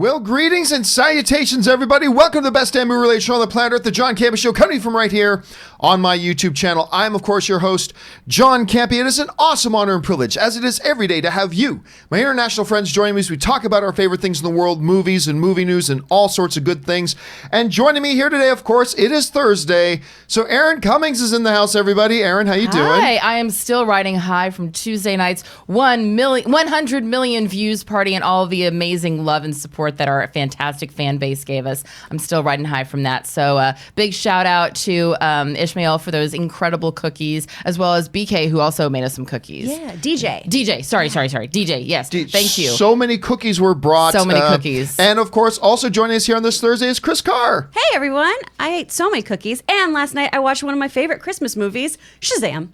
Well, greetings and salutations, everybody. Welcome to the best damn movie-related show on the planet Earth, the John Campea Show, coming from right here on my YouTube channel. I'm, of course, your host, John Campea. It is an awesome honor and privilege, as it is every day, to have you, my international friends, join me as we talk about our favorite things in the world, movies and movie news and all sorts of good things. And joining me here today, of course, it is Thursday, so Aaron Cummings is in the house, everybody. Aaron, how you doing? Hi, I am still riding high from Tuesday night's 100 million views party and all the amazing love and support that our fantastic fan base gave us. I'm still riding high from that. So big shout out to Ishmael for those incredible cookies, as well as BK, who also made us some cookies. Yeah, DJ. Sorry. DJ, yes. Thank you. So many cookies were brought. So many cookies. And of course, also joining us here on this Thursday is Chris Carr. Hey, everyone. I ate so many cookies. And last night I watched one of my favorite Christmas movies, Shazam.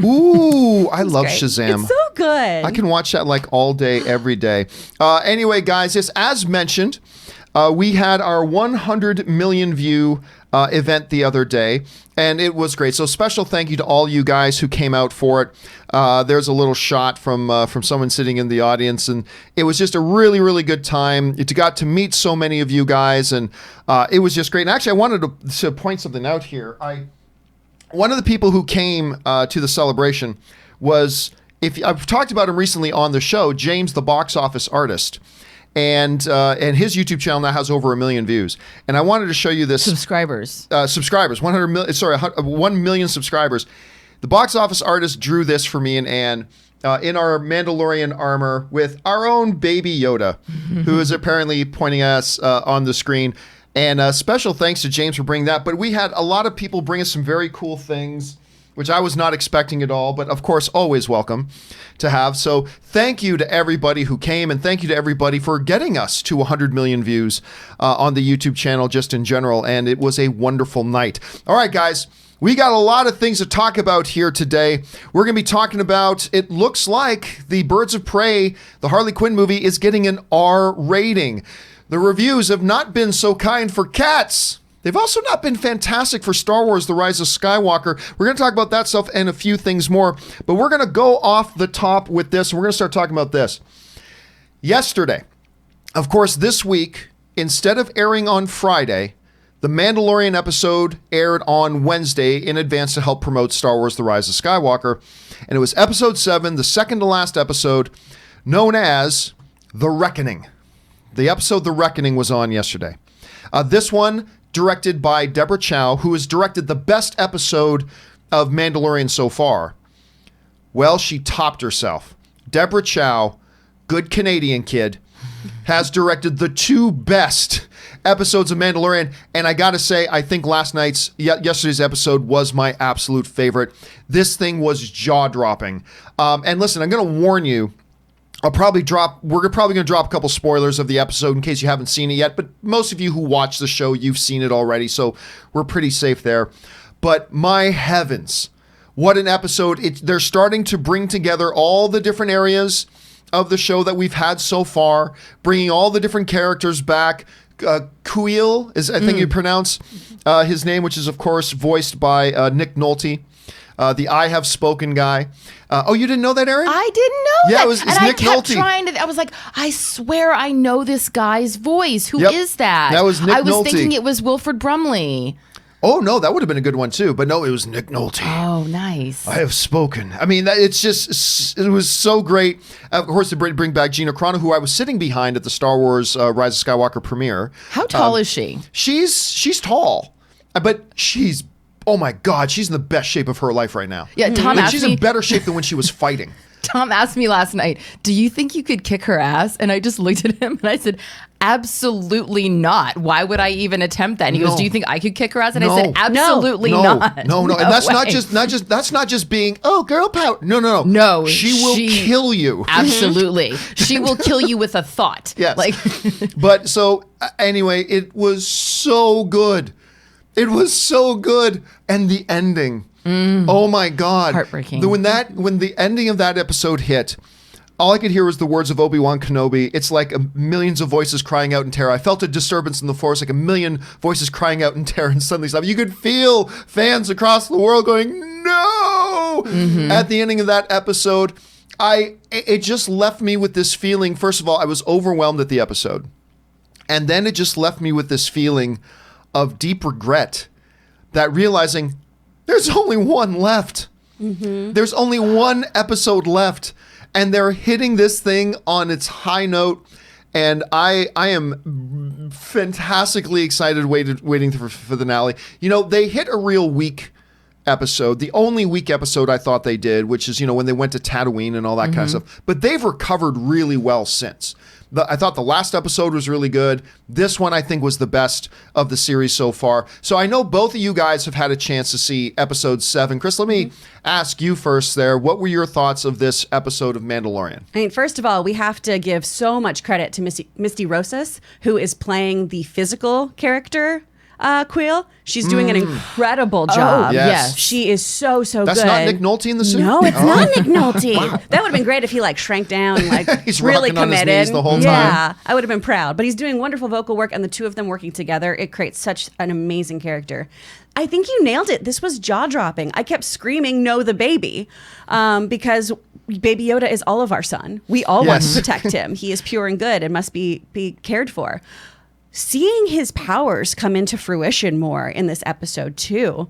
Ooh, I love Great. Shazam. It's so good. I can watch that like all day, every day. Anyway, guys, just as mentioned, we had our 100 million view event the other day, and it was great. So special thank you to all you guys who came out for it. There's a little shot from someone sitting in the audience, and it was just a really, really good time. You got to meet so many of you guys, and it was just great. And actually, I wanted to point something out here. One of the people who came to the celebration was, I've talked about him recently on the show, James, the box office artist. And his YouTube channel now has over 1 million views. And I wanted to show you this. Subscribers. 1 million subscribers. The box office artist drew this for me and Anne in our Mandalorian armor with our own baby Yoda, who is apparently pointing at us on the screen. And special thanks to James for bringing that. But we had a lot of people bring us some very cool things, which I was not expecting at all, but of course, always welcome to have. So thank you to everybody who came, and thank you to everybody for getting us to 100 million views on the YouTube channel just in general. And it was a wonderful night. All right, guys. We got a lot of things to talk about here today. We're going to be talking about, it looks like the Birds of Prey, the Harley Quinn movie, is getting an R rating. The reviews have not been so kind for Cats. They've also not been fantastic for Star Wars: The Rise of Skywalker. We're going to talk about that stuff and a few things more, but we're going to go off the top with this. We're going to start talking about this. Yesterday, of course, this week, instead of airing on Friday, the Mandalorian episode aired on Wednesday in advance to help promote Star Wars: The Rise of Skywalker. And it was episode 7, the second to last episode, known as The Reckoning. The episode The Reckoning was on yesterday. This one directed by Deborah Chow, who has directed the best episode of Mandalorian so far. Well, she topped herself. Deborah Chow, good Canadian kid, has directed the 2 best episodes of Mandalorian, and I gotta say, I think yesterday's episode was my absolute favorite. This thing was jaw-dropping. And listen, I'm gonna warn you, we're probably going to drop a couple spoilers of the episode in case you haven't seen it yet, but most of you who watch the show, you've seen it already, so we're pretty safe there. But my heavens, what an episode. They're starting to bring together all the different areas of the show that we've had so far, bringing all the different characters back. Kuiil is, I think you pronounce his name, which is, of course, voiced by Nick Nolte. The I Have Spoken guy. Oh, you didn't know that, Aaron? I didn't know that. Yeah, it's and Nick Nolte. I was like, I swear I know this guy's voice. Who is that? That was Nick Nolte. I was thinking it was Wilford Brumley. Oh, no, that would have been a good one, too. But no, it was Nick Nolte. Oh, nice. I Have Spoken. I mean, it was so great. Of course, to bring back Gina Carano, who I was sitting behind at the Star Wars Rise of Skywalker premiere. How tall is she? She's tall, but she's, oh my God, she's in the best shape of her life right now. Yeah, Tom asked she's me. in better shape than when she was fighting. Tom asked me last night, do you think you could kick her ass? And I just looked at him and I said, absolutely not. Why would I even attempt that? And he goes, do you think I could kick her ass? And I said, absolutely not. No. And that's not just being, oh, girl power. No. No. She will kill you. Absolutely. She will kill you with a thought. Yes. Like, but so anyway, it was so good. It was so good. And the ending. Oh my God. Heartbreaking. When the ending of that episode hit, all I could hear was the words of Obi-Wan Kenobi. It's like millions of voices crying out in terror. I felt a disturbance in the force, like a million voices crying out in terror, and suddenly stuff. You could feel fans across the world going, no! At the ending of that episode, it just left me with this feeling. First of all, I was overwhelmed at the episode. And then it just left me with this feeling of deep regret, that realizing there's only one left. There's only one episode left, and they're hitting this thing on its high note. And I am fantastically excited waiting for the finale. You know, they hit a real weak episode, the only weak episode I thought they did, which is, you know, when they went to Tatooine and all that kind of stuff. But they've recovered really well since. I thought the last episode was really good. This one, I think, was the best of the series so far. So I know both of you guys have had a chance to see episode 7. Chris, let me ask you first there. What were your thoughts of this episode of Mandalorian? I mean, first of all, we have to give so much credit to Misty Rosas, who is playing the physical character, Quill. She's doing an incredible job. Yes. She is so good. That's not Nick Nolte in the suit? No, it's not Nick Nolte. That would have been great if he like shrank down and like He's really rocking on his committed. knees the whole time. Yeah, I would have been proud. But he's doing wonderful vocal work, and the two of them working together, it creates such an amazing character. I think you nailed it. This was jaw-dropping. I kept screaming, "No, the baby," because Baby Yoda is all of our son. We all want to protect him. He is pure and good and must be cared for. Seeing his powers come into fruition more in this episode too,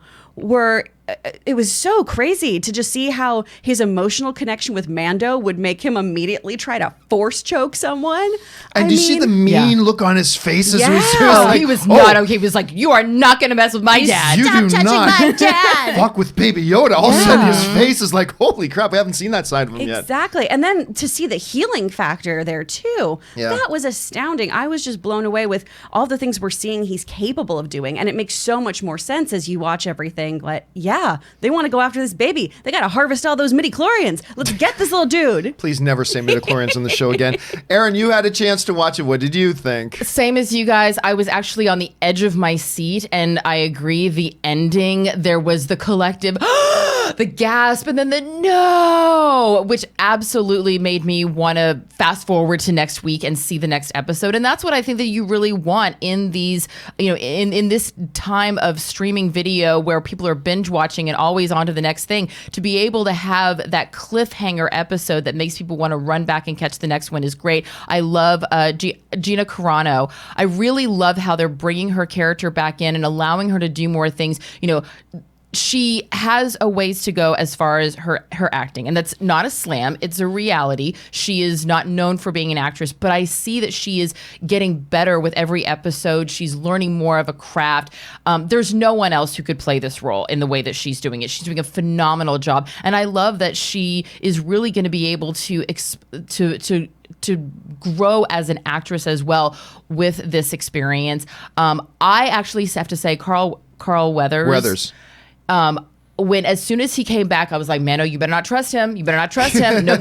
it was so crazy to just see how his emotional connection with Mando would make him immediately try to force choke someone. And do you see the mean look on his face as he was doing Oh, like, he was not okay. He was like, "You are not going to mess with my dad. You Stop do touching not my dad." fuck with Baby Yoda. All of a sudden his face is like, holy crap, we haven't seen that side of him yet. Exactly. And then to see the healing factor there too, that was astounding. I was just blown away with all the things we're seeing he's capable of doing. And it makes so much more sense as you watch everything. But yeah, they want to go after this baby. They got to harvest all those midi-chlorians. Let's get this little dude. Please never say midichlorians on the show again. Aaron, you had a chance to watch it. What did you think? Same as you guys. I was actually on the edge of my seat, and I agree. The ending, there was the collective, the gasp, and then the no, which absolutely made me want to fast forward to next week and see the next episode. And that's what I think that you really want in these, you know, in this time of streaming video where people are binge watching and always on to the next thing, to be able to have that cliffhanger episode that makes people want to run back and catch the next one is great. I love Gina Carano. I really love how they're bringing her character back in and allowing her to do more things. You know, she has a ways to go as far as her acting, and that's not a slam. It's a reality. She is not known for being an actress, but I see that she is getting better with every episode. She's learning more of a craft. There's no one else who could play this role in the way that she's doing it. She's doing a phenomenal job, and I love that she is really going to be able to grow as an actress as well with this experience. I actually have to say, Carl Weathers. When as soon as he came back, I was like, Mano, you better not trust him. You better not trust him. No.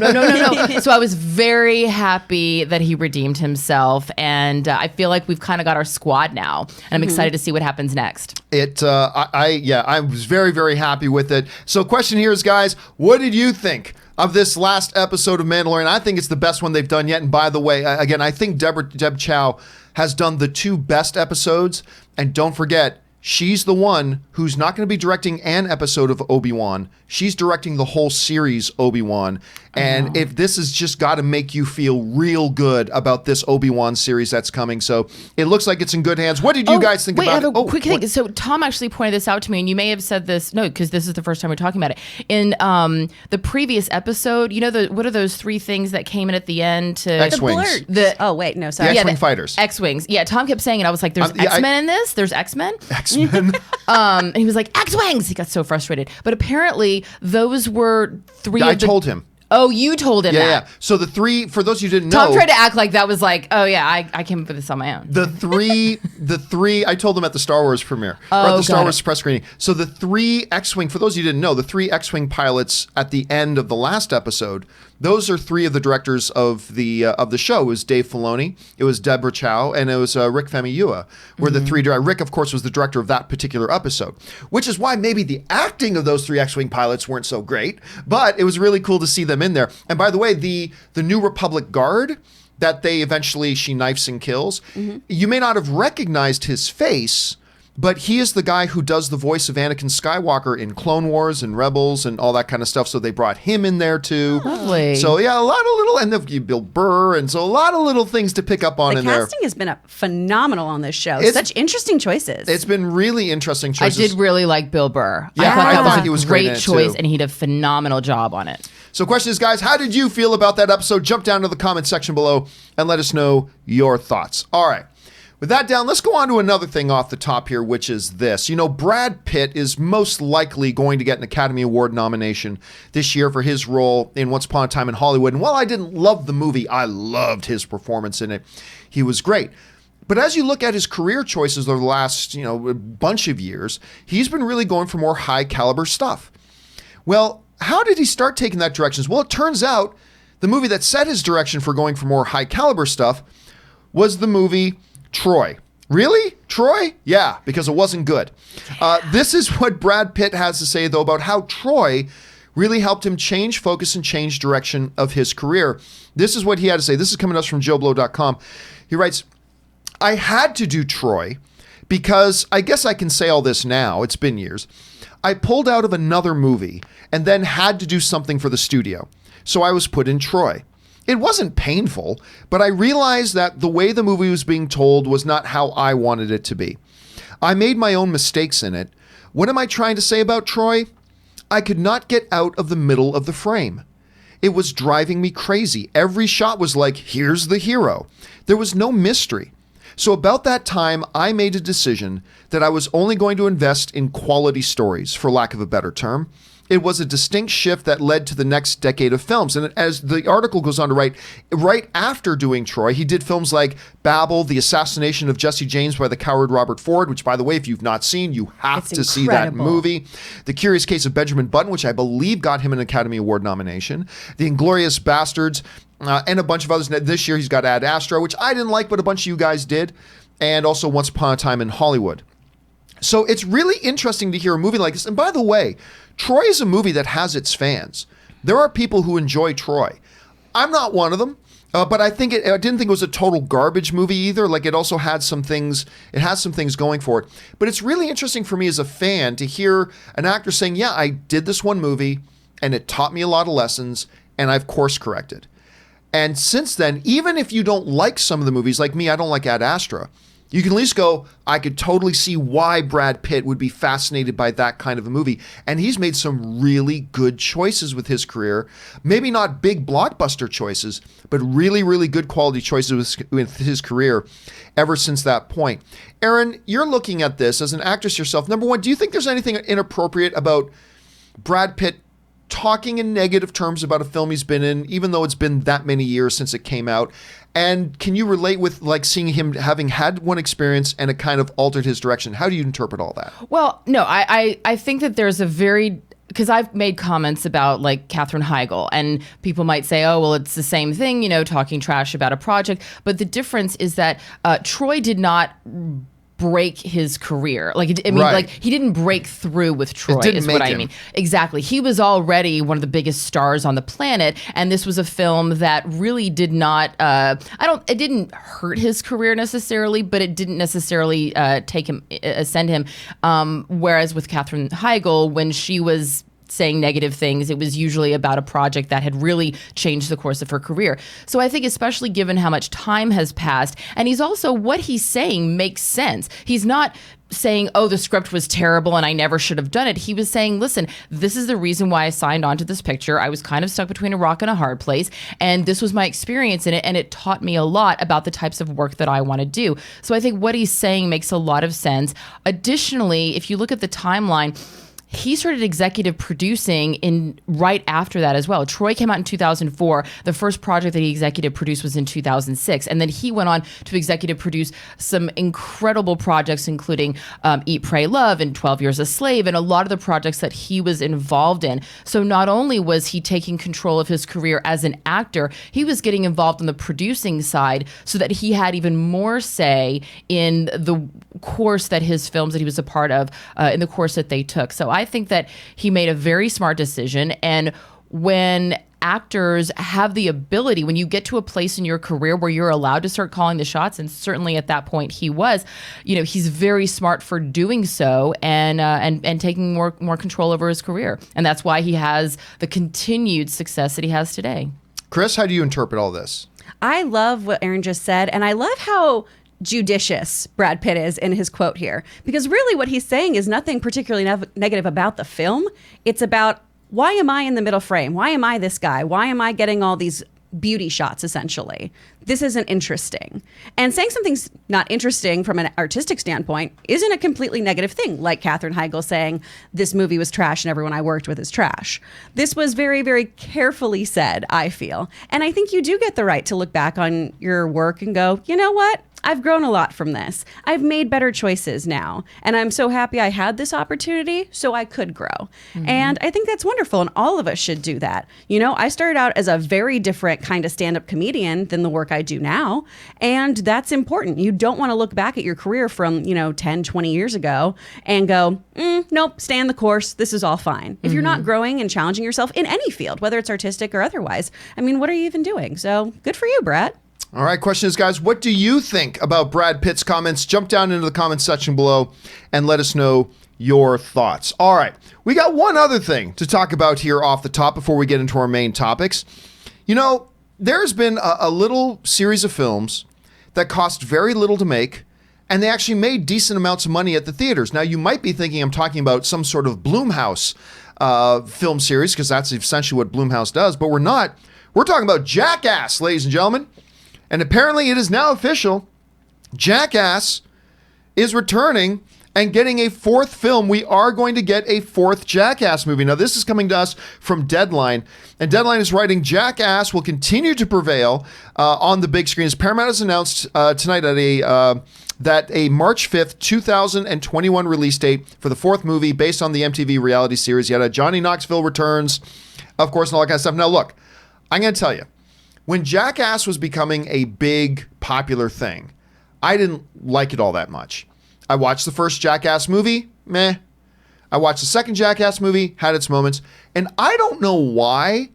So I was very happy that he redeemed himself. And I feel like we've kind of got our squad now. And I'm excited to see what happens next. I was very, very happy with it. So question here is, guys, what did you think of this last episode of Mandalorian? I think it's the best one they've done yet. And by the way, again, I think Deb Chow has done the 2 best episodes. And don't forget, she's the one who's not going to be directing an episode of Obi-Wan. She's directing the whole series Obi-Wan. And if this has just got to make you feel real good about this Obi-Wan series that's coming. So it looks like it's in good hands. What did you guys think about it? Wait, I have a quick thing. So Tom actually pointed this out to me, and you may have said this, no, because this is the first time we're talking about it. In the previous episode, you know, what are those 3 things that came in at the end to... X-Wings. Oh, wait, no, sorry. The X-Wing fighters. X-Wings. Yeah, Tom kept saying it. I was like, there's X-Men in this? There's X-Men? X-Men. And he was like, X-Wings! He got so frustrated. But apparently, those were 3 I told him. Oh, you told him that. Yeah. So the 3, for those of you who didn't know. Tom tried to act like that was like, oh yeah, I came up with this on my own. The three, I told them at the Star Wars premiere, or at the Star Wars press screening. So the 3 X-Wing, for those of you who didn't know, the 3 X-Wing pilots at the end of the last episode, those are 3 of the directors of the show. It was Dave Filoni, it was Deborah Chow, and it was Rick Famuyiwa, were the 3 directors. Rick, of course, was the director of that particular episode, which is why maybe the acting of those 3 X-Wing pilots weren't so great, but it was really cool to see them in there. And by the way, the New Republic guard that she knifes and kills, you may not have recognized his face, But he is the guy who does the voice of Anakin Skywalker in Clone Wars and Rebels and all that kind of stuff. So they brought him in there too. Lovely. So yeah, a lot of little, and then Bill Burr, and so a lot of little things to pick up on The in there. casting has been phenomenal on this show. It's- Such interesting choices. It's been really interesting I choices. did really like Bill Burr. Yeah, I I thought thought that he was was a great in great it, choice, too. and he did a phenomenal job on it. So question is, guys, how did you feel about that episode? Jump down to the comment section below and let us know your thoughts. All right. With that down, let's go on to another thing off the top here, which is this. You know, Brad Pitt is most likely going to get an Academy Award nomination this year for his role in Once Upon a Time in Hollywood. And while I didn't love the movie, I loved his performance in it. He was great. But as you look at his career choices over the last, bunch of years, he's been really going for more high caliber stuff. Well, how did he start taking that direction? Well, it turns out the movie that set his direction for going for more high caliber stuff was the movie Troy. Really? Troy? Yeah, because it wasn't good. This is what Brad Pitt has to say, though, about how Troy really helped him change focus and change direction of his career. This is what he had to say. This is coming to us from JoeBlow.com. He writes, I had to do Troy because I guess I can say all this now. It's been years. I pulled out of another movie and then had to do something for the studio. So I was put in Troy. It wasn't painful, but I realized that the way the movie was being told was not how I wanted it to be. I made my own mistakes in it. What am I trying to say about Troy? I could not get out of the middle of the frame. It was driving me crazy. Every shot was like, here's the hero. There was no mystery. So about that time, I made a decision that I was only going to invest in quality stories, for lack of a better term. It was a distinct shift that led to the next decade of films. And as the article goes on to write, right after doing Troy, he did films like Babel, The Assassination of Jesse James by the Coward Robert Ford, which, by the way, if you've not seen, you have It's to see that incredible. movie. The Curious Case of Benjamin Button, which I believe got him an Academy Award nomination. The Inglourious Bastards, and a bunch of others. This year he's got Ad Astra, which I didn't like, but a bunch of you guys did. And also Once Upon a Time in Hollywood. So it's really interesting to hear a movie like this. And by the way, Troy is a movie that has its fans. There are people who enjoy Troy. I'm not one of them, but I didn't think it was a total garbage movie either. Like, it also had some things, it has some things going for it. But it's really interesting for me as a fan to hear an actor saying, yeah, I did this one movie and it taught me a lot of lessons and I've course corrected. And since then, even if you don't like some of the movies, like me, I don't like Ad Astra, you can at least go, I could totally see why Brad Pitt would be fascinated by that kind of a movie. And he's made some really good choices with his career. Maybe not big blockbuster choices, but really, really good quality choices with his career ever since that point. Aaron, you're looking at this as an actress yourself. Number one, do you think there's anything inappropriate about Brad Pitt talking in negative terms about a film he's been in, even though it's been that many years since it came out? And can you relate with like seeing him having had one experience and it kind of altered his direction? How do you interpret all that? Well, no, I think that there's a very, because I've made comments about like Katherine Heigl, and people might say, oh, well, it's the same thing, talking trash about a project. But the difference is that Troy did not break his career. Like, I mean, Right. like he didn't break through with Troy, didn't is what make I him. mean. Exactly. He was already one of the biggest stars on the planet, and this was a film that really did not, it didn't hurt his career necessarily, but it didn't necessarily ascend him. Whereas with Katherine Heigl, when she was saying negative things, it was usually about a project that had really changed the course of her career. So I think especially given how much time has passed, and he's also, what he's saying makes sense. He's not saying, oh, the script was terrible and I never should have done it. He was saying, listen, this is the reason why I signed on to this picture. I was kind of stuck between a rock and a hard place, and this was my experience in it, and it taught me a lot about the types of work that I want to do. So I think what he's saying makes a lot of sense. Additionally, if you look at the timeline, he started executive producing in right after that as well. Troy came out in 2004. The first project that he executive produced was in 2006. And then he went on to executive produce some incredible projects, including Eat, Pray, Love and 12 Years a Slave, and a lot of the projects that he was involved in. So not only was he taking control of his career as an actor, he was getting involved on the producing side so that he had even more say in the course that his films that he was a part of, in the course that they took. So I think that he made a very smart decision. And when actors have the ability, when you get to a place in your career where you're allowed to start calling the shots, and certainly at that point he was, he's very smart for doing so and taking more control over his career. And that's why he has the continued success that he has today. Chris, how do you interpret all this? I love what Aaron just said, and I love how judicious Brad Pitt is in his quote here, because really what he's saying is nothing particularly negative about the film. It's about, why am I in the middle frame? Why am I this guy? Why am I getting all these beauty shots, essentially? This isn't interesting. And saying something's not interesting from an artistic standpoint isn't a completely negative thing, like Katherine Heigl saying, this movie was trash and everyone I worked with is trash. This was very, very carefully said, I feel. And I think you do get the right to look back on your work and go, you know what? I've grown a lot from this. I've made better choices now. And I'm so happy I had this opportunity so I could grow. Mm-hmm. And I think that's wonderful. And all of us should do that. I started out as a very different kind of stand-up comedian than the work I do now. And that's important. You don't want to look back at your career from, 10, 20 years ago and go, nope, stay in the course. This is all fine. If you're not growing and challenging yourself in any field, whether it's artistic or otherwise, what are you even doing? So good for you, Brett. All right, question is, guys, what do you think about Brad Pitt's comments? Jump down into the comments section below and let us know your thoughts. All right, we got one other thing to talk about here off the top before we get into our main topics. There's been a little series of films that cost very little to make, and they actually made decent amounts of money at the theaters. Now, you might be thinking I'm talking about some sort of Blumhouse film series, because that's essentially what Blumhouse does, but we're not. We're talking about Jackass, ladies and gentlemen. And apparently it is now official. Jackass is returning and getting a fourth film. We are going to get a fourth Jackass movie. Now, this is coming to us from Deadline. And Deadline is writing, Jackass will continue to prevail on the big screen. As Paramount has announced tonight at that a March 5th, 2021 release date for the fourth movie based on the MTV reality series. Yet Johnny Knoxville returns, of course, and all that kind of stuff. Now, look, I'm going to tell you. When Jackass was becoming a big, popular thing, I didn't like it all that much. I watched the first Jackass movie, meh. I watched the second Jackass movie, had its moments. And I don't know why,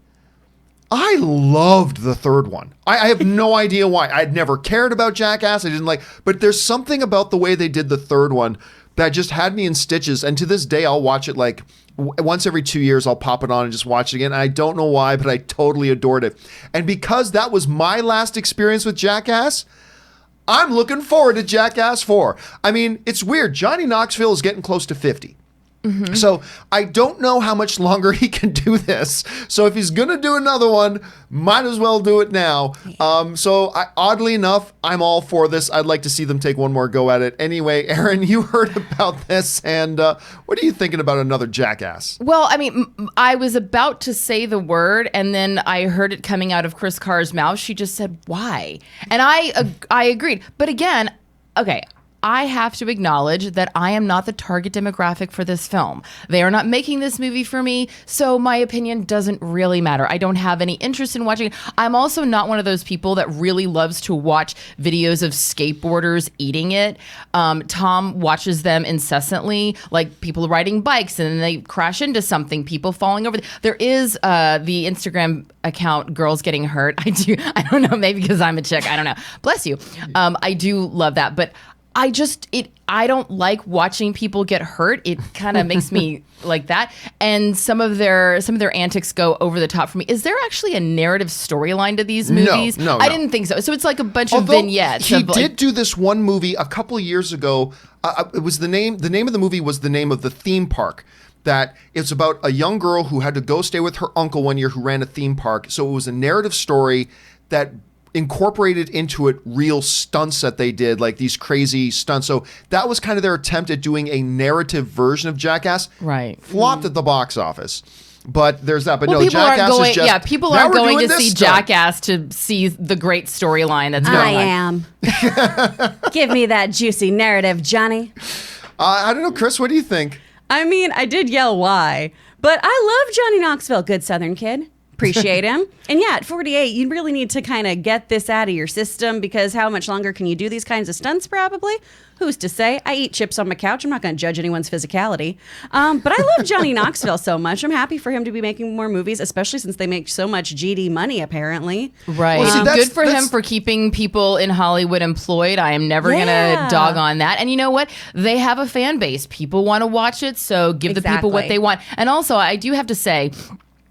I loved the third one. I have no idea why. I'd never cared about Jackass. I didn't like, but there's something about the way they did the third one that just had me in stitches. And to this day, I'll watch it like once every 2 years. I'll pop it on and just watch it again. And I don't know why, but I totally adored it. And because that was my last experience with Jackass, I'm looking forward to Jackass 4. It's weird. Johnny Knoxville is getting close to 50. Mm-hmm. So I don't know how much longer he can do this. So if he's going to do another one, might as well do it now. Oddly enough, I'm all for this. I'd like to see them take one more go at it. Anyway, Aaron, you heard about this. And what are you thinking about another Jackass? Well, I was about to say the word, and then I heard it coming out of Chris Carr's mouth. She just said, why? And I agreed. But again, okay, I have to acknowledge that I am not the target demographic for this film. They are not making this movie for me, so my opinion doesn't really matter. I don't have any interest in watching it. I'm also not one of those people that really loves to watch videos of skateboarders eating it. Tom watches them incessantly, like people riding bikes and then they crash into something, people falling over. There is the Instagram account Girls Getting Hurt. I don't know, maybe because I'm a chick. I don't know. Bless you. I do love that, but I don't like watching people get hurt. It kind of makes me like that. And some of their antics go over the top for me. Is there actually a narrative storyline to these movies? No. I didn't think so. So it's like a bunch of vignettes. He did do this one movie a couple of years ago. It was the name of the movie was the name of the theme park. That it's about a young girl who had to go stay with her uncle one year who ran a theme park. So it was a narrative story that incorporated into it real stunts that they did, like these crazy stunts. So that was kind of their attempt at doing a narrative version of Jackass. Right. Flopped at the box office. But there's that. But well, no, Jackass is just... Yeah, people aren't going to see Jackass to see the great storyline that's going on. I am. Give me that juicy narrative, Johnny. I don't know, Chris, what do you think? I did yell why, but I love Johnny Knoxville. Good Southern kid. Appreciate him. And yeah, at 48, you really need to kind of get this out of your system, because how much longer can you do these kinds of stunts? Probably. Who's to say? I eat chips on my couch. I'm not going to judge anyone's physicality. But I love Johnny Knoxville so much. I'm happy for him to be making more movies, especially since they make so much GD money, apparently. Right. Well, see, good for him for keeping people in Hollywood employed. I am never going to dog on that. And you know what? They have a fan base. People want to watch it, so give the people what they want. And also, I do have to say,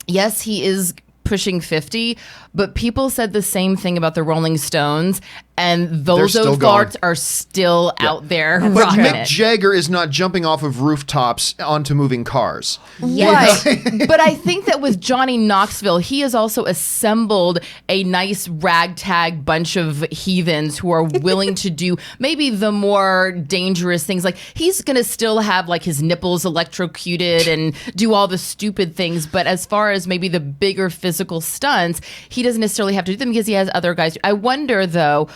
yes, he is pushing 50, but people said the same thing about the Rolling Stones, and those farts are still out there. But Mick Jagger is not jumping off of rooftops onto moving cars. Yes. But I think that with Johnny Knoxville, he has also assembled a nice ragtag bunch of heathens who are willing to do maybe the more dangerous things. Like, he's going to still have like his nipples electrocuted and do all the stupid things. But as far as maybe the bigger physical stunts, he doesn't necessarily have to do them because he has other guys. I wonder, though,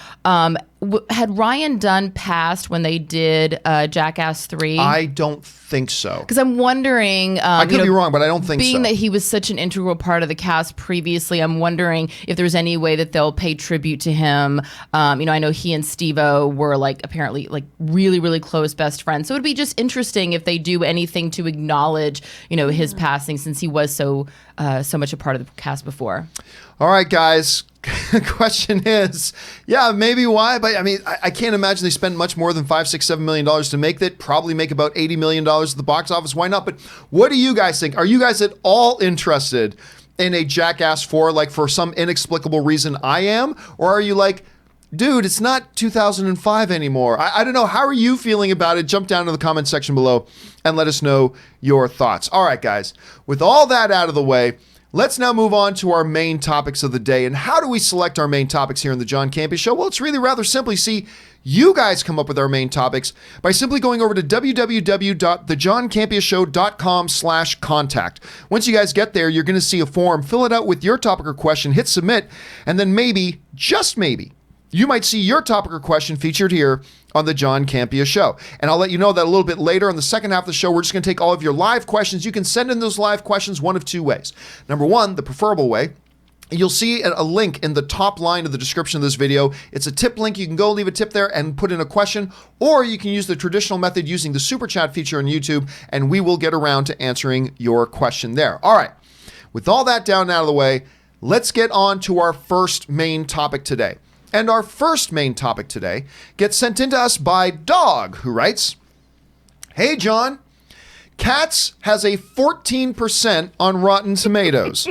had Ryan Dunn passed when they did Jackass 3? I don't think so. Because I'm wondering... I could be wrong, but I don't think so. Being that he was such an integral part of the cast previously, I'm wondering if there's any way that they'll pay tribute to him. I know he and Steve-O were apparently really, really close best friends. So it would be just interesting if they do anything to acknowledge, his passing, since he was so much a part of the cast before. All right, guys. Question is, maybe why? But I mean, I can't imagine they spent much more than $5, $6, $7 million to make that. Probably make about $80 million at the box office. Why not? But what do you guys think? Are you guys at all interested in a Jackass 4, like for some inexplicable reason I am? Or are you like, dude, it's not 2005 anymore? I don't know. How are you feeling about it? Jump down to the comment section below and let us know your thoughts. All right, guys. With all that out of the way, let's now move on to our main topics of the day. And how do we select our main topics here in the John Campea Show? Well, it's really rather simply. See, you guys come up with our main topics by simply going over to www.thejohncampeashow.com/contact. Once you guys get there, you're going to see a form. Fill it out with your topic or question, hit submit, and then maybe, just maybe, you might see your topic or question featured here on the John Campea Show. And I'll let you know that a little bit later on the second half of the show. We're just going to take all of your live questions. You can send in those live questions one of two ways. Number one, the preferable way, you'll see a link in the top line of the description of this video. It's a tip link. You can go leave a tip there and put in a question, or you can use the traditional method using the super chat feature on YouTube, and we will get around to answering your question there. All right. With all that down and out of the way, let's get on to our first main topic today. And our first main topic today gets sent in to us by Dog, who writes, "Hey, John, Cats has a 14% on Rotten Tomatoes.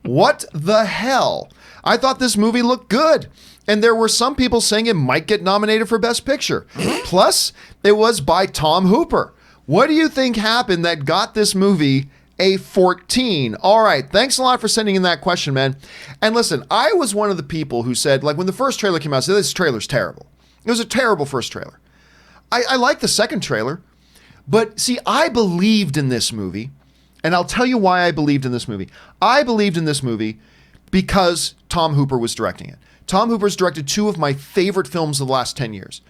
What the hell? I thought this movie looked good, and there were some people saying it might get nominated for Best Picture. Plus, it was by Tom Hooper. What do you think happened that got this movie a 14? All right, thanks a lot for sending in that question, man. And listen, I was one of the people who said, when the first trailer came out, I said, this trailer's terrible. It was a terrible first trailer. I liked the second trailer, but see, I believed in this movie, and I'll tell you why I believed in this movie. I believed in this movie because Tom Hooper was directing it. Tom Hooper's directed two of my favorite films of the last 10 years.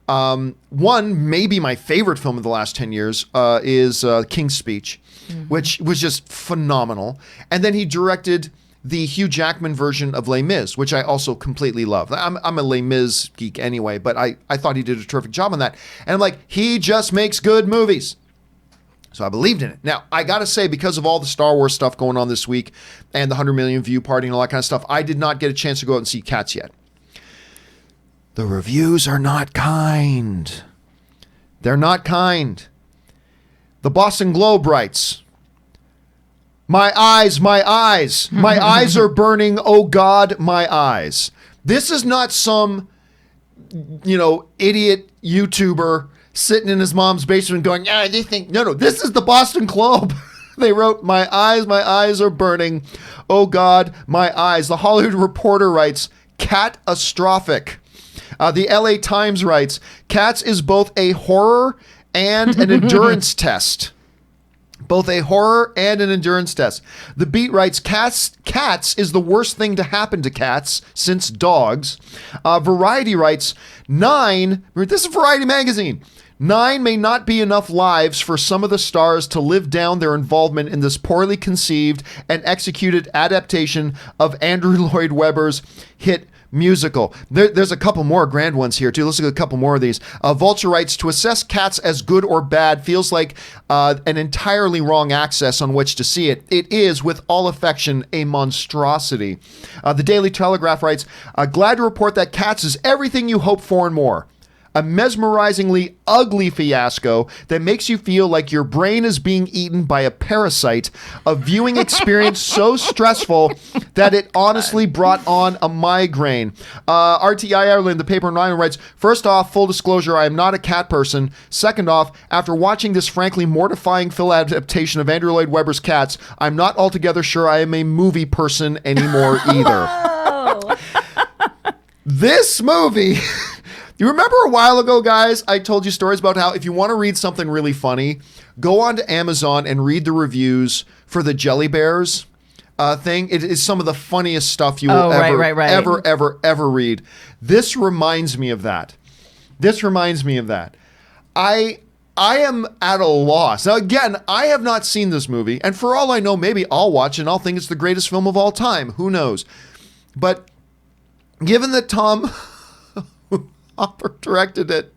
One, maybe my favorite film of the last 10 years, is King's Speech, which was just phenomenal. And then he directed the Hugh Jackman version of Les Mis, which I also completely love. I'm a Les Mis geek anyway, but I thought he did a terrific job on that. And I'm like, he just makes good movies. So I believed in it. Now, I got to say, because of all the Star Wars stuff going on this week and the 100 million view party and all that kind of stuff, I did not get a chance to go out and see Cats yet. The reviews are not kind. They're not kind. The Boston Globe writes, my eyes, my eyes are burning. Oh God, my eyes. This is not some, idiot YouTuber sitting in his mom's basement going, they think, no, this is the Boston Globe. They wrote, my eyes are burning. Oh God, my eyes. The Hollywood Reporter writes, catastrophic. The LA Times writes, Cats is both a horror and an endurance test. Both a horror and an endurance test. The Beat writes, Cats is the worst thing to happen to cats since dogs. Variety writes, this is Variety magazine. 9 may not be enough lives for some of the stars to live down their involvement in this poorly conceived and executed adaptation of Andrew Lloyd Webber's hit musical. There's a couple more grand ones here too. Let's look at a couple more of these. Vulture writes, to assess Cats as good or bad feels like an entirely wrong axis on which to see it. It is, with all affection, a monstrosity. The Daily Telegraph writes, glad to report that Cats is everything you hope for and more. A mesmerizingly ugly fiasco that makes you feel like your brain is being eaten by a parasite. A viewing experience so stressful that it honestly brought on a migraine. RTI Ireland, the paper in Ireland, writes, first off, full disclosure, I am not a cat person. Second off, after watching this frankly mortifying film adaptation of Andrew Lloyd Webber's Cats, I'm not altogether sure I am a movie person anymore either. This movie... You remember a while ago, guys, I told you stories about how if you want to read something really funny, go on to Amazon and read the reviews for the Jelly Bears thing. It is some of the funniest stuff you will ever read. This reminds me of that. I am at a loss. Now, again, I have not seen this movie, and for all I know, maybe I'll watch it and I'll think it's the greatest film of all time. Who knows? But given that Tom Hopper directed it,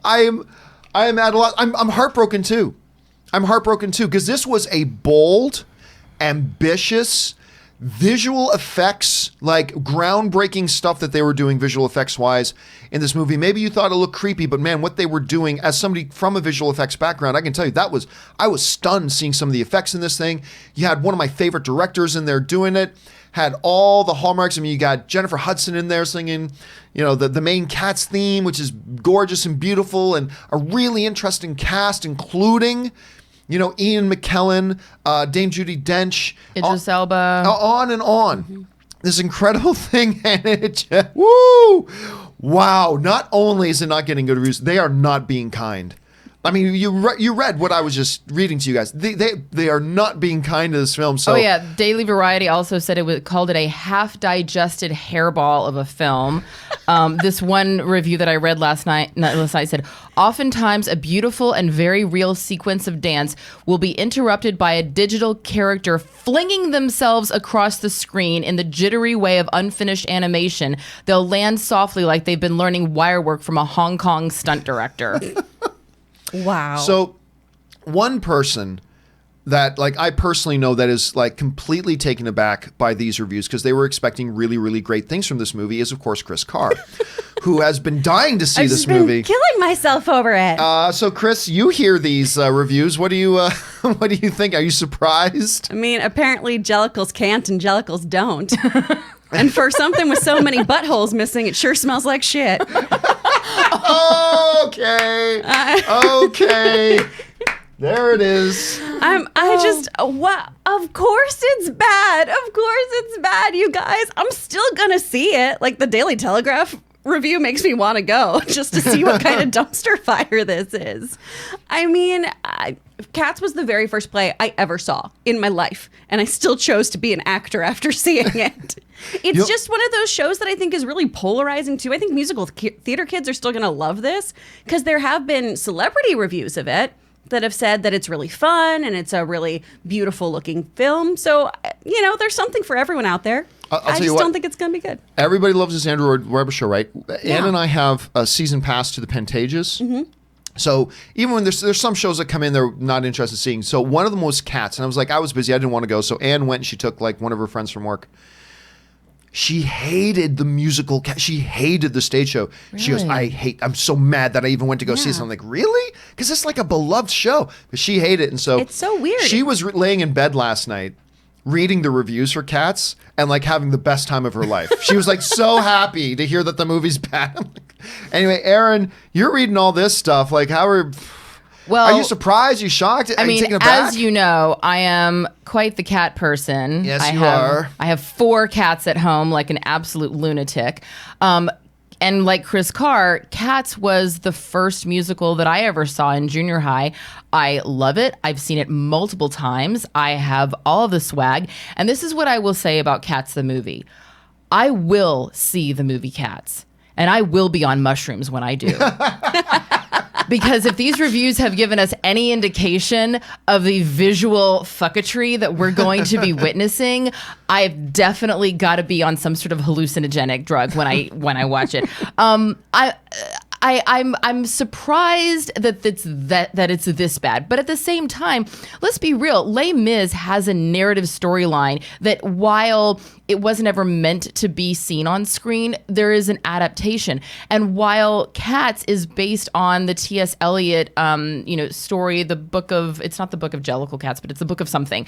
I am at a loss. I'm heartbroken too. Because this was a bold, ambitious, visual effects, like groundbreaking stuff that they were doing visual effects wise in this movie. Maybe you thought it looked creepy, but man, what they were doing, as somebody from a visual effects background, I can tell you I was stunned seeing some of the effects in this thing. You had one of my favorite directors in there doing it, had all the hallmarks. I mean, you got Jennifer Hudson in there singing, the main Cats theme, which is gorgeous and beautiful, and a really interesting cast, including, Ian McKellen, Dame Judi Dench, Idris Elba, on and on. Mm-hmm. This incredible thing, and it just, woo! Wow! Not only is it not getting good reviews, they are not being kind. I mean, you read what I was just reading to you guys. They are not being kind to this film. So. Oh yeah, Daily Variety also said called it a half-digested hairball of a film. This one review that I read last night said, oftentimes a beautiful and very real sequence of dance will be interrupted by a digital character flinging themselves across the screen in the jittery way of unfinished animation. They'll land softly like they've been learning wire work from a Hong Kong stunt director. Wow. So one person that I personally know that is completely taken aback by these reviews because they were expecting really, really great things from this movie is, of course, Chris Carr, who has been dying to see this movie. I've killing myself over it. So Chris, you hear these reviews. What do you think? Are you surprised? I mean, apparently Jellicles can't and Jellicles don't. And for something with so many buttholes missing, it sure smells like shit. Okay. There it is. Of course it's bad, you guys. I'm still gonna see it. The Daily Telegraph review makes me want to go just to see what kind of dumpster fire this is. I mean, Cats was the very first play I ever saw in my life, and I still chose to be an actor after seeing it. It's just one of those shows that I think is really polarizing too. I think musical theater kids are still going to love this because there have been celebrity reviews of it that have said that it's really fun and it's a really beautiful looking film. So, there's something for everyone out there. I just don't think it's going to be good. Everybody loves this Andrew Lloyd Webber show, right? Yeah. Ann and I have a season pass to the Pantages. Mm-hmm. So even when there's some shows that come in they're not interested in seeing. So one of them was Cats. And I was busy. I didn't want to go. So Ann went and she took one of her friends from work. She hated the musical. She hated the stage show. Really? She goes, I'm so mad that I even went to go see this. I'm like, really? Because it's a beloved show. But she hated it. And so it's so weird. She was laying in bed last night reading the reviews for Cats and having the best time of her life. She was so happy to hear that the movie's bad. Anyway, Aaron, you're reading all this stuff. Are you surprised? Are you shocked? Are you taken aback? As you know, I am quite the cat person. Yes, you are. I have 4 cats at home, like an absolute lunatic. And like Chris Carr, Cats was the first musical that I ever saw in junior high. I love it. I've seen it multiple times. I have all the swag. And this is what I will say about Cats the movie. I will see the movie Cats. And I will be on mushrooms when I do. Because if these reviews have given us any indication of the visual fucketry that we're going to be witnessing, I've definitely got to be on some sort of hallucinogenic drug when I watch it. I'm surprised that it's this bad, but at the same time, let's be real. Les Mis has a narrative storyline that, while it wasn't ever meant to be seen on screen, there is an adaptation. And while Cats is based on the T.S. Eliot, story, it's not the Book of Jellicle Cats, but it's the Book of something.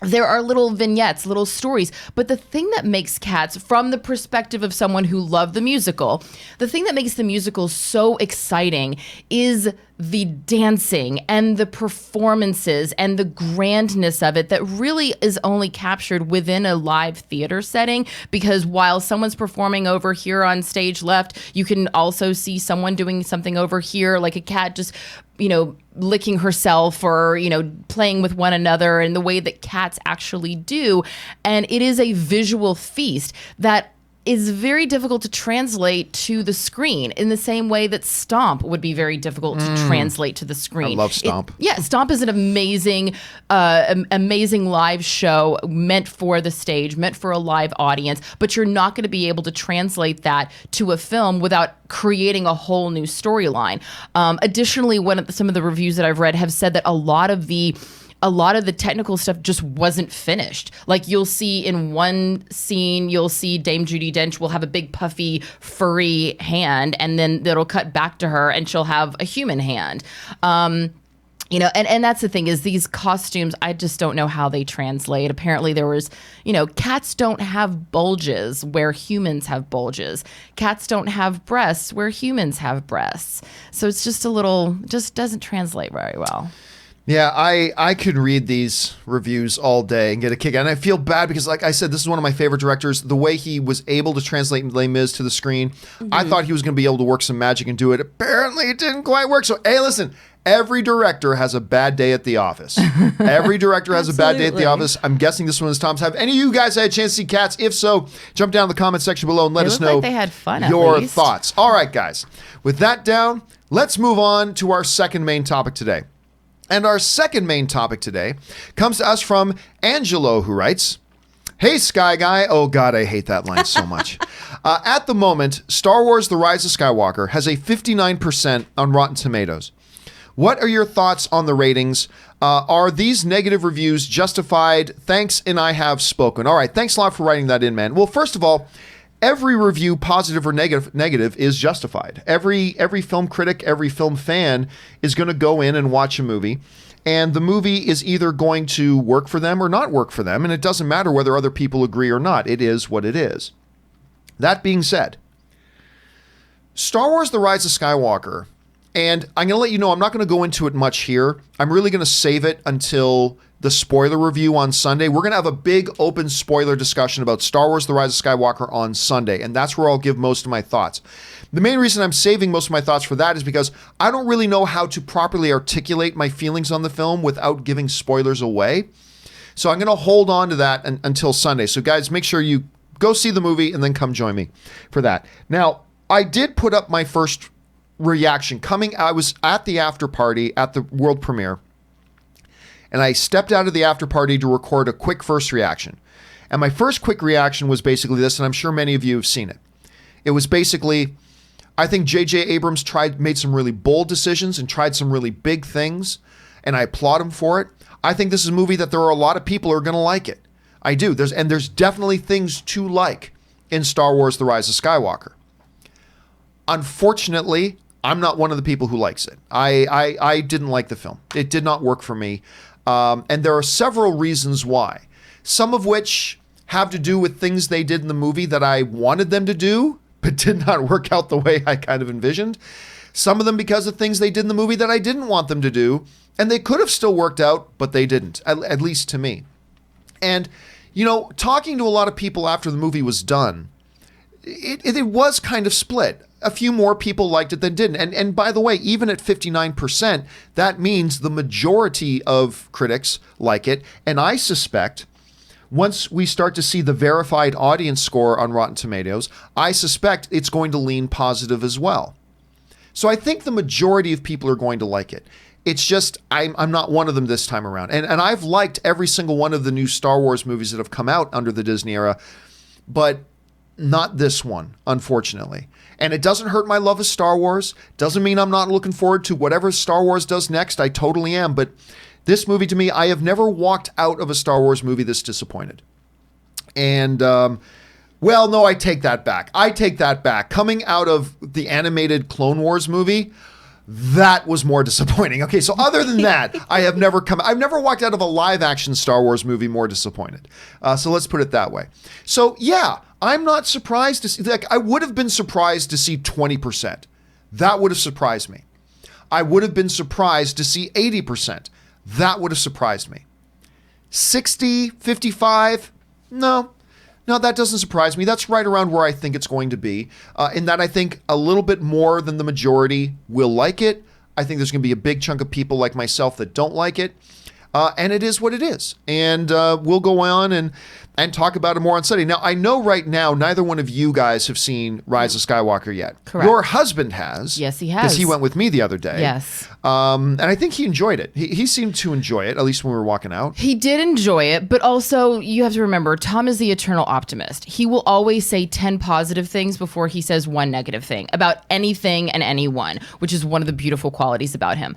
There are little vignettes, little stories. But the thing that makes Cats, from the perspective of someone who loved the musical, the thing that makes the musical so exciting is the dancing and the performances and the grandness of it that really is only captured within a live theater setting. Because while someone's performing over here on stage left, you can also see someone doing something over here, like a cat just licking herself or, playing with one another in the way that cats actually do. And it is a visual feast that is very difficult to translate to the screen in the same way that Stomp would be very difficult to translate to the screen. I love Stomp. Stomp is an amazing live show meant for the stage, meant for a live audience, but you're not going to be able to translate that to a film without creating a whole new storyline. Additionally, some of the reviews that I've read have said that a lot of the technical stuff just wasn't finished. Like, you'll see in one scene, Dame Judi Dench will have a big puffy furry hand, and then it'll cut back to her and she'll have a human hand. And that's the thing, is these costumes, I just don't know how they translate. Apparently there was, cats don't have bulges where humans have bulges. Cats don't have breasts where humans have breasts. So it's just just doesn't translate very well. Yeah, I could read these reviews all day and get a kick out. And I feel bad because, like I said, this is one of my favorite directors. The way he was able to translate Les Mis to the screen, I thought he was going to be able to work some magic and do it. Apparently, it didn't quite work. So, hey, listen, every director has a bad day at the office. Every director has a bad day at the office. I'm guessing this one is Tom's. Have any of you guys had a chance to see Cats? If so, jump down in the comment section below and let us know like they had fun, your thoughts. All right, guys. With that down, let's move on to our second main topic today. And our second main topic today comes to us from Angelo, who writes, "Hey, Sky Guy." Oh, God, I hate that line so much. At the moment, Star Wars The Rise of Skywalker has a 59% on Rotten Tomatoes. What are your thoughts on the ratings? Are these negative reviews justified? Thanks, and I have spoken. All right, thanks a lot for writing that in, man. Well, first of all, every review, positive or negative, is justified. Every film critic, every film fan is going to go in and watch a movie, and the movie is either going to work for them or not work for them, and it doesn't matter whether other people agree or not. It is what it is. That being said, Star Wars The Rise of Skywalker, and I'm going to let you know, I'm not going to go into it much here. I'm really going to save it until the spoiler review on Sunday. We're going to have a big open spoiler discussion about Star Wars The Rise of Skywalker on Sunday, and that's where I'll give most of my thoughts. The main reason I'm saving most of my thoughts for that is because I don't really know how to properly articulate my feelings on the film without giving spoilers away. So I'm going to hold on to that until Sunday. So guys, make sure you go see the movie and then come join me for that. Now, I did put up my first reaction I was at the after party at the world premiere, and I stepped out of the after party to record a quick first reaction. And my first quick reaction was basically this, and I'm sure many of you have seen it. It was basically, I think J.J. Abrams made some really bold decisions and tried some really big things, and I applaud him for it. I think this is a movie that there are a lot of people who are going to like it. I do. There's definitely things to like in Star Wars The Rise of Skywalker. Unfortunately, I'm not one of the people who likes it. I didn't like the film. It did not work for me. And there are several reasons why. Some of which have to do with things they did in the movie that I wanted them to do, but did not work out the way I kind of envisioned. Some of them because of things they did in the movie that I didn't want them to do, and they could have still worked out, but they didn't, at least to me. And, talking to a lot of people after the movie was done, it was kind of split. A few more people liked it than didn't. And by the way, even at 59%, that means the majority of critics like it. And I suspect once we start to see the verified audience score on Rotten Tomatoes, I suspect it's going to lean positive as well. So I think the majority of people are going to like it. It's just I'm not one of them this time around. And I've liked every single one of the new Star Wars movies that have come out under the Disney era, but not this one, unfortunately. And it doesn't hurt my love of Star Wars. Doesn't mean I'm not looking forward to whatever Star Wars does next. I totally am. But this movie, to me, I have never walked out of a Star Wars movie this disappointed. And, well, no, I take that back. Coming out of the animated Clone Wars movie, that was more disappointing. Okay, so other than that, I've never walked out of a live action Star Wars movie more disappointed. So let's put it that way. So yeah, I'm not surprised to see, like, I would have been surprised to see 20%. That would have surprised me. I would have been surprised to see 80%. That would have surprised me. 60, 55, no, that doesn't surprise me. That's right around where I think it's going to be. In that I think a little bit more than the majority will like it. I think there's going to be a big chunk of people like myself that don't like it. And it is what it is. And we'll go on and talk about it more on Sunday. Now, I know right now neither one of you guys have seen Rise of Skywalker yet. Correct. Your husband has. Yes, he has. Because he went with me the other day. Yes. And I think he enjoyed it. He seemed to enjoy it, at least when we were walking out. He did enjoy it, but also you have to remember, Tom is the eternal optimist. He will always say 10 positive things before he says one negative thing about anything and anyone, which is one of the beautiful qualities about him.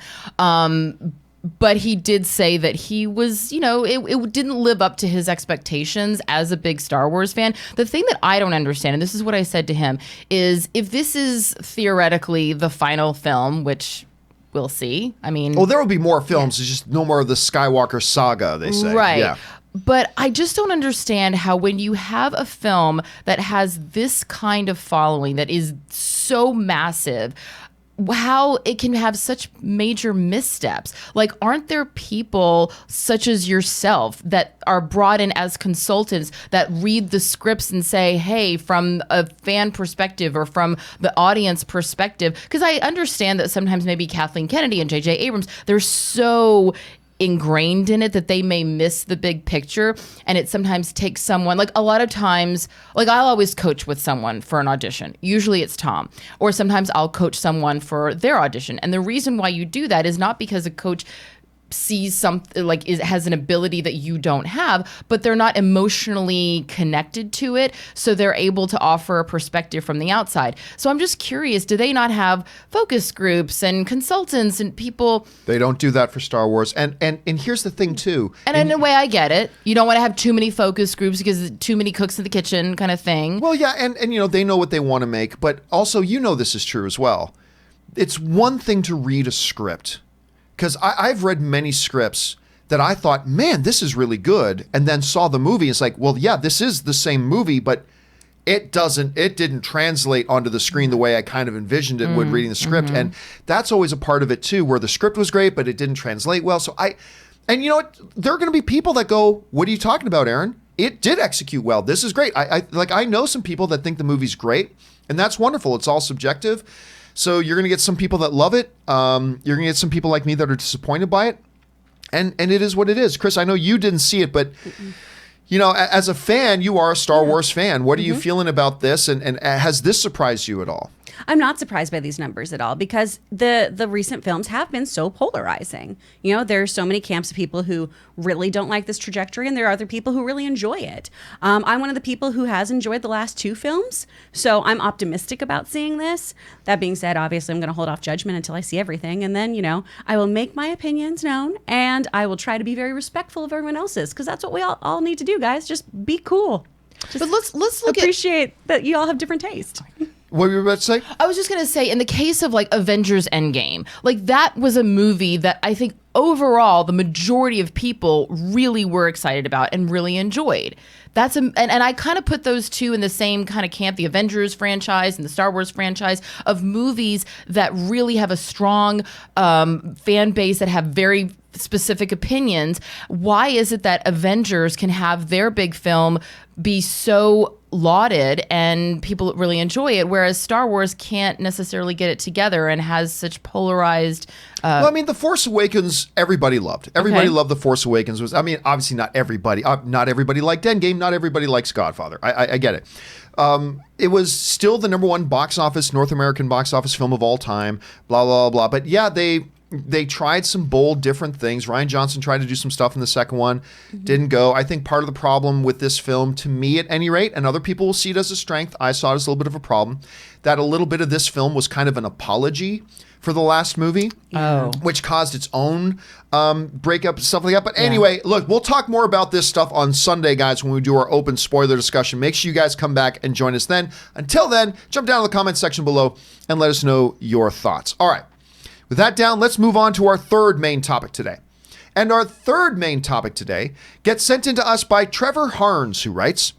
But he did say that he was, it didn't live up to his expectations as a big Star Wars fan. The thing that I don't understand, and this is what I said to him, is if this is theoretically the final film, which we'll see. I mean... Oh, there will be more films. It's just no more of the Skywalker saga, they say. Right. Yeah. But I just don't understand how when you have a film that has this kind of following that is so massive, how it can have such major missteps. Like, aren't there people such as yourself that are brought in as consultants that read the scripts and say, hey, from a fan perspective or from the audience perspective? Because I understand that sometimes maybe Kathleen Kennedy and J.J. Abrams, they're so ingrained in it that they may miss the big picture, and it sometimes takes someone, like a lot of times, like I'll always coach with someone for an audition. Usually it's Tom, or sometimes I'll coach someone for their audition. And the reason why you do that is not because a coach sees something has an ability that you don't have, but they're not emotionally connected to it, so they're able to offer a perspective from the outside. So I'm just curious, do they not have focus groups and consultants and people? They don't do that for Star Wars. And here's the thing too. And in a way, I get it. You don't want to have too many focus groups because too many cooks in the kitchen kind of thing. Well, yeah, and they know what they want to make, but also this is true as well. It's one thing to read a script. Because I've read many scripts that I thought, man, this is really good, and then saw the movie. It's like, well, yeah, this is the same movie, but it didn't translate onto the screen the way I kind of envisioned it would reading the script. And that's always a part of it too, where the script was great, but it didn't translate well. So and you know what? There are going to be people that go, what are you talking about, Aaron? It did execute well. This is great. I know some people that think the movie's great, and that's wonderful. It's all subjective. So you're going to get some people that love it. You're going to get some people like me that are disappointed by it. And it is what it is. Chris, I know you didn't see it, but as a fan, you are a Star Wars fan. What are you feeling about this? And has this surprised you at all? I'm not surprised by these numbers at all, because the recent films have been so polarizing. There are so many camps of people who really don't like this trajectory, and there are other people who really enjoy it. I'm one of the people who has enjoyed the last two films, so I'm optimistic about seeing this. That being said, obviously, I'm going to hold off judgment until I see everything, and then, I will make my opinions known, and I will try to be very respectful of everyone else's, because that's what we all need to do, guys. Just be cool. But let's look appreciate that you all have different taste. What were you about to say? I was just going to say, in the case of Avengers Endgame, that was a movie that I think overall the majority of people really were excited about and really enjoyed. And I kind of put those two in the same kind of camp, the Avengers franchise and the Star Wars franchise, of movies that really have a strong fan base that have very specific opinions. Why is it that Avengers can have their big film be so lauded and people really enjoy it, whereas Star Wars can't necessarily get it together and has such polarized. Well, I mean, The Force Awakens, everybody loved. Everybody loved The Force Awakens. I mean, obviously not everybody. Not everybody liked Endgame. Not everybody likes Godfather. I get it. It was still the number one North American box office film of all time. Blah blah blah. But yeah, they tried some bold, different things. Rian Johnson tried to do some stuff in the second one. Didn't go. I think part of the problem with this film, to me at any rate, and other people will see it as a strength, I saw it as a little bit of a problem, that a little bit of this film was kind of an apology for the last movie, which caused its own breakup, stuff like that. But anyway, look, we'll talk more about this stuff on Sunday, guys, when we do our open spoiler discussion. Make sure you guys come back and join us then. Until then, jump down to the comment section below and let us know your thoughts. All right. With that down, let's move on to our third main topic today. And our third main topic today gets sent in to us by Trevor Harns, who writes,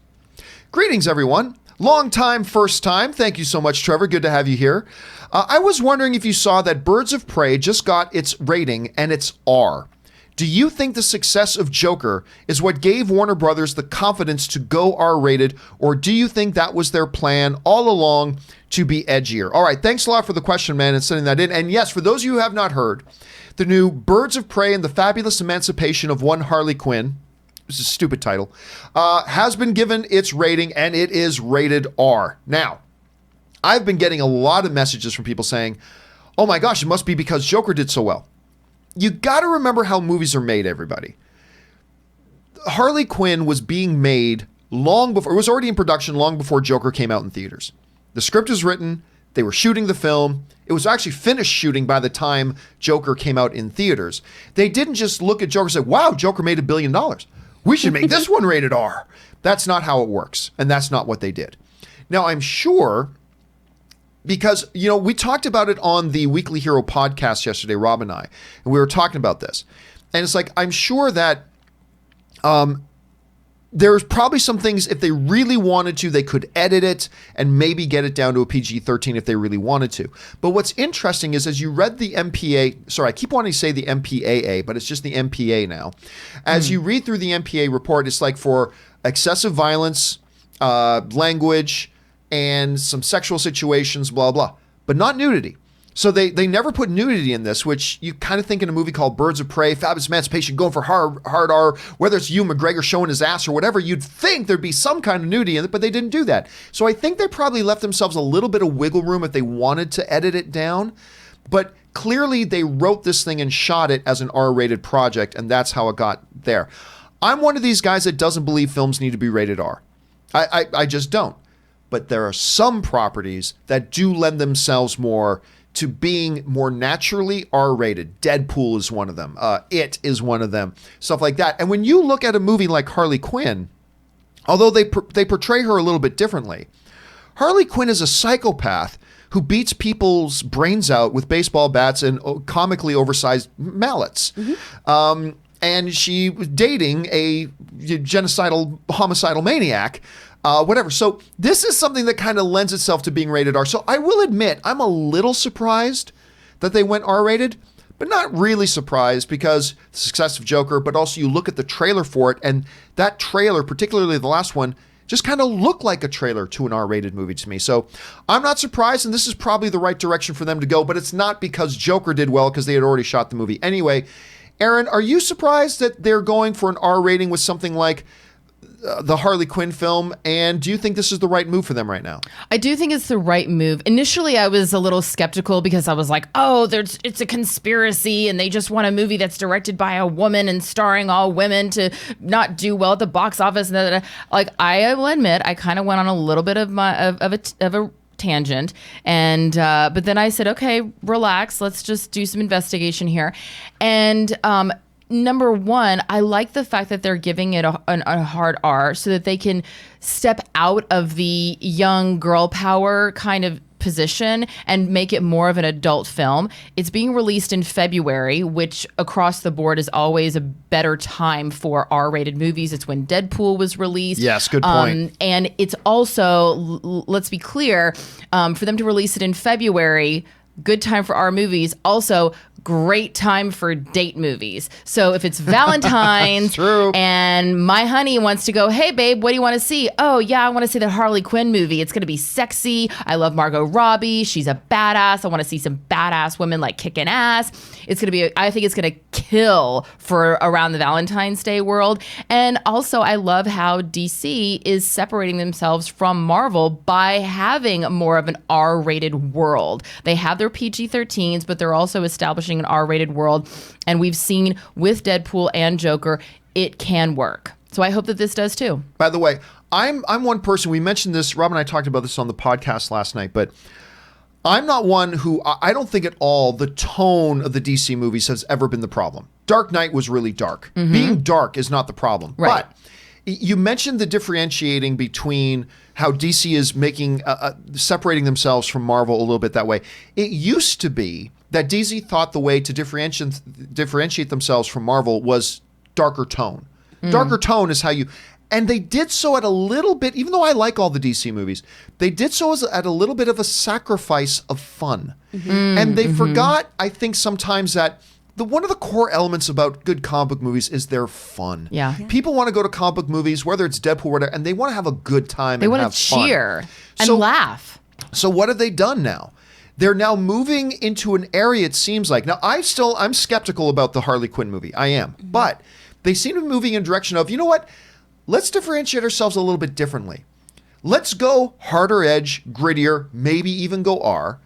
"Greetings, everyone. Long time, first time. Thank you so much, Trevor. Good to have you here. I was wondering if you saw that Birds of Prey just got its rating, and it's R. Do you think the success of Joker is what gave Warner Brothers the confidence to go R-rated, or do you think that was their plan all along to be edgier?" All right, thanks a lot for the question, man, and sending that in. And yes, for those of you who have not heard, the new Birds of Prey and the Fabulous Emancipation of One Harley Quinn, this is a stupid title, has been given its rating, and it is rated R. Now, I've been getting a lot of messages from people saying, oh my gosh, it must be because Joker did so well. You got to remember how movies are made, everybody. Harley Quinn was being made long before, it was already in production long before Joker came out in theaters. The script was written, they were shooting the film, it was actually finished shooting by the time Joker came out in theaters. They didn't just look at Joker and say, wow, Joker made $1 billion. We should make this one rated R. That's not how it works, and that's not what they did. Now, I'm sure, because, you know, we talked about it on the Weekly Hero podcast yesterday, Rob and I, and we were talking about this. And it's like, I'm sure that there's probably some things, if they really wanted to, they could edit it and maybe get it down to a PG-13 if they really wanted to. But what's interesting is, as you read the MPA, sorry, I keep wanting to say the MPAA, but it's just the MPA now. As you read through the MPA report, it's like for excessive violence, language, and some sexual situations, blah, blah, but not nudity. So they never put nudity in this, which you kind of think in a movie called Birds of Prey, Fabulous Emancipation, going for hard R, whether it's Ewan McGregor showing his ass or whatever, you'd think there'd be some kind of nudity in it, but they didn't do that. So I think they probably left themselves a little bit of wiggle room if they wanted to edit it down, but clearly they wrote this thing and shot it as an R-rated project, and that's how it got there. I'm one of these guys that doesn't believe films need to be rated R. I just don't. But there are some properties that do lend themselves more to being more naturally R-rated. Deadpool is one of them. It is one of them. Stuff like that. And when you look at a movie like Harley Quinn, although they portray her a little bit differently, Harley Quinn is a psychopath who beats people's brains out with baseball bats and comically oversized mallets. And she was dating a genocidal, homicidal maniac. Whatever. So this is something that kind of lends itself to being rated R. So I will admit, I'm a little surprised that they went R-rated, but not really surprised because the success of Joker, but also you look at the trailer for it, and that trailer, particularly the last one, just kind of looked like a trailer to an R-rated movie to me. So I'm not surprised, and this is probably the right direction for them to go, but it's not because Joker did well, because they had already shot the movie. Anyway, Aaron, are you surprised that they're going for an R rating with something like the Harley Quinn film, and do you think this is the right move for them right now? I do think it's the right move. Initially, I was a little skeptical because I was like, oh, it's a conspiracy, and they just want a movie that's directed by a woman and starring all women to not do well at the box office. Like, I will admit, I kind of went on a little bit of a tangent, and but then I said, okay, relax, let's just do some investigation here. And number one, I like the fact that they're giving it a hard R so that they can step out of the young girl power kind of position and make it more of an adult film. It's being released in February, which across the board is always a better time for R-rated movies. It's when Deadpool was released. Yes, good point. And it's also, let's be clear, for them to release it in February, good time for R movies. Also, great time for date movies. So if it's Valentine's True. and my honey wants to go, hey babe, what do you want to see? Oh yeah, I want to see that Harley Quinn movie. It's going to be sexy. I love Margot Robbie. She's a badass. I want to see some badass women like kicking ass. It's going to be, I think it's going to kill for around the Valentine's Day world. And also I love how DC is separating themselves from Marvel by having more of an R-rated world. They have their PG-13s, but they're also establishing an R-rated world, and we've seen with Deadpool and Joker it can work. So I hope that this does too. By the way, I'm one person, we mentioned this, Rob and I talked about this on the podcast last night, but I'm not one who, I don't think at all the tone of the DC movies has ever been the problem. Dark Knight was really dark. Being dark is not the problem. Right. But you mentioned the differentiating between how DC is making, separating themselves from Marvel a little bit that way. It used to be that DC thought the way to differentiate themselves from Marvel was darker tone. Darker tone is how you... And they did so at a little bit, even though I like all the DC movies, they did so at a little bit of a sacrifice of fun. And they forgot, I think, sometimes that one of the core elements about good comic book movies is they're fun. Yeah. People want to go to comic book movies, whether it's Deadpool or whatever, and they want to have a good time They and want have to cheer fun. and So- laugh. So what have they done now? They're now moving into an area, it seems like. Now, I'm skeptical about the Harley Quinn movie. I am. But they seem to be moving in a direction of, you know what? Let's differentiate ourselves a little bit differently. Let's go harder edge, grittier, maybe even go R.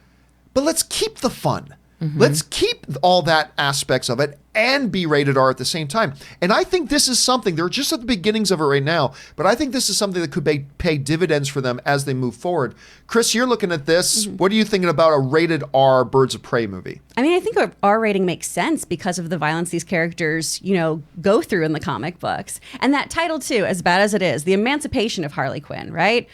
But let's keep the fun. Let's keep all that aspects of it and be rated R at the same time. And I think this is something, they're just at the beginnings of it right now, but I think this is something that could pay dividends for them as they move forward. Chris, you're looking at this. What are you thinking about a rated R Birds of Prey movie? I mean, I think an R rating makes sense because of the violence these characters, go through in the comic books. And that title, too, as bad as it is, the emancipation of Harley Quinn, right?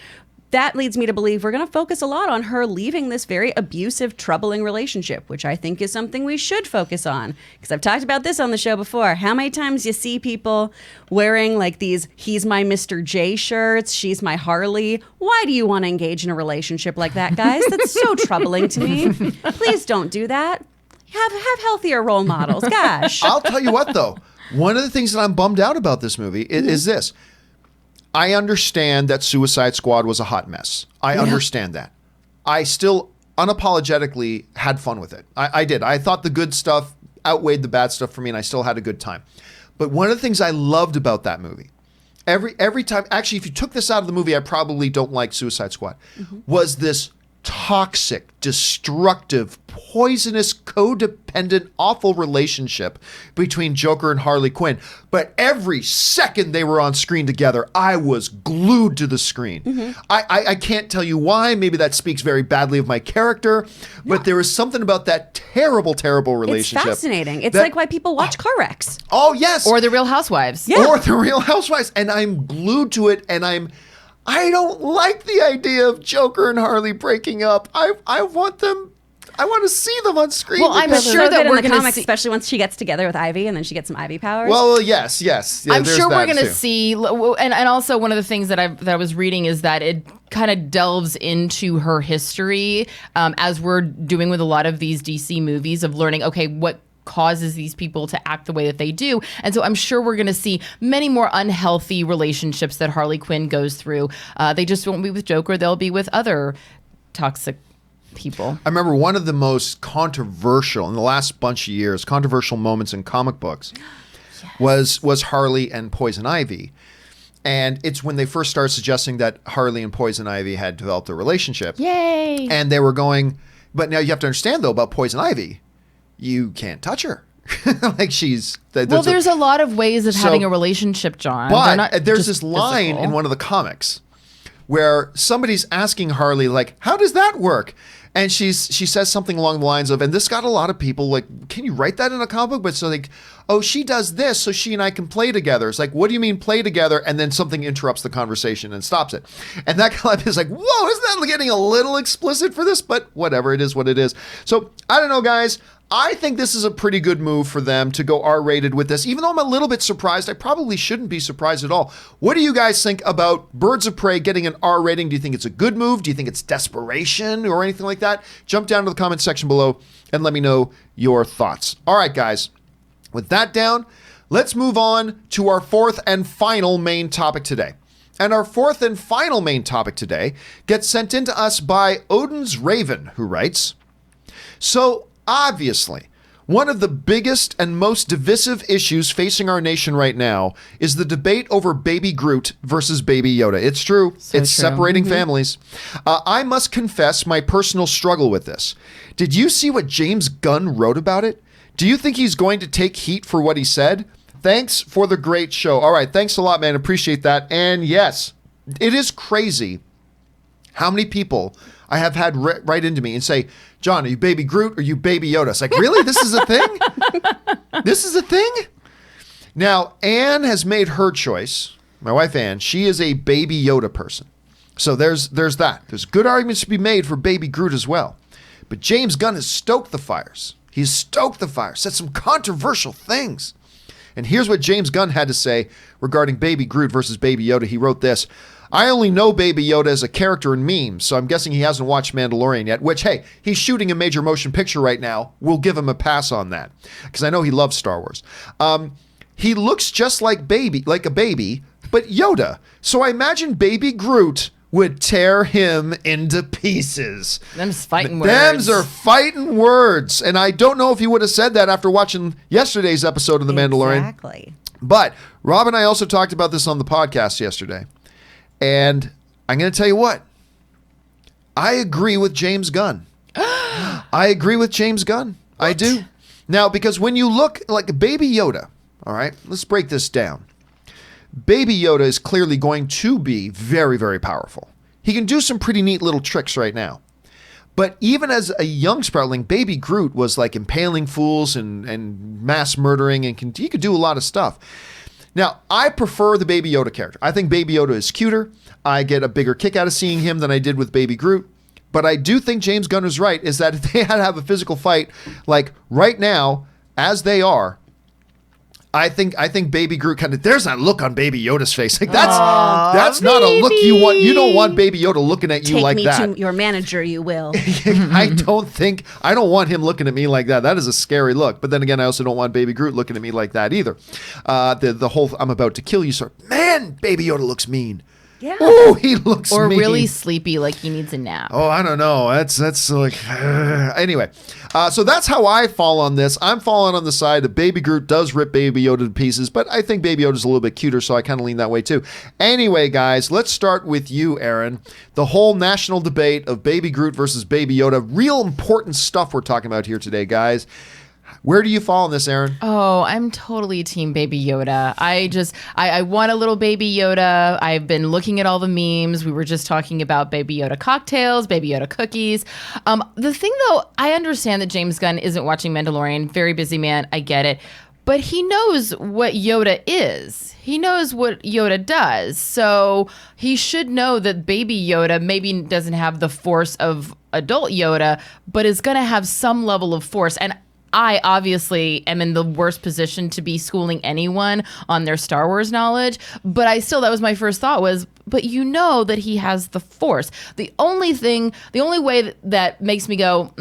That leads me to believe we're going to focus a lot on her leaving this very abusive, troubling relationship, which I think is something we should focus on. Because I've talked about this on the show before. How many times you see people wearing like these "He's my Mr. J" shirts, "She's my Harley"? Why do you want to engage in a relationship like that, guys? That's so troubling to me. Please don't do that. Have healthier role models. Gosh. I'll tell you what, though. One of the things that I'm bummed out about this movie is this. I understand that Suicide Squad was a hot mess. I understand that. I still unapologetically had fun with it. I did. I thought the good stuff outweighed the bad stuff for me, and I still had a good time. But one of the things I loved about that movie, every time, actually, if you took this out of the movie, I probably don't like Suicide Squad, was this toxic, destructive, poisonous, codependent, awful relationship between Joker and Harley Quinn. But every second they were on screen together, I was glued to the screen. I can't tell you why. Maybe that speaks very badly of my character, but there is something about that terrible, terrible relationship. It's fascinating. It's that- like why people watch car wrecks. Oh, yes. Or the Real Housewives. Yeah. Or the Real Housewives. And I'm glued to it, and I don't like the idea of Joker and Harley breaking up. I want to see them on screen. Well, I'm together. sure that in we're the gonna comics, see- especially once she gets together with Ivy and then she gets some Ivy powers. Well, yes. Yeah, I'm there's sure we're that going to too. see, and also one of the things that I was reading is that it kind of delves into her history, as we're doing with a lot of these DC movies, of learning, okay, what causes these people to act the way that they do. And so I'm sure we're going to see many more unhealthy relationships that Harley Quinn goes through. They just won't be with Joker. They'll be with other toxic people. I remember one of the most controversial in the last bunch of years, controversial moments in comic books was Harley and Poison Ivy. And it's when they first started suggesting that Harley and Poison Ivy had developed a relationship. Yay! And they were going, but now you have to understand, though, about Poison Ivy. You can't touch her. Like she's... Well, there's a lot of ways of having a relationship, John. They're not But there's just this line physical. in one of the comics where somebody's asking Harley, like, how does that work? And she says something along the lines of, and this got a lot of people like, can you write that in a comic book? But so like, oh, she does this so she and I can play together. It's like, what do you mean play together? And then something interrupts the conversation and stops it. And that kind of is like, whoa, isn't that getting a little explicit for this? But whatever, it is what it is. So I don't know, guys. I think this is a pretty good move for them to go R-rated with this. Even though I'm a little bit surprised, I probably shouldn't be surprised at all. What do you guys think about Birds of Prey getting an R rating? Do you think it's a good move? Do you think it's desperation or anything like that? Jump down to the comment section below and let me know your thoughts. All right, guys. With that down, let's move on to our fourth and final main topic today. And our fourth and final main topic today gets sent in to us by Odin's Raven, who writes, so obviously, one of the biggest and most divisive issues facing our nation right now is the debate over Baby Groot versus Baby Yoda. It's true. It's true. separating families. I must confess my personal struggle with this. Did you see what James Gunn wrote about it? Do you think he's going to take heat for what he said? Thanks for the great show. All right, thanks a lot, man. Appreciate that. And yes, it is crazy how many people I have had write into me and say, John, are you Baby Groot or are you Baby Yoda? It's like, really? This is a thing? This is a thing? Now, Anne has made her choice. My wife, Anne, she is a Baby Yoda person. So there's that. There's good arguments to be made for Baby Groot as well. But James Gunn has stoked the fires. He's stoked the fires, said some controversial things. And here's what James Gunn had to say regarding Baby Groot versus Baby Yoda. He wrote this. I only know Baby Yoda as a character in memes, so I'm guessing he hasn't watched Mandalorian yet, which, hey, he's shooting a major motion picture right now. We'll give him a pass on that, because I know he loves Star Wars. He looks just like a baby, but Yoda. So I imagine Baby Groot would tear him into pieces. Them's fighting words. Them's are fighting words. And I don't know if he would have said that after watching yesterday's episode of The Mandalorian. Exactly. But Rob and I also talked about this on the podcast yesterday. And I'm going to tell you what. I agree with James Gunn. I agree with James Gunn. What? I do. Now, because when you look like Baby Yoda, all right, let's break this down. Baby Yoda is clearly going to be very, very powerful. He can do some pretty neat little tricks right now. But even as a young sproutling, Baby Groot was like impaling fools and mass murdering, and he could do a lot of stuff. Now, I prefer the Baby Yoda character. I think Baby Yoda is cuter. I get a bigger kick out of seeing him than I did with Baby Groot. But I do think James Gunn is right, is that if they had to have a physical fight, like right now, as they are, I think Baby Groot kind of, there's that look on Baby Yoda's face. Like that's not a look you want. You don't want Baby Yoda looking at you like that. Take me to your manager, you will. I don't want him looking at me like that. That is a scary look. But then again, I also don't want Baby Groot looking at me like that either. The whole I'm about to kill you sort. Man, Baby Yoda looks mean. Yeah. Oh, he looks or mean. really sleepy, like he needs a nap. Oh, I don't know. That's like anyway. So that's how I fall on this. I'm falling on the side that Baby Groot does rip Baby Yoda to pieces, but I think Baby Yoda's a little bit cuter, so I kind of lean that way too. Anyway, guys, let's start with you, Aaron. The whole national debate of Baby Groot versus Baby Yoda. Real important stuff we're talking about here today, guys. Where do you fall on this, Aaron? Oh, I'm totally team Baby Yoda. I want a little Baby Yoda. I've been looking at all the memes. We were just talking about Baby Yoda cocktails, Baby Yoda cookies. The thing, though, I understand that James Gunn isn't watching Mandalorian. Very busy man. I get it. But he knows what Yoda is. He knows what Yoda does. So he should know that Baby Yoda maybe doesn't have the force of adult Yoda, but is going to have some level of force. And I obviously am in the worst position to be schooling anyone on their Star Wars knowledge, but that was my first thought was, but you know that he has the Force. The only way that makes me go,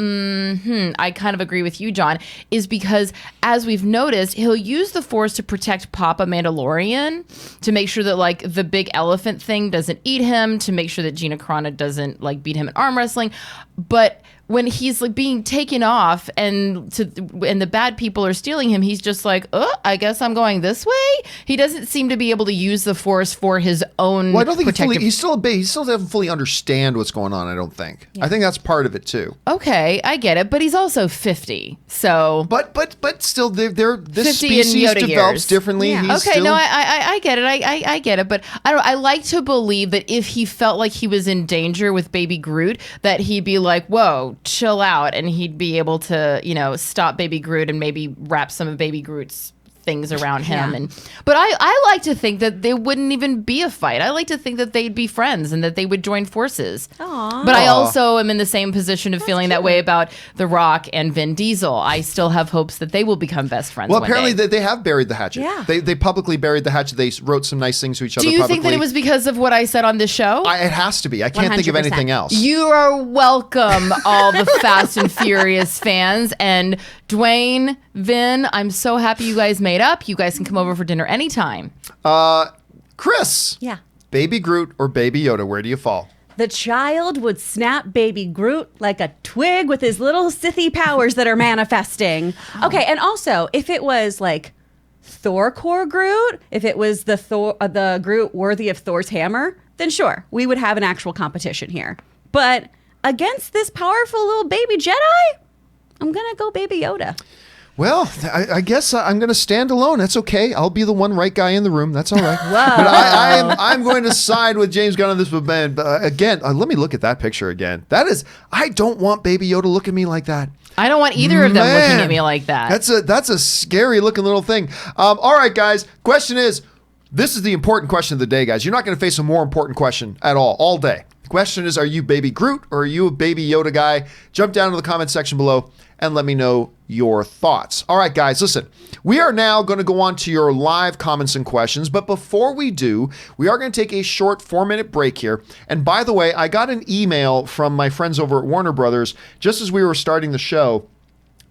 I kind of agree with you, John, is because as we've noticed, he'll use the Force to protect Papa Mandalorian, to make sure that like the big elephant thing doesn't eat him, to make sure that Gina Carano doesn't like beat him in arm wrestling, but when he's like being taken off and the bad people are stealing him, he's just like, I guess I'm going this way. He doesn't seem to be able to use the Force for his own. Well, I don't think he still doesn't fully understand what's going on. I don't think. Yeah. I think that's part of it too. Okay, I get it, but he's also 50, so. But still, this species develops years. Differently. Yeah. I get it. I get it, but I like to believe that if he felt like he was in danger with Baby Groot, that he'd be like, whoa, chill out, and he'd be able to, stop Baby Groot and maybe wrap some of Baby Groot's things around him. Yeah. But I like to think that there wouldn't even be a fight. I like to think that they'd be friends and that they would join forces. Aw. But I also am in the same position of feeling that way about The Rock and Vin Diesel. I still have hopes that they will become best friends. Well, one apparently day. they have buried the hatchet. Yeah. They publicly buried the hatchet. They wrote some nice things to each other Do you publicly. think that it was because of what I said on this show? It has to be. I can't think of 100%. anything else. You are welcome, all the Fast and Furious fans. And Dwayne, Vin, I'm so happy you guys made up. You guys can come over for dinner anytime. Chris. Yeah. Baby Groot or Baby Yoda? Where do you fall? The child would snap baby Groot like a twig with his little Sithy powers that are manifesting. Okay, and also, if it was like Thor core Groot, if it was the Groot worthy of Thor's hammer, then sure, we would have an actual competition here. But against this powerful little baby Jedi, I'm gonna go Baby Yoda. Well, I guess I'm going to stand alone. That's okay. I'll be the one right guy in the room. That's all right. But I'm going to side with James Gunn on this. But again, let me look at that picture again. I don't want Baby Yoda looking at me like that. I don't want either of them looking at me like that. That's a scary looking little thing. All right, guys. Question is, this is the important question of the day, guys. You're not going to face a more important question at all day. The question is, are you Baby Groot or are you a Baby Yoda guy? Jump down to the comment section below and let me know your thoughts. All right, guys, listen. We are now going to go on to your live comments and questions. But before we do, we are going to take a short 4-minute break here. And by the way, I got an email from my friends over at Warner Brothers just as we were starting the show,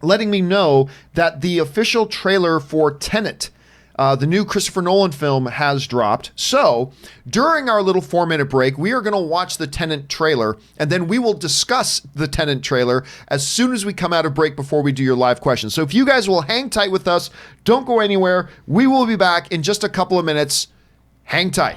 letting me know that the official trailer for Tenet, the new Christopher Nolan film, has dropped. So during our little 4-minute break, we are going to watch the Tenet trailer, and then we will discuss the Tenet trailer as soon as we come out of break before we do your live questions. So if you guys will hang tight with us, don't go anywhere. We will be back in just a couple of minutes. Hang tight.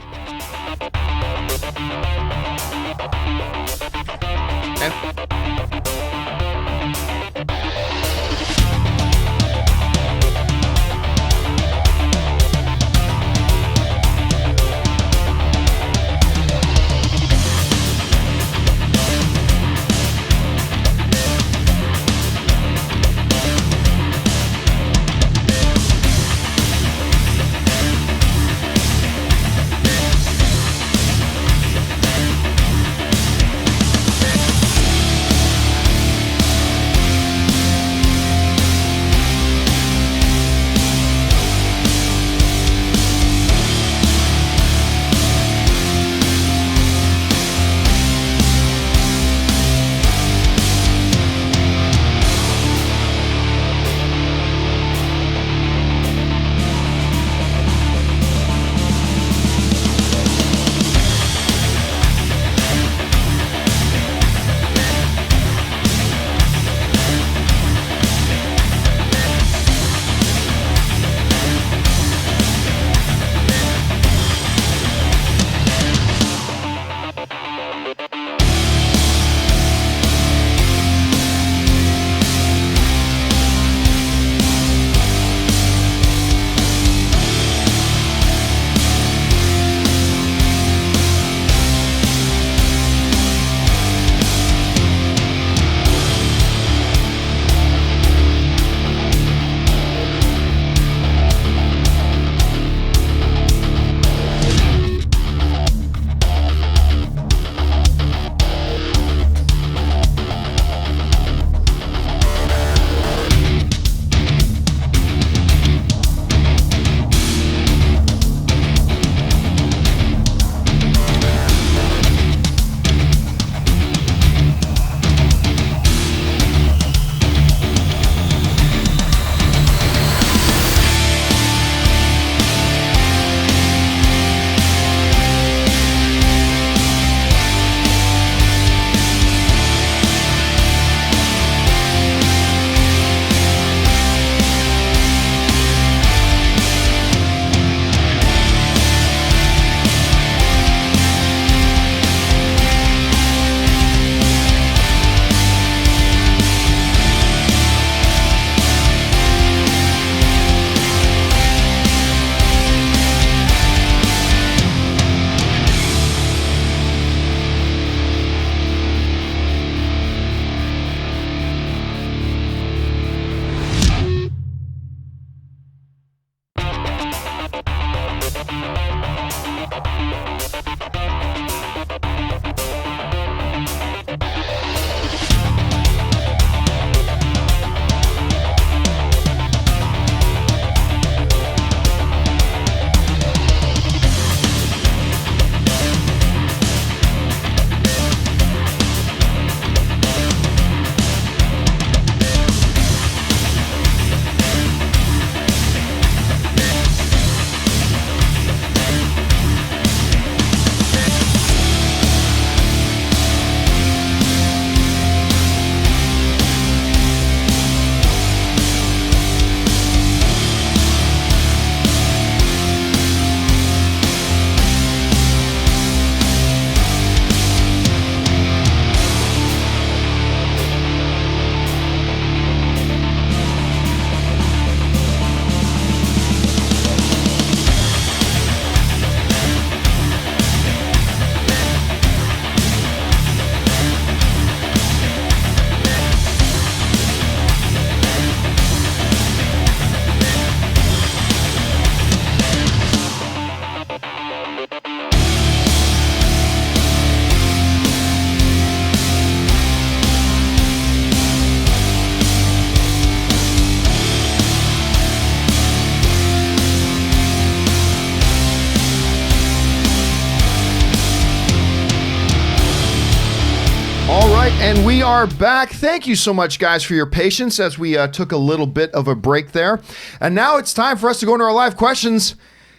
And we are back. Thank you so much, guys, for your patience as we took a little bit of a break there. And now it's time for us to go into our live questions.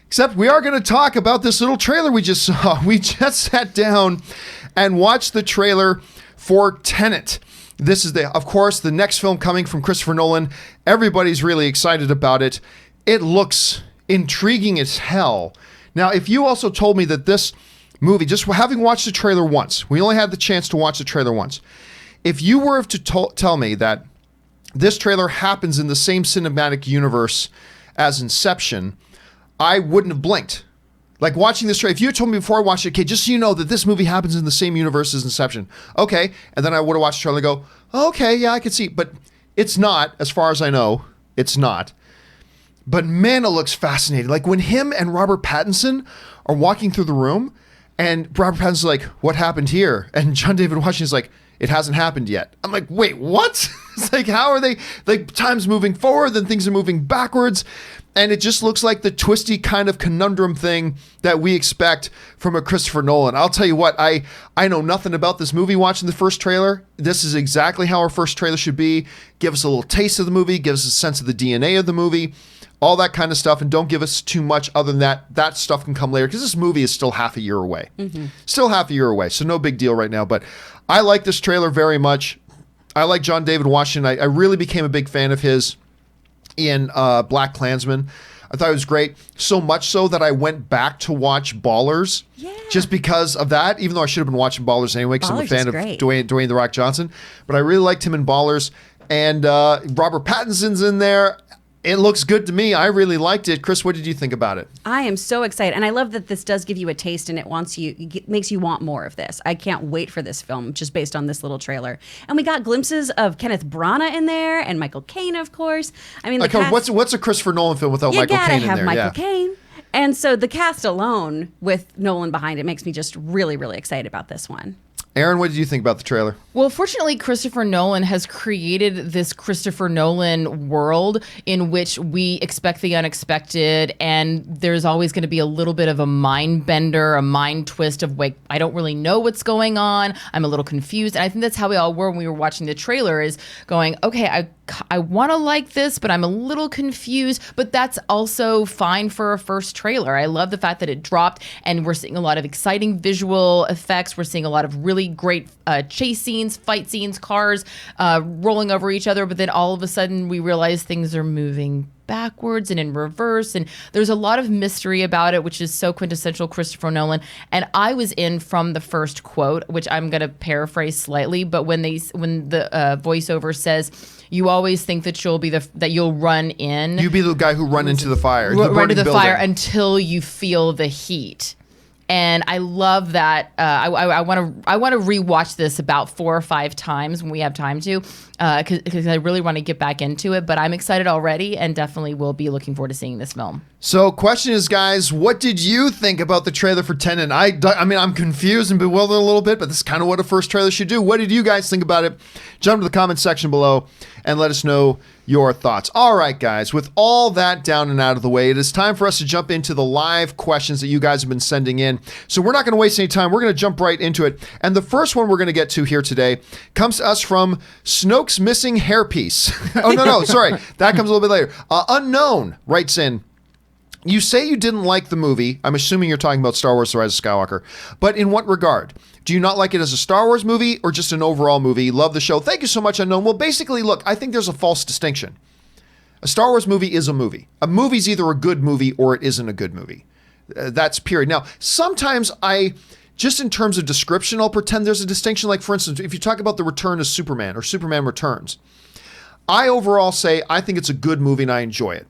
Except we are going to talk about this little trailer we just saw. We just sat down and watched the trailer for Tenet. This is, of course, the next film coming from Christopher Nolan. Everybody's really excited about it. It looks intriguing as hell. Now, if you also told me that this movie, just having watched the trailer once, we only had the chance to watch the trailer once. If you were to tell me that this trailer happens in the same cinematic universe as Inception, I wouldn't have blinked. Like watching this trailer, if you had told me before I watched it, okay, just so you know that this movie happens in the same universe as Inception. Okay. And then I would have watched the trailer and go, okay, yeah, I could see. But it's not, as far as I know, it's not. But man, it looks fascinating. Like when him and Robert Pattinson are walking through the room and Robert Pattinson's like, what happened here? And John David Washington's like, it hasn't happened yet. I'm like, wait, what? It's like, how are they, like time's moving forward, then things are moving backwards. And it just looks like the twisty kind of conundrum thing that we expect from a Christopher Nolan. I'll tell you what, I know nothing about this movie watching the first trailer. This is exactly how our first trailer should be. Give us a little taste of the movie, give us a sense of the DNA of the movie, all that kind of stuff, and don't give us too much other than that. That stuff can come later because this movie is still half a year away. Mm-hmm. Still half a year away, so no big deal right now. But I like this trailer very much. I like John David Washington. I really became a big fan of his in Black Klansman. I thought it was great. So much so that I went back to watch Ballers just because of that, even though I should have been watching Ballers anyway because I'm a fan of Dwayne The Rock Johnson. But I really liked him in Ballers. And Robert Pattinson's in there. It looks good to me. I really liked it. Chris, what did you think about it? I am so excited. And I love that this does give you a taste and it makes you want more of this. I can't wait for this film just based on this little trailer. And we got glimpses of Kenneth Branagh in there and Michael Caine, of course. I mean, what's a Christopher Nolan film without Michael Caine in there? You gotta have Michael Caine. And so the cast alone with Nolan behind it makes me just really, really excited about this one. Aaron, what did you think about the trailer? Well, fortunately, Christopher Nolan has created this Christopher Nolan world in which we expect the unexpected, and there's always going to be a little bit of a mind bender, a mind twist of, like, I don't really know what's going on. I'm a little confused. And I think that's how we all were when we were watching the trailer, is going, okay, I want to like this, but I'm a little confused. But that's also fine for a first trailer. I love the fact that it dropped and we're seeing a lot of exciting visual effects. We're seeing a lot of really great chase scenes, fight scenes, cars rolling over each other. But then all of a sudden we realize things are moving backwards and in reverse, and there's a lot of mystery about it, which is so quintessential Christopher Nolan. And I was in from the first quote, which I'm going to paraphrase slightly, but when the voiceover says, "You always think that you'll run in. You be the guy who run into the fire, run into the fire until you feel the heat." And I love that. I want to rewatch this about 4 or 5 times when we have time to, because I really want to get back into it. But I'm excited already, and definitely will be looking forward to seeing this film. So, question is, guys, what did you think about the trailer for Tenet? I mean, I'm confused and bewildered a little bit, but this is kind of what a first trailer should do. What did you guys think about it? Jump to the comment section below and let us know your thoughts. All right, guys, with all that down and out of the way, it is time for us to jump into the live questions that you guys have been sending in. So we're not going to waste any time. We're going to jump right into it. And the first one we're going to get to here today comes to us from Snoke's Missing Hairpiece. No, sorry. That comes a little bit later. Unknown writes in, you say you didn't like the movie. I'm assuming you're talking about Star Wars: The Rise of Skywalker. But in what regard? Do you not like it as a Star Wars movie or just an overall movie? Love the show. Thank you so much, Unknown. Well, basically, look, I think there's a false distinction. A Star Wars movie is a movie. A movie's either a good movie or it isn't a good movie. That's period. Now, sometimes just in terms of description, I'll pretend there's a distinction. Like, for instance, if you talk about The Return of Superman or Superman Returns, I overall say I think it's a good movie and I enjoy it.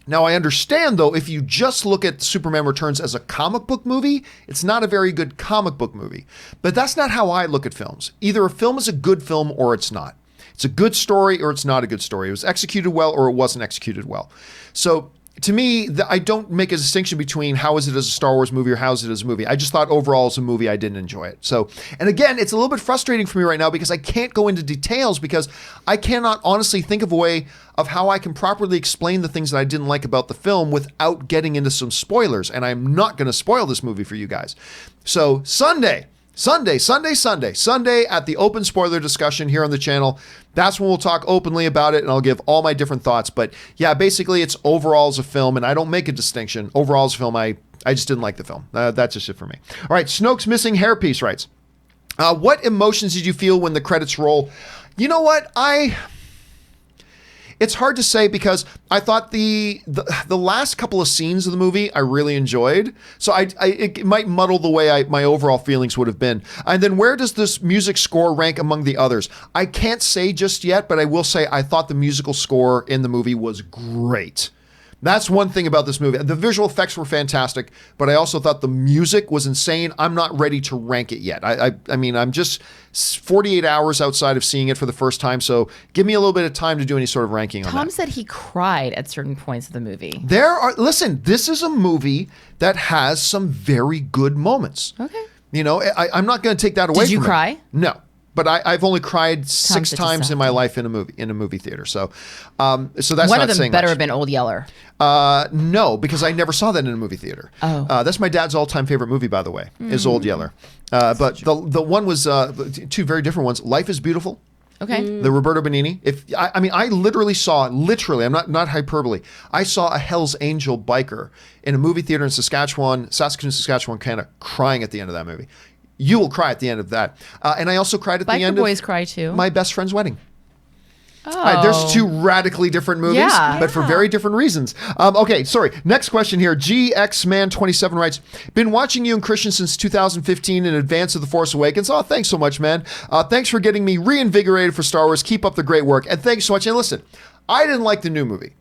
Now, I understand, though, if you just look at Superman Returns as a comic book movie, it's not a very good comic book movie. But that's not how I look at films. Either a film is a good film or it's not. It's a good story or it's not a good story. It was executed well or it wasn't executed well. So to me, I don't make a distinction between how is it as a Star Wars movie or how is it as a movie. I just thought overall as a movie, I didn't enjoy it. So, and again, it's a little bit frustrating for me right now because I can't go into details because I cannot honestly think of a way of how I can properly explain the things that I didn't like about the film without getting into some spoilers. And I'm not going to spoil this movie for you guys. So Sunday, Sunday at the open spoiler discussion here on the channel. That's when we'll talk openly about it, and I'll give all my different thoughts. But yeah, basically it's overall as a film, and I don't make a distinction. Overall as a film, I just didn't like the film. That's just it for me. All right, Snoke's missing hairpiece writes, what emotions did you feel when the credits roll? You know what? It's hard to say because I thought the last couple of scenes of the movie I really enjoyed. So it might muddle the way my overall feelings would have been. And then where does this music score rank among the others? I can't say just yet, but I will say I thought the musical score in the movie was great. That's one thing about this movie. The visual effects were fantastic, but I also thought the music was insane. I'm not ready to rank it yet. I mean, I'm just 48 hours outside of seeing it for the first time, so give me a little bit of time to do any sort of ranking on that. Tom said he cried at certain points of the movie. Listen, this is a movie that has some very good moments. Okay. You know, I'm not going to take that away from it. Did you cry? No. But I've only cried 6 times in my life in a movie theater. So that's one not saying One of them better much. have been Old Yeller. No, because I never saw that in a movie theater. Oh. That's my dad's all-time favorite movie, by the way, is Old Yeller. But the one was two very different ones. Life is Beautiful. Okay. The Roberto Benigni. I literally saw, I'm not hyperbole. I saw a Hell's Angel biker in a movie theater in Saskatchewan, kind of crying at the end of that movie. You will cry at the end of that. And I also cried at the end boys of cry too. My Best Friend's Wedding. Oh. There's two radically different movies, but for very different reasons. Okay, sorry. Next question here. GXMan27 writes, been watching you and Christian since 2015 in advance of The Force Awakens. Oh, thanks so much, man. Thanks for getting me reinvigorated for Star Wars. Keep up the great work. And thanks so much. And listen, I didn't like the new movie.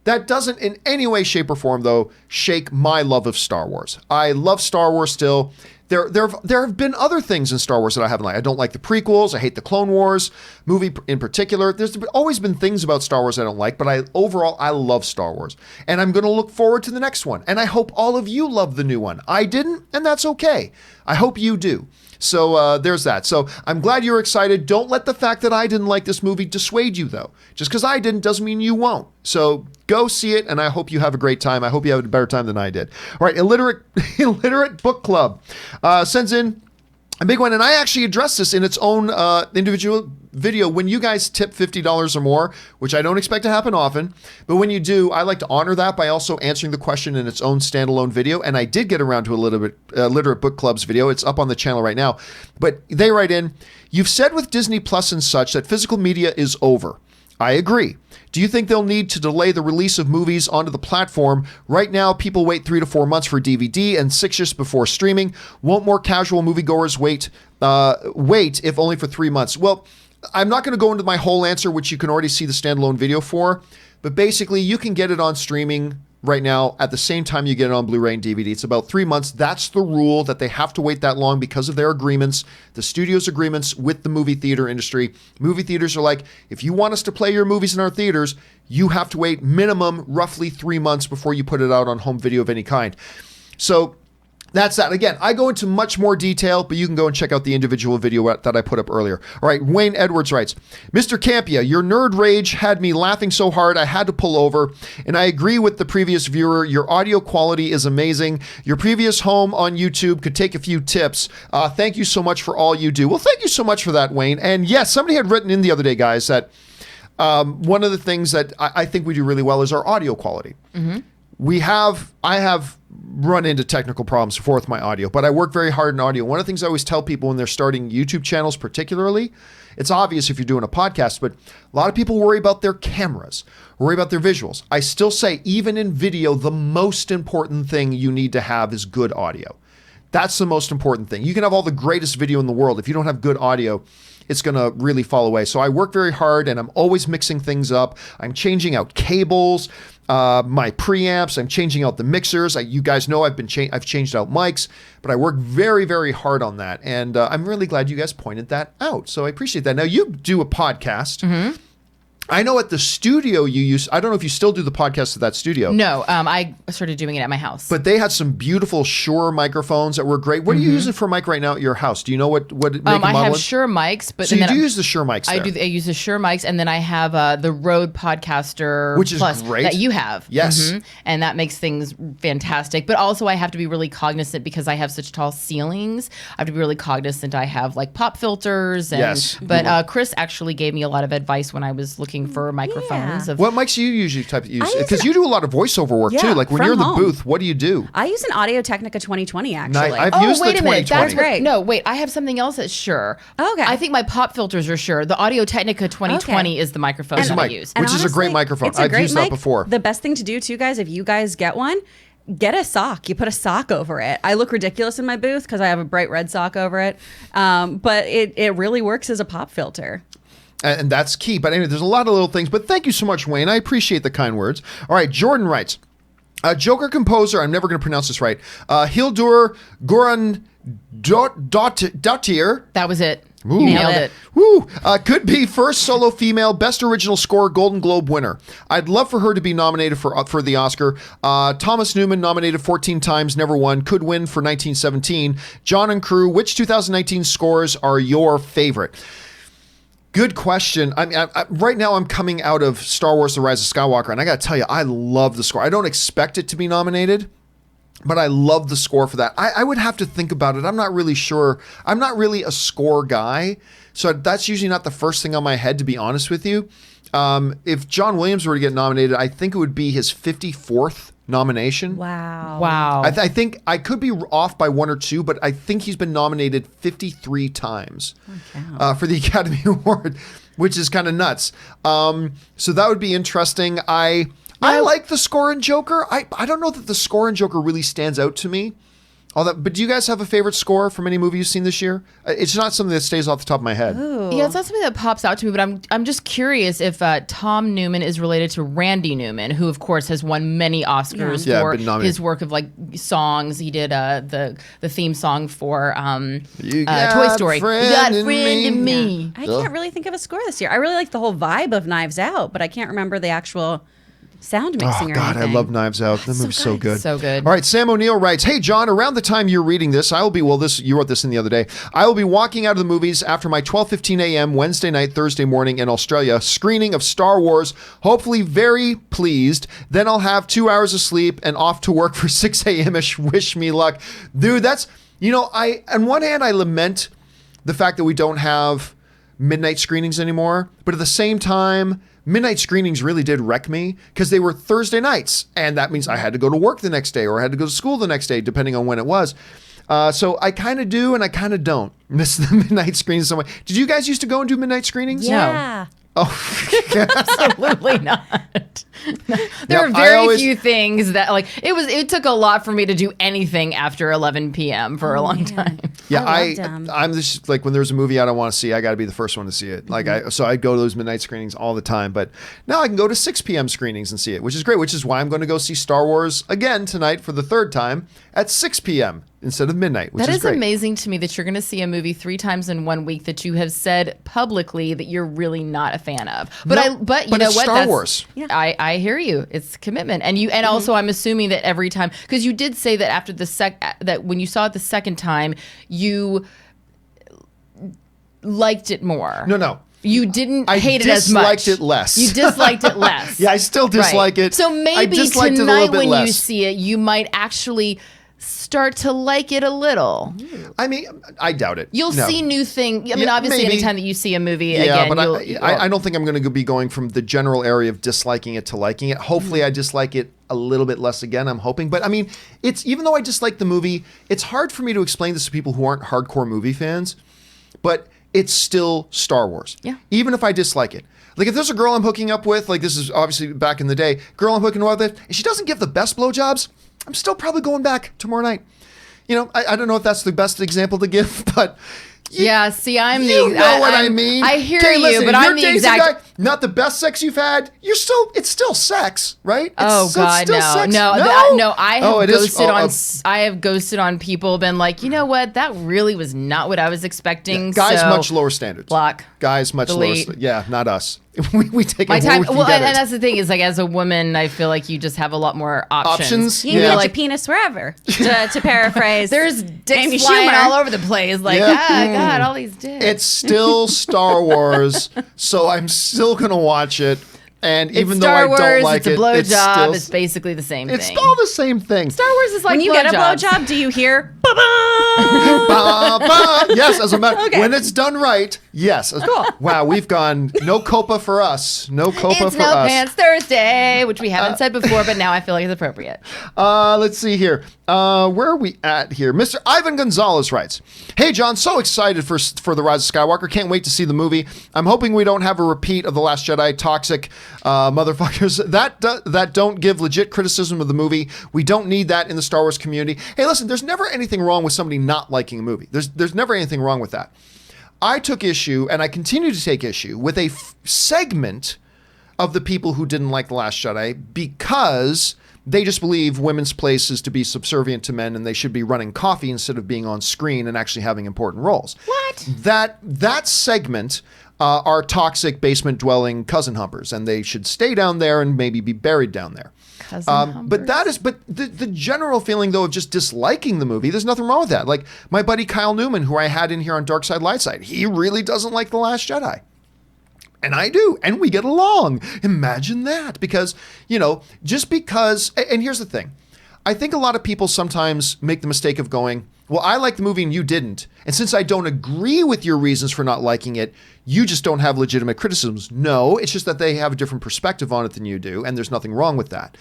That doesn't in any way, shape, or form, though, shake my love of Star Wars. I love Star Wars still. There have been other things in Star Wars that I haven't liked. I don't like the prequels. I hate the Clone Wars movie in particular. There's always been things about Star Wars I don't like, but overall, I love Star Wars. And I'm going to look forward to the next one. And I hope all of you love the new one. I didn't, and that's okay. I hope you do. So there's that. So I'm glad you're excited. Don't let the fact that I didn't like this movie dissuade you, though. Just because I didn't doesn't mean you won't. So go see it, and I hope you have a great time. I hope you have a better time than I did. All right, Illiterate Book Club sends in a big one, and I actually addressed this in its own individual video. When you guys tip $50 or more, which I don't expect to happen often, but when you do, I like to honor that by also answering the question in its own standalone video, and I did get around to a little bit Literate Book Club's video. It's up on the channel right now, but they write in, you've said with Disney Plus and such that physical media is over. I agree. Do you think they'll need to delay the release of movies onto the platform? Right now, people wait 3 to 4 months for DVD and 6 years before streaming. Won't more casual moviegoers wait if only for 3 months? Well, I'm not going to go into my whole answer, which you can already see the standalone video for, but basically you can get it on streaming right now at the same time you get it on Blu-ray and DVD. It's about 3 months. That's the rule, that they have to wait that long because of their agreements, the studio's agreements with the movie theater industry. Movie theaters are like, if you want us to play your movies in our theaters, you have to wait minimum roughly 3 months before you put it out on home video of any kind. So that's that. Again, I go into much more detail, but you can go and check out the individual video that I put up earlier. All right, Wayne Edwards writes, Mr. Campea, your nerd rage had me laughing so hard I had to pull over, and I agree with the previous viewer. Your audio quality is amazing. Your previous home on YouTube could take a few tips. Thank you so much for all you do. Well, thank you so much for that, Wayne. And yes, somebody had written in the other day, guys, that one of the things that I think we do really well is our audio quality. Mm-hmm. I have run into technical problems before with my audio, but I work very hard in audio. One of the things I always tell people when they're starting YouTube channels particularly, it's obvious if you're doing a podcast, but a lot of people worry about their cameras, worry about their visuals. I still say, even in video, the most important thing you need to have is good audio. That's the most important thing. You can have all the greatest video in the world. If you don't have good audio, it's going to really fall away. So I work very hard, and I'm always mixing things up. I'm changing out cables, my preamps. I'm changing out the mixers. You guys know I've changed out mics, but I work very, very hard on that. And I'm really glad you guys pointed that out. So I appreciate that. Now, you do a podcast. Mm-hmm. I know at the studio you used, I don't know if you still do the podcast at that studio. No, I started doing it at my house. But they had some beautiful Shure microphones that were great. What are you using for a mic right now at your house? Do you know what make and model I have is? Shure mics, but So you do use the Shure mics there. I use the Shure mics, and then I have the Rode Podcaster Which is Plus great. that you have. Yes. And that makes things fantastic. But also I have to be really cognizant because I have such tall ceilings. I have to be really cognizant. I have like pop filters. And, Yes. But Chris actually gave me a lot of advice when I was looking for microphones. Of, What mics do you usually use? use Because you do a lot of voiceover work too. Yeah, Like when from you're in the home. booth, what do you do? I use an Audio Technica 2020 actually. I've Oh, used wait the a minute. 2020. That's great. No, wait. I have something else that's Shure. Okay. I think my pop filters are Shure. The Audio Technica 2020 is the microphone that I use. Which is a great microphone. It's a I've great used that mic. before. The best thing to do too, guys, if you guys get one, get a sock. You put a sock over it. I look ridiculous in my booth because I have a bright red sock over it. But it really works as a pop filter. And that's key. But anyway, there's a lot of little things. But thank you so much, Wayne. I appreciate the kind words. All right, Jordan writes, Joker composer, I'm never going to pronounce this right, Hildur Goran Dottir. That was it. Ooh. You nailed it. Woo! Could be first solo female Best Original Score Golden Globe winner. I'd love for her to be nominated for the Oscar. Thomas Newman, nominated 14 times, never won. Could win for 1917. John and crew, which 2019 scores are your favorite? Good question. I mean, right now I'm coming out of Star Wars: The Rise of Skywalker, and I got to tell you, I love the score. I don't expect it to be nominated, but I love the score for that. I would have to think about it. I'm not really sure. I'm not really a score guy, so that's usually not the first thing on my head, to be honest with you. If John Williams were to get nominated, I think it would be his 54th nomination. Wow. Wow. I think I could be off by one or two, but I think he's been nominated 53 times for the Academy Award, which is kind of nuts. So that would be interesting. I like the score in Joker. I don't know that the score in Joker really stands out to me. But do you guys have a favorite score from any movie you've seen this year? It's not something that stays off the top of my head. Yeah, it's not something that pops out to me, but I'm just curious if Tom Newman is related to Randy Newman, who of course has won many Oscars for his work of like songs. He did the theme song for Toy Story. You got a friend in me. I can't really think of a score this year. I really like the whole vibe of Knives Out, but I can't remember the actual sound mixing or God, anything. I love Knives Out. That movie's so good. So good. All right, Sam O'Neill writes, "Hey, John, around the time you're reading this, you wrote this in the other day. I will be walking out of the movies after my 12:15 a.m. Wednesday night, Thursday morning in Australia screening of Star Wars. Hopefully very pleased. Then I'll have 2 hours of sleep and off to work for 6 a.m.ish. Wish me luck." Dude, that's, on one hand, I lament the fact that we don't have midnight screenings anymore, but at the same time, midnight screenings really did wreck me because they were Thursday nights, and that means I had to go to work the next day or I had to go to school the next day, depending on when it was. So I kind of do and I kind of don't miss the midnight screenings. Did you guys used to go and do midnight screenings? Yeah. Oh, Absolutely not. There are very few things that it took a lot for me to do anything after 11 p.m. for a long time. Yeah, I'm just like when there's a movie I don't want to see, I got to be the first one to see it. So I'd go to those midnight screenings all the time. But now I can go to 6 p.m. screenings and see it, which is great. Which is why I'm going to go see Star Wars again tonight for the third time at 6 p.m. instead of midnight. Which is great. Amazing to me that you're going to see a movie 3 times in 1 week that you have said publicly that you're really not a fan of. But you know it's what? Star Wars. Yeah. I hear you. It's commitment, and also I'm assuming that every time, because you did say that after that when you saw it the second time, you liked it more. No. You didn't hate it as I much. disliked it less. You disliked it less. Yeah, I still dislike it. So I maybe disliked it a tonight little bit when you less. see it, you might actually start to like it a little. I mean, I doubt it. You'll see new things. I mean, obviously, maybe. anytime that you see a movie Yeah, again, but I don't think I'm going to be going from the general area of disliking it to liking it. Hopefully, I dislike it a little bit less again, I'm hoping. But I mean, even though I dislike the movie, it's hard for me to explain this to people who aren't hardcore movie fans, but it's still Star Wars. Yeah. Even if I dislike it. Like if there's a girl I'm hooking up with, like this is obviously back in the day, girl I'm hooking up with, and she doesn't give the best blowjobs, I'm still probably going back tomorrow night. I don't know if that's the best example to give, but yeah, see, I mean. I hear Okay, you, listen, but if I'm you're the dating exact. some guy, not the best sex you've had. It's still sex, right? Oh God, no, sex. no. I have it is- ghosted on. I have ghosted on people. Been like, you know what? That really was not what I was expecting. Guys, so much lower standards. block. Guys, much Delete. lower. Yeah, not us. we take My it time. where we Well, can get and it. that's the thing is, like, as a woman, I feel like you just have a lot more options. You can Yeah. get Like, your penis wherever, to paraphrase. there's Amy dicks flying Schumer. all over the place. Like, Yeah. God, all these dicks. It's still Star Wars, so I'm still gonna watch it. And It's even though Star I Wars, don't like it's a it, blowjob. still, It's basically the same it's thing. all the same thing. Star Wars is like when you get a blowjobs. blowjob, do you hear? Ba-ba! Yes, as a matter. Okay. When it's done right, yes. Cool. Wow, we've gone no copa for us. No copa It's for No us. Pants Thursday, which we haven't said before, but now I feel like it's appropriate. Let's see here. Where are we at here? Mr. Ivan Gonzalez writes, "Hey, John, so excited for The Rise of Skywalker. Can't wait to see the movie. I'm hoping we don't have a repeat of The Last Jedi toxic motherfuckers that don't give legit criticism of the movie. We don't need that in the Star Wars community. Hey, listen, there's never anything wrong with somebody not liking a movie. There's never anything wrong with that. I took issue, and I continue to take issue, with a segment of the people who didn't like The Last Jedi because they just believe women's place is to be subservient to men and they should be running coffee instead of being on screen and actually having important roles. What? That segment are toxic basement-dwelling cousin humpers, and they should stay down there and maybe be buried down there. But the general feeling, though, of just disliking the movie, there's nothing wrong with that. Like my buddy Kyle Newman, who I had in here on Dark Side, Light Side, he really doesn't like The Last Jedi. And I do, and we get along. Imagine that. Because, just because, and here's the thing. I think a lot of people sometimes make the mistake of going, well, I like the movie and you didn't. And since I don't agree with your reasons for not liking it, you just don't have legitimate criticisms. No, it's just that they have a different perspective on it than you do, and there's nothing wrong with that.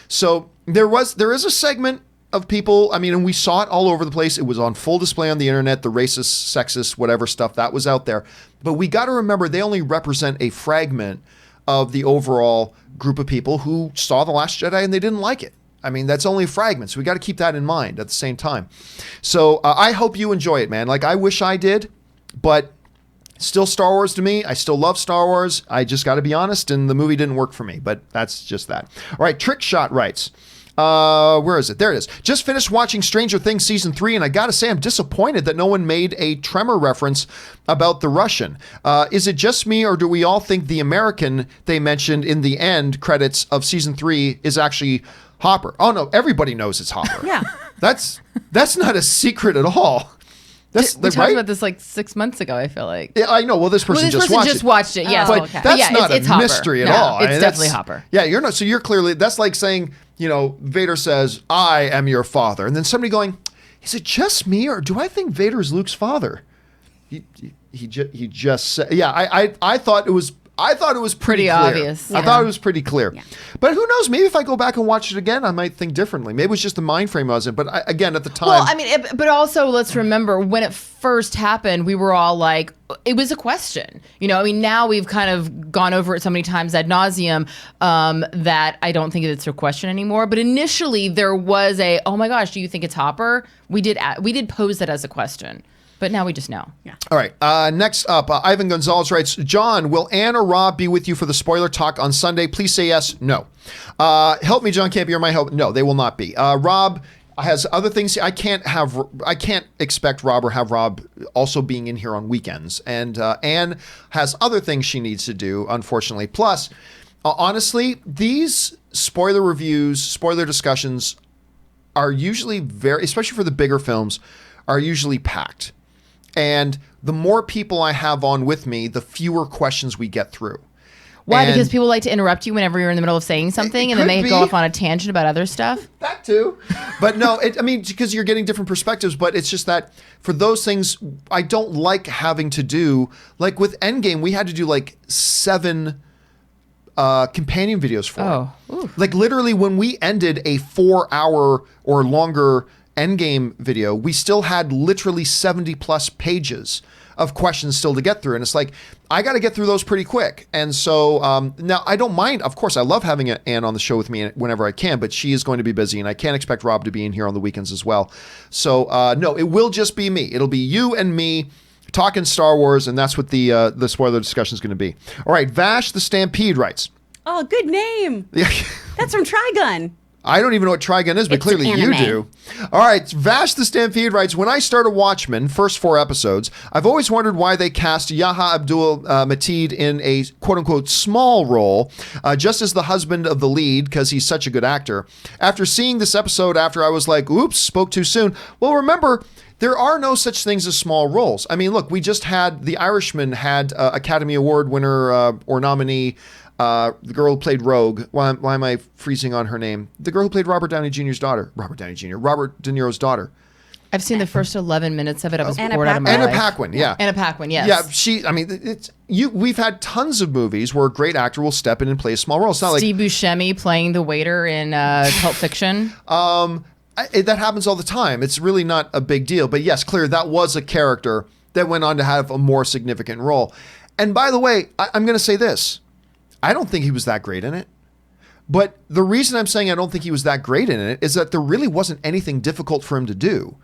So there is a segment of people, and we saw it all over the place. It was on full display on the internet, the racist, sexist, whatever stuff that was out there. But we got to remember they only represent a fragment of the overall group of people who saw The Last Jedi and they didn't like it. That's only a fragment, so we got to keep that in mind at the same time. So I hope you enjoy it, man. Like, I wish I did, but still Star Wars to me. I still love Star Wars. I just got to be honest, and the movie didn't work for me, but that's just that. All right, Trickshot writes, where is it? There it is. Just finished watching Stranger Things Season 3, and I gotta say I'm disappointed that no one made a Tremor reference about the Russian. Is it just me, or do we all think the American they mentioned in the end credits of Season 3 is actually Hopper? Oh no, everybody knows it's Hopper. Yeah. That's not a secret at all. That's We talked right? about this like 6 months ago, I feel like. Yeah, I know. Well, this person just watched it. Yes, But okay. that's yeah, not it's a Hopper. mystery at No, all. It's I mean, definitely that's- Hopper. Yeah, you're not. So you're clearly, that's like saying, Vader says, I am your father. And then somebody going, is it just me, or do I think Vader is Luke's father? He just said, yeah, I thought it was pretty clear. obvious. I thought it was pretty clear. Yeah. But who knows? Maybe if I go back and watch it again, I might think differently. Maybe it was just the mind frame I was in. But again, at the time. Well, but also let's remember when it first happened, we were all like, it was a question. Now we've kind of gone over it so many times ad nauseum that I don't think it's a question anymore. But initially there was oh my gosh, do you think it's Hopper? We did pose that as a question. But now we just know. Yeah. All right. Next up, Ivan Gonzalez writes, John, will Ann or Rob be with you for the spoiler talk on Sunday? Please say yes. No. Help me, John Campea. You're my help. No, they will not be. Rob has other things. I can't expect Rob or have Rob also being in here on weekends. And Ann has other things she needs to do, unfortunately. Plus, honestly, these spoiler reviews, spoiler discussions are usually especially for the bigger films, are usually packed. And the more people I have on with me, the fewer questions we get through. Why? And Because people like to interrupt you whenever you're in the middle of saying something, and then they could go be. off on a tangent about other stuff. That too. But no, because you're getting different perspectives, but it's just that for those things, I don't like having to do, like with Endgame, we had to do like 7 companion videos for it. Ooh. Like literally when we ended a 4-hour or longer Endgame video, we still had literally 70 plus pages of questions still to get through. And it's like, I got to get through those pretty quick. And so now I don't mind. Of course, I love having Ann on the show with me whenever I can, but she is going to be busy and I can't expect Rob to be in here on the weekends as well. So no, it will just be me. It'll be you and me talking Star Wars, and that's what the spoiler discussion is going to be. All right, Vash the Stampede writes. Oh, good name. That's from Trigun. I don't even know what Trigun is, but It's clearly you anime. do. All right, Vash the Stampede writes, when I started Watchmen, first 4 episodes, I've always wondered why they cast Yaha Abdul-Mateen in a quote-unquote small role, just as the husband of the lead, because he's such a good actor. After seeing this episode, I was like, oops, spoke too soon. Well, remember, there are no such things as small roles. I mean, look, we just had The Irishman had Academy Award winner or nominee, the girl who played Rogue. Why am I freezing on her name? The girl who played Robert Downey Jr.'s daughter. Robert De Niro's daughter. I've seen the first 11 minutes of it. I was Anna bored out of my Anna life. Paquin, yeah. Anna Paquin, yes. Yeah, we've had tons of movies where a great actor will step in and play a small role. It's not Steve Buscemi playing the waiter in Pulp Fiction. that happens all the time. It's really not a big deal. But yes, clear, that was a character that went on to have a more significant role. And by the way, I'm going to say this. I don't think he was that great in it. But the reason I'm saying I don't think he was that great in it is that there really wasn't anything difficult for him to do.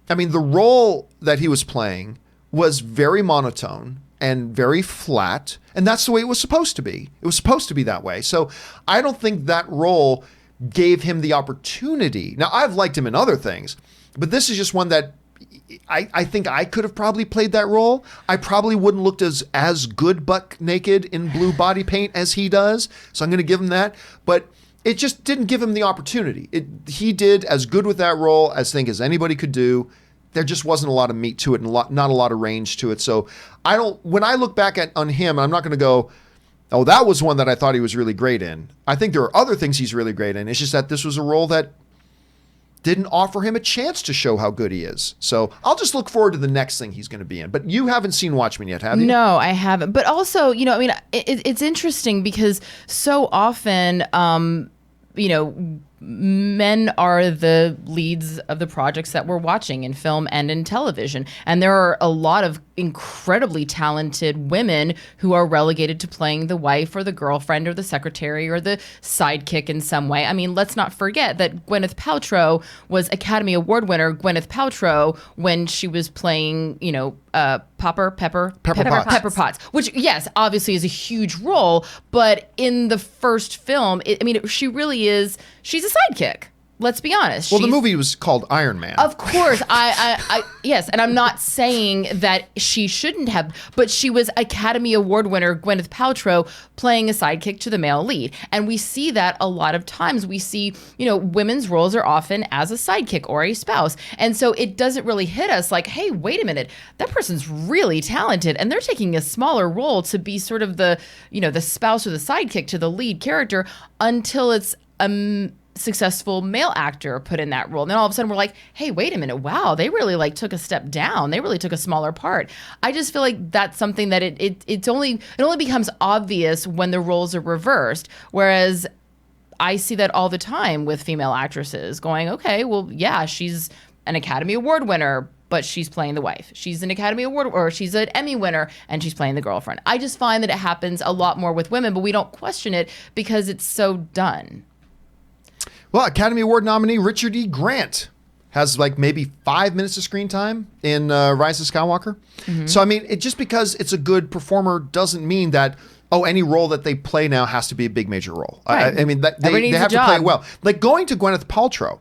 I mean, the role that he was playing was very monotone and very flat, and that's the way it was supposed to be. It was supposed to be that way. So I don't think that role gave him the opportunity. Now, I've liked him in other things, but this is just one that I think I could have probably played that role. I probably wouldn't looked as good buck naked in blue body paint as he does. So I'm going to give him that. But it just didn't give him the opportunity. He did as good with that role as anybody could do. There just wasn't a lot of meat to it and not a lot of range to it. So when I look back on him, I'm not going to go, oh, that was one that I thought he was really great in. I think there are other things he's really great in. It's just that this was a role that didn't offer him a chance to show how good he is. So I'll just look forward to the next thing he's going to be in. But you haven't seen Watchmen yet, have you? No, I haven't. But also, it's interesting because so often, men are the leads of the projects that we're watching in film and in television. And there are a lot of incredibly talented women who are relegated to playing the wife or the girlfriend or the secretary or the sidekick in some way. I mean, let's not forget that Gwyneth Paltrow was Academy Award winner Gwyneth Paltrow when she was playing, Pepper Potts, which, yes, obviously is a huge role, but in the first film, she's a sidekick. Let's be honest. Well, the movie was called Iron Man. Of course, yes, and I'm not saying that she shouldn't have, but she was Academy Award winner Gwyneth Paltrow playing a sidekick to the male lead, and we see that a lot of times. We see, women's roles are often as a sidekick or a spouse, and so it doesn't really hit us like, hey, wait a minute, that person's really talented, and they're taking a smaller role to be sort of the, the spouse or the sidekick to the lead character until it's successful male actor put in that role. And then all of a sudden we're like, hey, wait a minute. Wow, they really took a step down. They really took a smaller part. I just feel like that's something that it only becomes obvious when the roles are reversed. Whereas I see that all the time with female actresses going, okay, well, yeah, she's an Academy Award winner, but she's playing the wife. She's an Academy Award or she's an Emmy winner and she's playing the girlfriend. I just find that it happens a lot more with women, but we don't question it because it's so done. Well, Academy Award nominee Richard E. Grant has maybe 5 minutes of screen time in Rise of Skywalker. Mm-hmm. So, I mean, just because it's a good performer doesn't mean that, any role that they play now has to be a big major role. Right. They have to play well. Like going to Gwyneth Paltrow.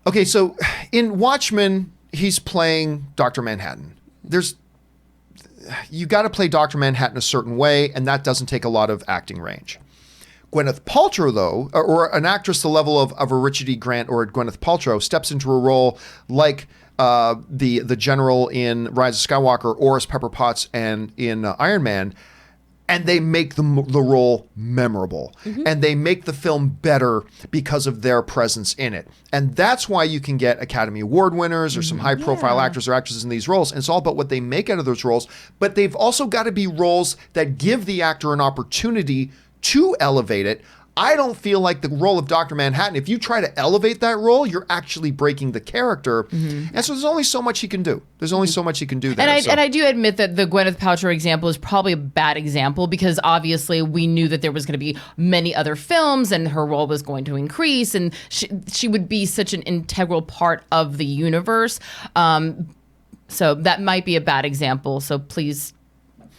Okay, so in Watchmen, he's playing Dr. Manhattan. You got to play Dr. Manhattan a certain way, and that doesn't take a lot of acting range. Gwyneth Paltrow, though, or an actress the level of a Richard E. Grant or a Gwyneth Paltrow, steps into a role like the general in Rise of Skywalker or as Pepper Potts and in Iron Man, and they make the role memorable. Mm-hmm. And they make the film better because of their presence in it. And that's why you can get Academy Award winners or some high-profile actors or actresses in these roles. And it's all about what they make out of those roles. But they've also got to be roles that give the actor an opportunity to elevate it. I don't feel like the role of Dr. Manhattan, if you try to elevate that role, you're actually breaking the character. Mm-hmm. And so there's only so much he can do. There's only so much he can do there. And I do admit that the Gwyneth Paltrow example is probably a bad example because obviously we knew that there was going to be many other films and her role was going to increase and she would be such an integral part of the universe. So that might be a bad example. So please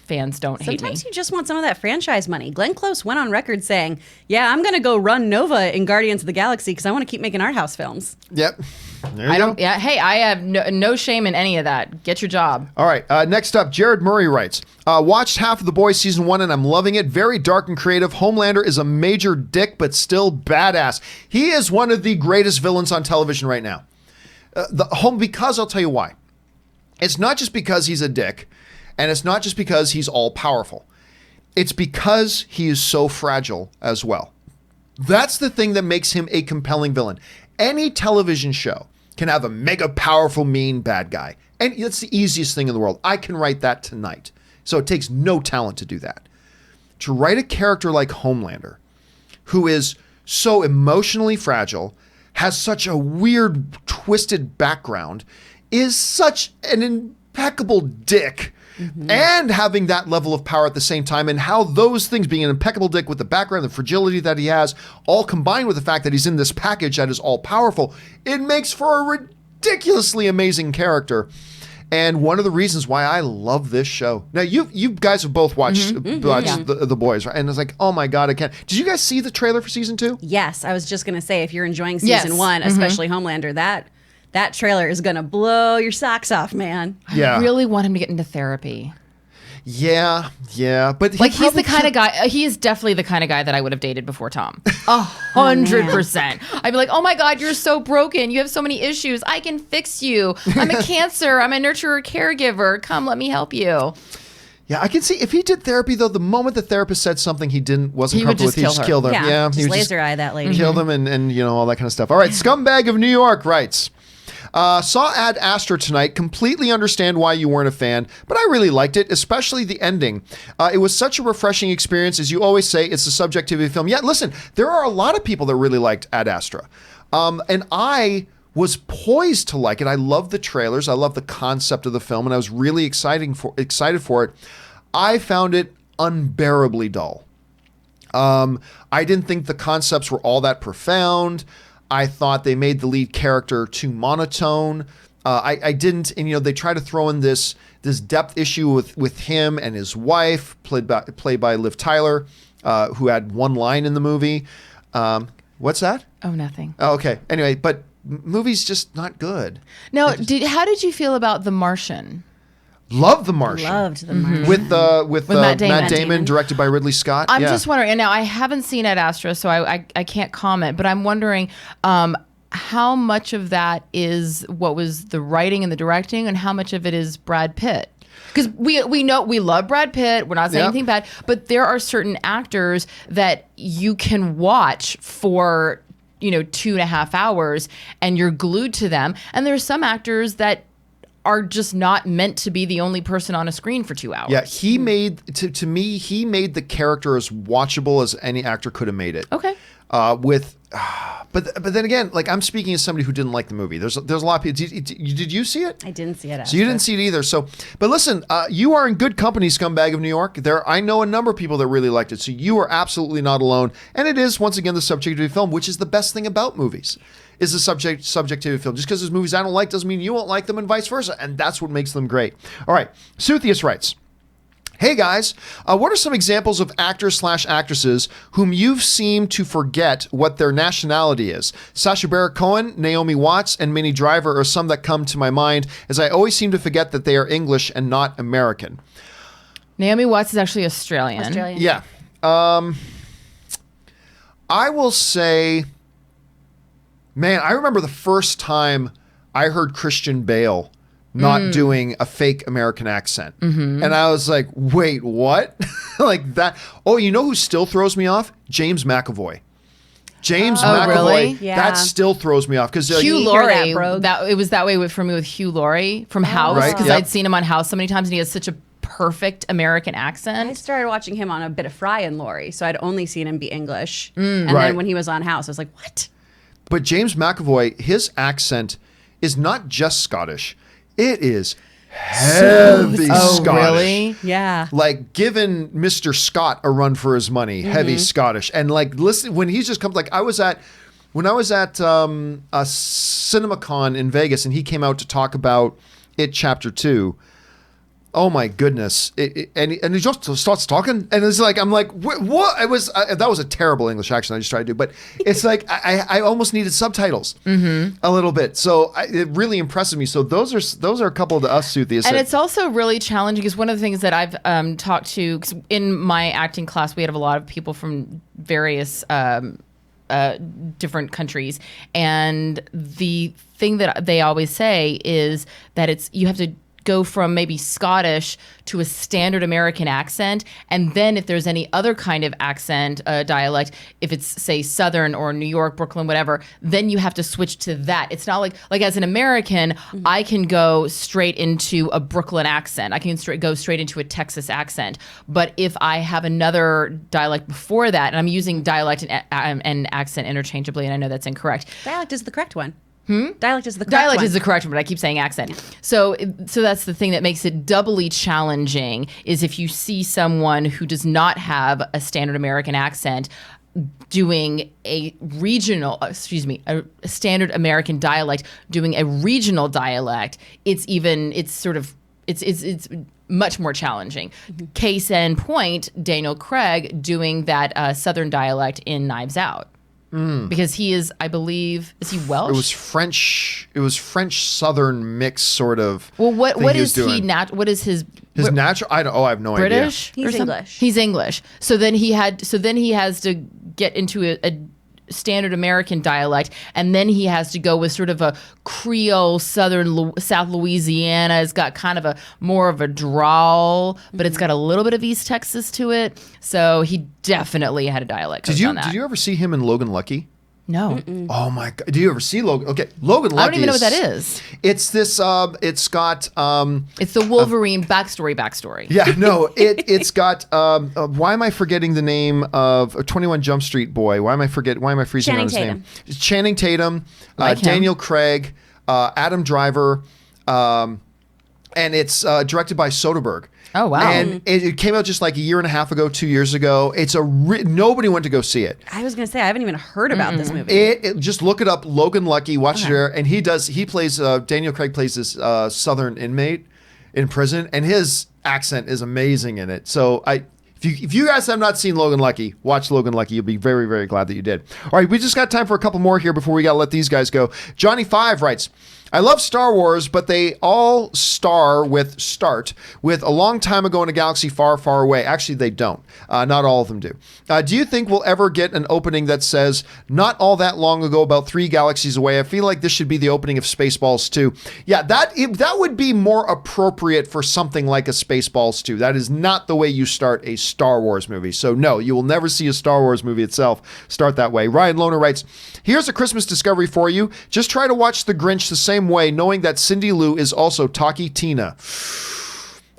fans don't hate me. Sometimes you just want some of that franchise money. Glenn Close went on record saying, "Yeah, I'm going to go run Nova in Guardians of the Galaxy because I want to keep making art house films." Yep. There you go. Yeah. Hey, I have no shame in any of that. Get your job. All right. Next up, Jared Murray writes, watched half of The Boys season 1 and I'm loving it. Very dark and creative. Homelander is a major dick, but still badass. He is one of the greatest villains on television right now. Because I'll tell you why. It's not just because he's a dick, and it's not just because he's all powerful. It's because he is so fragile as well. That's the thing that makes him a compelling villain. Any television show can have a mega powerful, mean bad guy. And it's the easiest thing in the world. I can write that tonight. So it takes no talent to do that. To write a character like Homelander, who is so emotionally fragile, has such a weird, twisted background, is such an impeccable dick, and having that level of power at the same time, and how those things, being an impeccable dick with the background, the fragility that he has, all combined with the fact that he's in this package that is all powerful, it makes for a ridiculously amazing character. And one of the reasons why I love this show. Now, you guys have both watched the Boys, right? And it's like, oh my God, I can't. Did you guys see the trailer for season 2? Yes, I was just going to say, if you're enjoying season 1, especially Homelander, that trailer is going to blow your socks off, man. Yeah. I really want him to get into therapy. Yeah. But He's the kind of guy. He is definitely the kind of guy that I would have dated before Tom. 100%. I'd be like, oh my God, you're so broken. You have so many issues. I can fix you. I'm a cancer. I'm a nurturer, caregiver. Come, let me help you. Yeah, I can see if he did therapy though. The moment the therapist said something he wasn't comfortable with, he just killed her. Yeah, he just would laser eye that lady. Killed him and all that kind of stuff. All right, Scumbag of New York writes. Saw Ad Astra tonight. Completely understand why you weren't a fan, but I really liked it, especially the ending. It was such a refreshing experience. As you always say, it's a subjectivity film. Yeah, listen, there are a lot of people that really liked Ad Astra. And I was poised to like it. I love the trailers. I love the concept of the film, and I was really excited for it. I found it unbearably dull. I didn't think the concepts were all that profound. I thought they made the lead character too monotone. I didn't, and they try to throw in this depth issue with him and his wife, played by Liv Tyler, who had one line in the movie. What's that? Oh, nothing. Oh, okay. Anyway, but movie's just not good. Now, how did you feel about The Martian? Loved The Martian. Loved The Martian. With Matt Damon, directed by Ridley Scott. I'm just wondering, and now I haven't seen Ad Astra, so I can't comment, but I'm wondering how much of that is what was the writing and the directing, and how much of it is Brad Pitt? Because we know we love Brad Pitt. We're not saying anything bad, but there are certain actors that you can watch for 2.5 hours and you're glued to them, and there's some actors that are just not meant to be the only person on a screen for 2 hours. Yeah, he made to me he made the character as watchable as any actor could have made it. Okay. But then again, like, I'm speaking as somebody who didn't like the movie. There's a lot of people. Did you see it? I didn't see it. So you didn't see it either. So, but listen, you are in good company, Scumbag of New York. I know a number of people that really liked it. So you are absolutely not alone. And it is, once again, the subjectivity of film, which is the best thing about movies. Is the subjectivity of film. Just because there's movies I don't like doesn't mean you won't like them, and vice versa. And that's what makes them great. All right. Suthius writes, hey guys, what are some examples of actors/actresses whom you've seemed to forget what their nationality is? Sacha Baron Cohen, Naomi Watts, and Minnie Driver are some that come to my mind, as I always seem to forget that they are English and not American. Naomi Watts is actually Australian. Yeah. I will say, man, I remember the first time I heard Christian Bale not doing a fake American accent. And I was like, wait, what? Like that. Oh, you know who still throws me off? James McAvoy. James McAvoy. Really? Yeah. That still throws me off. Because Hugh hear Laurie, that, it was that way for me with Hugh Laurie from House, Right, because yep. I'd seen him on House so many times, and he has such a perfect American I accent. started watching him on a bit of Fry and Laurie, so I'd only seen him be English. And Right. then when he was on House, I was like, what? But James McAvoy, his accent is not just Scottish. It is heavy Scottish. Really? Yeah. Like giving Mr. Scott a run for his money, heavy Scottish. And like, listen, when he just comes, like when I was at a CinemaCon in Vegas and he came out to talk about It Chapter 2, oh my goodness. And he just starts talking, and it's like, I'm like, what? That was a terrible English accent I just tried to do, but it's like, I almost needed subtitles a little bit. So it really impresses me. So those are a couple of the us Soothie. And it's also really challenging because one of the things that I've talked to, 'cause in my acting class, we had a lot of people from various different countries, and the thing that they always say is that you have to go from maybe Scottish to a standard American accent, and then if there's any other kind of accent, dialect, if it's say Southern or New York, Brooklyn, whatever, then you have to switch to that. It's not like as an American, I can go straight into a Brooklyn accent. I can go straight into a Texas accent. But if I have another dialect before that, and I'm using dialect and accent interchangeably, and I know that's incorrect. Dialect is the correct one. Dialect is the correct Dialect one. is the correct one, but I keep saying accent. So that's the thing that makes it doubly challenging is if you see someone who does not have a standard American accent doing a standard American dialect, doing a regional dialect, it's much more challenging. Case in point, Daniel Craig doing that Southern dialect in Knives Out. Because he is, I believe, is he Welsh? It was French. It was French Southern mix, sort of. Well, what is he? What is his natural? I have no British idea. or He's English. He's English. So then he has to get into a standard American dialect, and then he has to go with sort of a Creole Southern South Louisiana. It's got kind of more of a drawl, but it's got a little bit of East Texas to it. So he definitely had a dialect. Did on that. you ever see him in Logan Lucky? No. Oh my God! Do you ever see Logan? Okay, Logan Lucky. I don't even know what that is. It's this. It's got. It's the Wolverine backstory. Yeah, no. It's got. Why am I forgetting the name of 21 Jump Street boy? Why am I freezing on his name? It's Channing Tatum, Daniel Craig, Adam Driver, and it's directed by Soderbergh. Oh, wow. And it came out just like a year and a half ago, 2 years ago. It's nobody went to go see it. I was going to say, I haven't even heard about this movie. Just look it up, Logan Lucky, watch it there. And Daniel Craig plays this Southern inmate in prison, and his accent is amazing in it. So if you guys have not seen Logan Lucky, watch Logan Lucky. You'll be very, very glad that you did. All right, we just got time for a couple more here before we got to let these guys go. Johnny 5 writes, I love Star Wars, but they all start with a long time ago in a galaxy far, far away. Actually, they don't. Not all of them do. Do you think we'll ever get an opening that says, not all that long ago, about 3 galaxies away? I feel like this should be the opening of Spaceballs 2. Yeah, that would be more appropriate for something like a Spaceballs 2. That is not the way you start a Star Wars movie. So no, you will never see a Star Wars movie itself start that way. Ryan Lohner writes, here's a Christmas discovery for you. Just try to watch The Grinch the same way, knowing that Cindy Lou is also Taki Tina.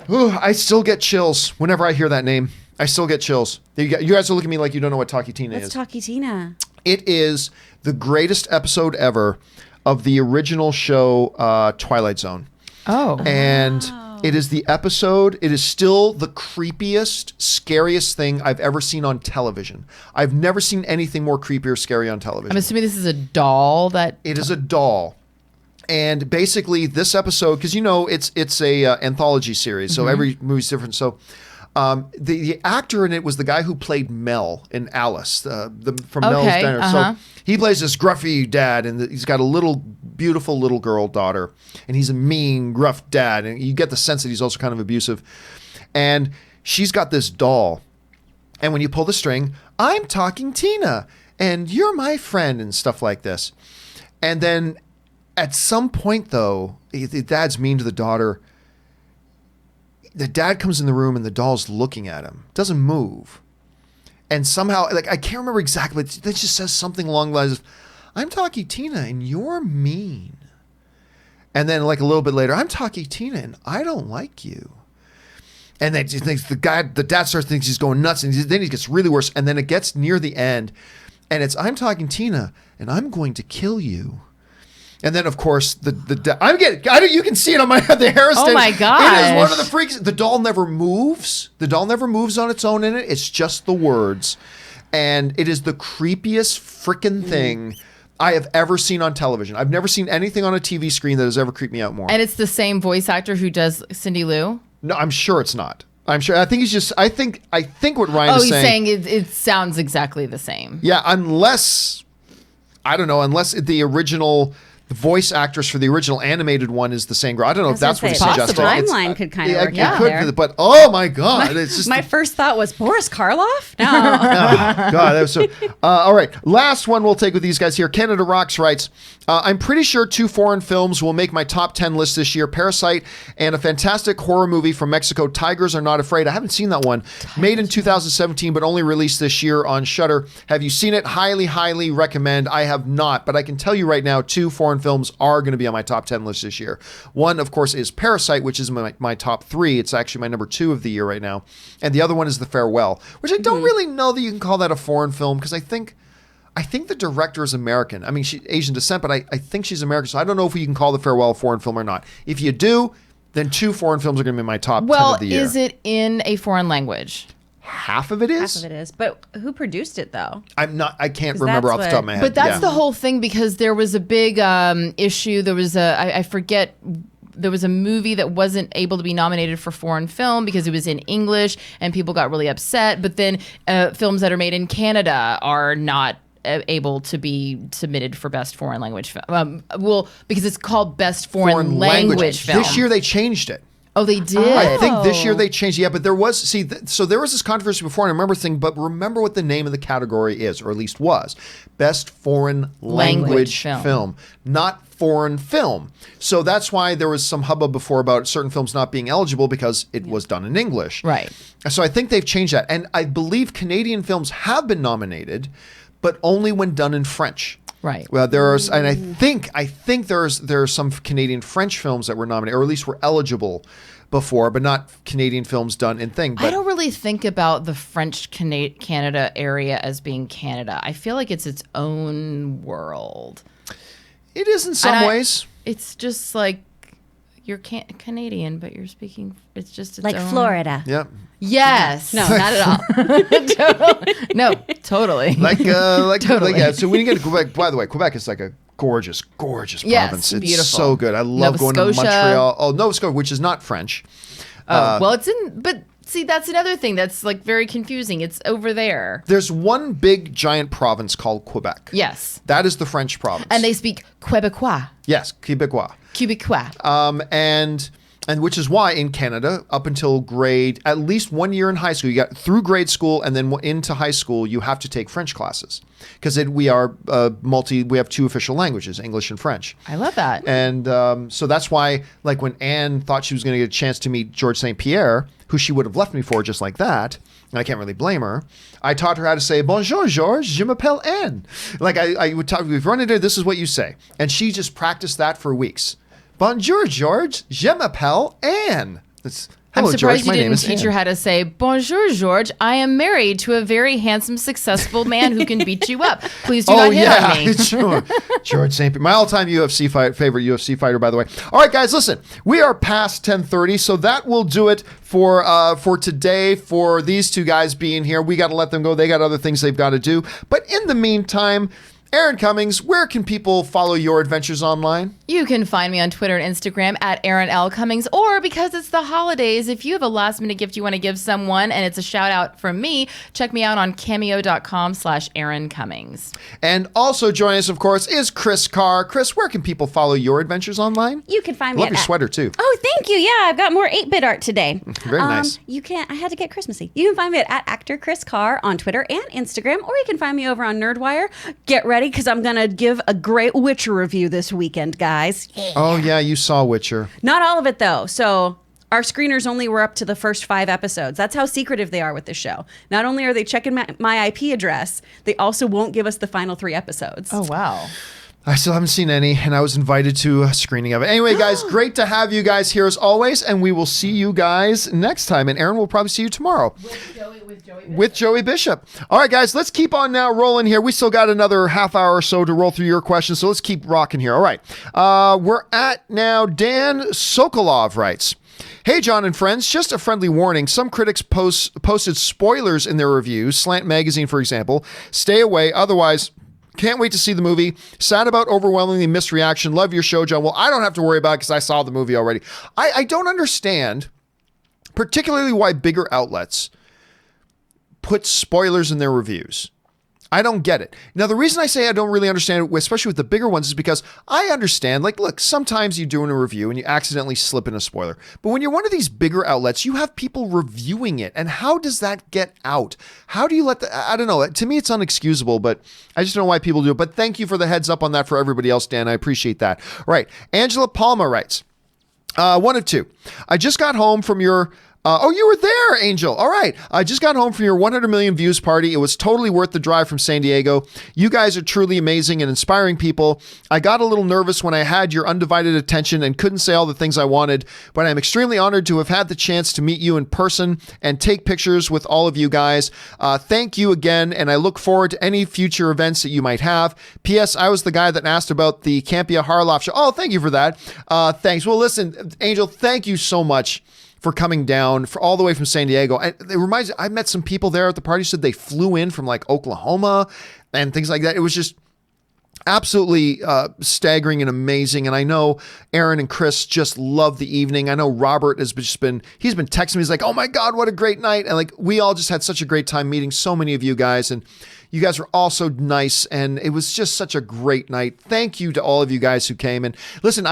Ooh, I still get chills whenever I hear that name. I still get chills. You guys are looking at me like you don't know what Taki Tina is. What's Taki Tina? It is the greatest episode ever of the original show Twilight Zone. Oh. And it is the episode, it is still the creepiest, scariest thing I've ever seen on television. I've never seen anything more creepy or scary on television. I'm assuming this is a doll that... It is a doll. And basically this episode, because it's a anthology series, so every movie's different. So the actor in it was the guy who played Mel in Alice, from Mel's Diner. So he plays this gruffy dad, and he's got a beautiful little girl daughter, and he's a mean, gruff dad, and you get the sense that he's also kind of abusive. And she's got this doll, and when you pull the string, I'm talking Tina, and you're my friend, and stuff like this. And then at some point, though, the dad's mean to the daughter. The dad comes in the room and the doll's looking at him. Doesn't move. And somehow, I can't remember exactly, but it just says something along the lines of, I'm talking Tina and you're mean. And then a little bit later, I'm talking Tina and I don't like you. And then the dad starts thinking he's going nuts, and then he gets really worse. And then it gets near the end, and it's, I'm talking Tina and I'm going to kill you. And then, of course, you can see it on the hair stand. Oh my gosh. It is one of the freaks. The doll never moves. The doll never moves on its own in it. It's just the words. And it is the creepiest freaking thing I have ever seen on television. I've never seen anything on a TV screen that has ever creeped me out more. And it's the same voice actor who does Cindy Lou? No, I'm sure it's not. I'm sure. I think he's just. I think what Ryan is he's saying. it sounds exactly the same. Yeah, unless I don't know. Unless the original voice actress for the original animated one is the same girl. I don't know if that's what he's suggesting. Timeline could kind of work out there. But oh my god, it's just my first thought was Boris Karloff. No, oh, God, that was so. All right, last one we'll take with these guys here. Canada Rocks writes, I'm pretty sure 2 foreign films will make my top 10 list this year. Parasite and a fantastic horror movie from Mexico, Tigers Are Not Afraid. I haven't seen that one. Made in 2017, but only released this year on Shudder. Have you seen it? Highly, highly recommend. I have not, but I can tell you right now, 2 foreign films are going to be on my top 10 list this year. One, of course, is Parasite, which is my top 3. It's actually my number 2 of the year right now. And the other one is The Farewell, which I don't really know that you can call that a foreign film, because I think the director is American. I mean, she's Asian descent, but I think she's American. So I don't know if you can call The Farewell a foreign film or not. If you do, then 2 foreign films are going to be in my top 10 of the year. Well, is it in a foreign language? Half of it is? half of it is. But who produced it though? I can't remember off the top of my head. But that's the whole thing, because there was a big issue. There was I forget. There was a movie that wasn't able to be nominated for foreign film because it was in English, and people got really upset. But then films that are made in Canada are not able to be submitted for best foreign language film. Because it's called best foreign language film. This year they changed it. Oh, they did. I think this year they changed. Yeah, but there was so there was this controversy before. And I remember thinking, but remember what the name of the category is, or at least was, best foreign language film, not foreign film. So that's why there was some hubbub before about certain films not being eligible because it was done in English. Right. So I think they've changed that, and I believe Canadian films have been nominated, but only when done in French. Right. Well, there's, and I think there are some Canadian French films that were nominated, or at least were eligible before, but not Canadian films done in thing. But I don't really think about the French Canada area as being Canada. I feel like it's its own world. It is in some ways. It's just like you're Canadian, but you're speaking. It's just its Like own. Florida. Yeah. Yes. No, not at all. No, totally. Totally. Yeah. So when you get to Quebec, by the way, Quebec is like a gorgeous province. It's beautiful. So good. I love going to Montreal. Oh, Nova Scotia, which is not French. Well, it's in, but see, that's another thing that's like very confusing. It's over there. There's one big giant province called Quebec. Yes. That is the French province. And they speak Quebecois. Yes, Quebecois. Quebecois. And which is why in Canada, up until at least 1 year in high school, you got through grade school and then into high school, you have to take French classes because we have 2 official languages, English and French. I love that. And so that's why, like when Anne thought she was going to get a chance to meet George St. Pierre, who she would have left me for just like that, and I can't really blame her, I taught her how to say, Bonjour, Georges, je m'appelle Anne. Like I would talk, we've run into this is what you say. And she just practiced that for weeks. Bonjour, George. Je m'appelle Anne. Hello, I'm surprised George. My you name didn't is teach her Anne. how to say, Bonjour, George. I am married to a very handsome, successful man who can beat you up. Please do not hit on me. Sure. George St. Pierre. My all-time favorite UFC fighter, by the way. All right, guys, listen. We are past 10:30, so that will do it for today, for these 2 guys being here. We got to let them go. They got other things they've got to do. But in the meantime, Aaron Cummings, where can people follow your adventures online? You can find me on Twitter and Instagram at Aaron L. Cummings, or because it's the holidays, if you have a last minute gift you want to give someone and it's a shout out from me, check me out on cameo.com/Aaron Cummings. And also joining us, of course, is Chris Carr. Chris, where can people follow your adventures online? You can find me Love your sweater, too. Oh, thank you. Yeah, I've got more 8-bit art today. Very nice. I had to get Christmassy. You can find me at actor Chris Carr on Twitter and Instagram, or you can find me over on Nerdwire. Get ready, because I'm going to give a great Witcher review this weekend, guys. Yeah. Oh, yeah, you saw Witcher. Not all of it, though. So our screeners only were up to the first 5 episodes. That's how secretive they are with this show. Not only are they checking my IP address, they also won't give us the final 3 episodes. Oh, wow. I still haven't seen any, and I was invited to a screening of it. Anyway, guys, great to have you guys here as always, and we will see you guys next time. And Aaron will probably see you tomorrow. With Joey Bishop. All right, guys, let's keep on now rolling here. We still got another half hour or so to roll through your questions, so let's keep rocking here. All right. We're at now Dan Sokolov writes, Hey, John and friends, just a friendly warning. Some critics posted spoilers in their reviews, Slant Magazine, for example. Stay away, otherwise... Can't wait to see the movie. Sad about overwhelmingly missed reaction. Love your show, John. Well, I don't have to worry about it because I saw the movie already. I don't understand particularly why bigger outlets put spoilers in their reviews. I don't get it. Now, the reason I say I don't really understand it, especially with the bigger ones, is because I understand, like, look, sometimes you're doing a review and you accidentally slip in a spoiler. But when you're one of these bigger outlets, you have people reviewing it. And how does that get out? How do you let I don't know. To me, it's unexcusable, but I just don't know why people do it. But thank you for the heads up on that for everybody else, Dan. I appreciate that. All right. Angela Palma writes, one of two. I just got home from your... oh, you were there, Angel. All right. I just got home from your 100 million views party. It was totally worth the drive from San Diego. You guys are truly amazing and inspiring people. I got a little nervous when I had your undivided attention and couldn't say all the things I wanted, but I'm extremely honored to have had the chance to meet you in person and take pictures with all of you guys. Thank you again, and I look forward to any future events that you might have. P.S. I was the guy that asked about the Campea Harley show. Oh, thank you for that. Thanks. Well, listen, Angel, thank you so much for coming down for all the way from San Diego. And it reminds me, I met some people there at the party, said they flew in from like Oklahoma and things like that. It was just absolutely staggering and amazing. And I know Aaron and Chris just love the evening. I know Robert he's been texting me. He's like, oh my God, what a great night. And like, we all just had such a great time meeting so many of you guys. And you guys were all so nice. And it was just such a great night. Thank you to all of you guys who came. And listen,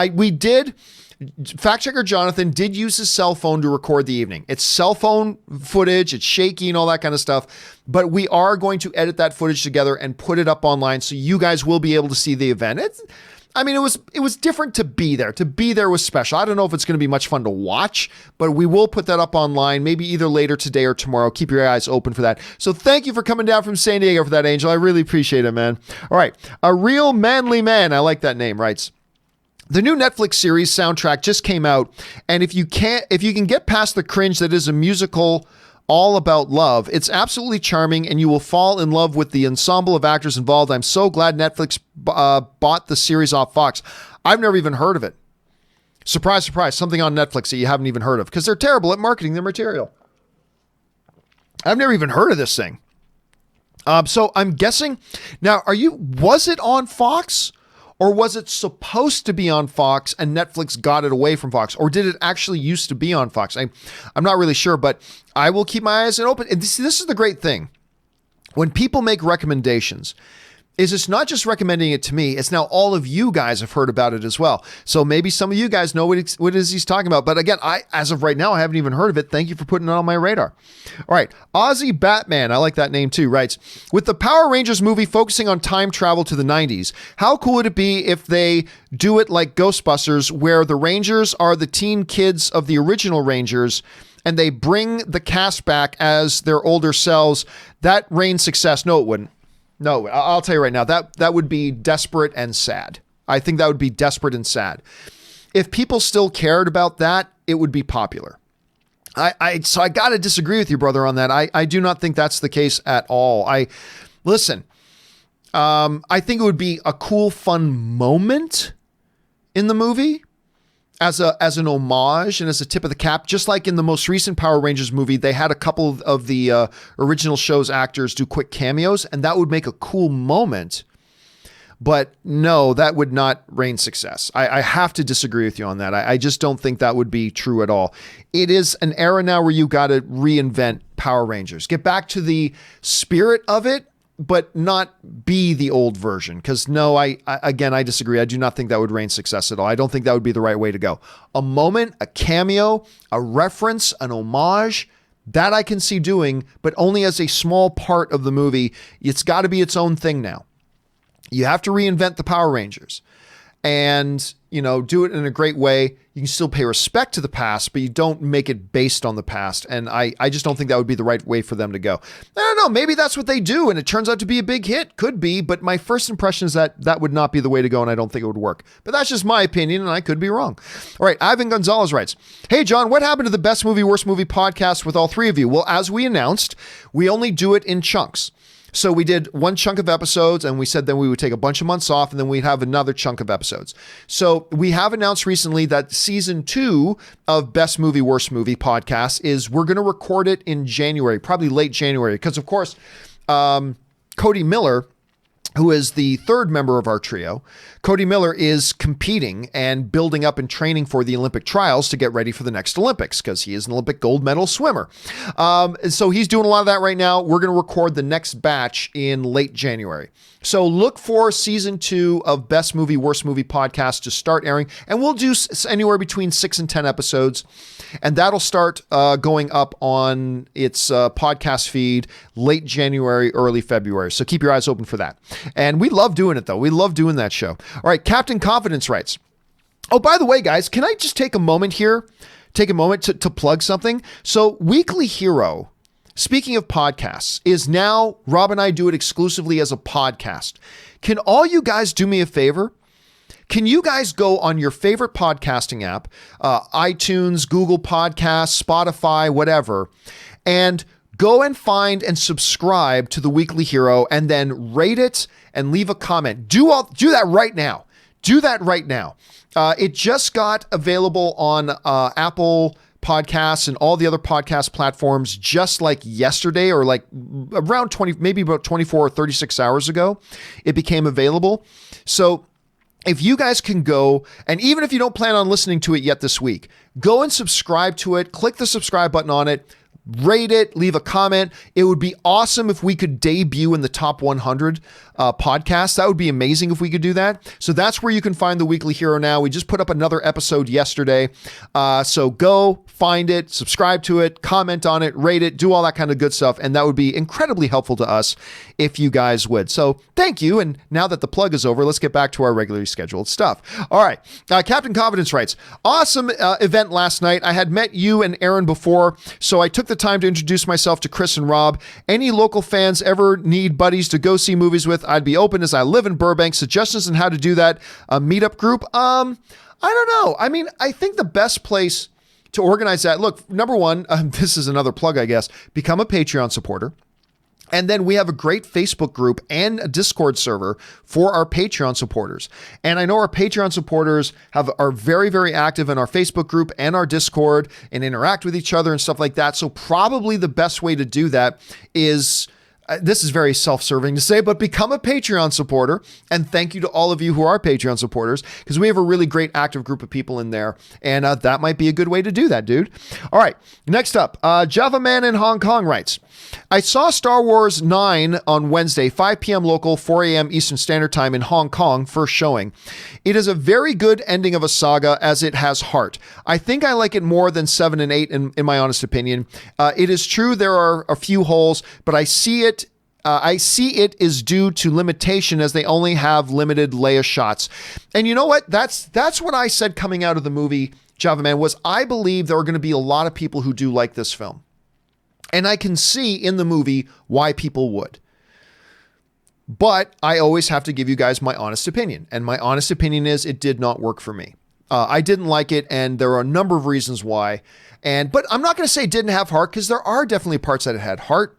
fact checker Jonathan did use his cell phone to record the evening. It's cell phone footage, it's shaky and all that kind of stuff, but we are going to edit that footage together and put it up online so you guys will be able to see the event. It was different to be there. To be there was special. I don't know if it's going to be much fun to watch, but we will put that up online, maybe either later today or tomorrow. Keep your eyes open for that. So thank you for coming down from San Diego for that, Angel. I really appreciate it, man. All right. A Real Manly Man, I like that name, writes, the new Netflix series soundtrack just came out, and if you can get past the cringe that is a musical all about love, it's absolutely charming, and you will fall in love with the ensemble of actors involved. I'm so glad Netflix bought the series off Fox. I've never even heard of it. Surprise, surprise, something on Netflix that you haven't even heard of, because they're terrible at marketing their material. I've never even heard of this thing. So I'm guessing, now, was it on Fox? Or was it supposed to be on Fox and Netflix got it away from Fox? Or did it actually used to be on Fox? I'm not really sure, but I will keep my eyes open. And this is the great thing. When people make recommendations, it's not just recommending it to me, it's now all of you guys have heard about it as well. So maybe some of you guys know what it is he's talking about. But again, as of right now, I haven't even heard of it. Thank you for putting it on my radar. All right. Aussie Batman, I like that name too, writes, with the Power Rangers movie focusing on time travel to the 90s, how cool would it be if they do it like Ghostbusters, where the Rangers are the teen kids of the original Rangers and they bring the cast back as their older selves? That reigns success. No, it wouldn't. No, I'll tell you right now, that would be desperate and sad. I think that would be desperate and sad. If people still cared about that, it would be popular. So I got to disagree with you, brother, on that. I do not think that's the case at all. Listen, I think it would be a cool, fun moment in the movie as an homage and as a tip of the cap, just like in the most recent Power Rangers movie, they had a couple of the original show's actors do quick cameos, and that would make a cool moment. But no, that would not reign success. I have to disagree with you on that. I just don't think that would be true at all. It is an era now where you got to reinvent Power Rangers. Get back to the spirit of it, but not be the old version. Because no, I disagree. I do not think that would reign success at all. I don't think that would be the right way to go. A moment, a cameo, a reference, an homage, that I can see doing, but only as a small part of the movie. It's got to be its own thing now. You have to reinvent the Power Rangers and, do it in a great way. You can still pay respect to the past, but you don't make it based on the past. And I just don't think that would be the right way for them to go. I don't know. Maybe that's what they do, and it turns out to be a big hit. Could be, but my first impression is that would not be the way to go, and I don't think it would work. But that's just my opinion, and I could be wrong. All right, Ivan Gonzalez writes, hey, John, what happened to the Best Movie, Worst Movie podcast with all three of you? Well, as we announced, we only do it in chunks. So we did one chunk of episodes, and we said then we would take a bunch of months off, and then we'd have another chunk of episodes. So we have announced recently that season 2 of Best Movie, Worst Movie podcast we're going to record it in January, probably late January, because of course, Cody Miller, who is the third member of our trio, Cody Miller is competing and building up and training for the Olympic trials to get ready for the next Olympics because he is an Olympic gold medal swimmer. And so he's doing a lot of that right now. We're going to record the next batch in late January. So look for season 2 of Best Movie, Worst Movie podcast to start airing. And we'll do anywhere between 6 and 10 episodes. And that'll start going up on its podcast feed late January, early February. So keep your eyes open for that. And we love doing it, though. We love doing that show. All right, Captain Confidence writes, oh, by the way, guys, can I just take a moment here? Take a moment to plug something. So Weekly Hero, speaking of podcasts, is now, Rob and I do it exclusively as a podcast. Can all you guys do me a favor? Can you guys go on your favorite podcasting app, iTunes, Google Podcasts, Spotify, whatever, and go and find and subscribe to the Weekly Hero and then rate it and leave a comment. Do that right now. Do that right now. It just got available on Apple Podcasts and all the other podcast platforms just like yesterday, or like around 20, maybe about 24 or 36 hours ago, it became available. So if you guys can go, and even if you don't plan on listening to it yet this week, go and subscribe to it, click the subscribe button on it, rate it, leave a comment. It would be awesome if we could debut in the top 100 podcasts. That would be amazing if we could do that. So that's where you can find the Weekly Hero now. We just put up another episode yesterday. So go find it, subscribe to it, comment on it, rate it, do all that kind of good stuff. And that would be incredibly helpful to us if you guys would. So thank you. And now that the plug is over, let's get back to our regularly scheduled stuff. All right. Captain Confidence writes, awesome event last night. I had met you and Aaron before, so I took the time to introduce myself to Chris and Rob. Any local fans ever need buddies to go see movies with, I'd be open as I live in Burbank. Suggestions on how to do that? A meetup group? I don't know. I mean, I think the best place to organize that, look, number one, this is another plug, I guess, become a Patreon supporter. And then we have a great Facebook group and a Discord server for our Patreon supporters. And I know our Patreon supporters are very, very active in our Facebook group and our Discord and interact with each other and stuff like that. So probably the best way to do that is, this is very self-serving to say, but become a Patreon supporter. And thank you to all of you who are Patreon supporters, because we have a really great active group of people in there. And that might be a good way to do that, dude. All right, next up, Java Man in Hong Kong writes, I saw Star Wars 9 on Wednesday, 5 p.m. local, 4 a.m. Eastern Standard Time in Hong Kong, first showing. It is a very good ending of a saga as it has heart. I think I like it more than 7 and 8 in my honest opinion. It is true there are a few holes, but I see it is due to limitation as they only have limited Leia shots. And you know what? That's what I said coming out of the movie, Java Man, was I believe there are going to be a lot of people who do like this film. And I can see in the movie why people would. But I always have to give you guys my honest opinion. And my honest opinion is it did not work for me. I didn't like it, and there are a number of reasons why. But I'm not going to say it didn't have heart, because there are definitely parts that it had heart.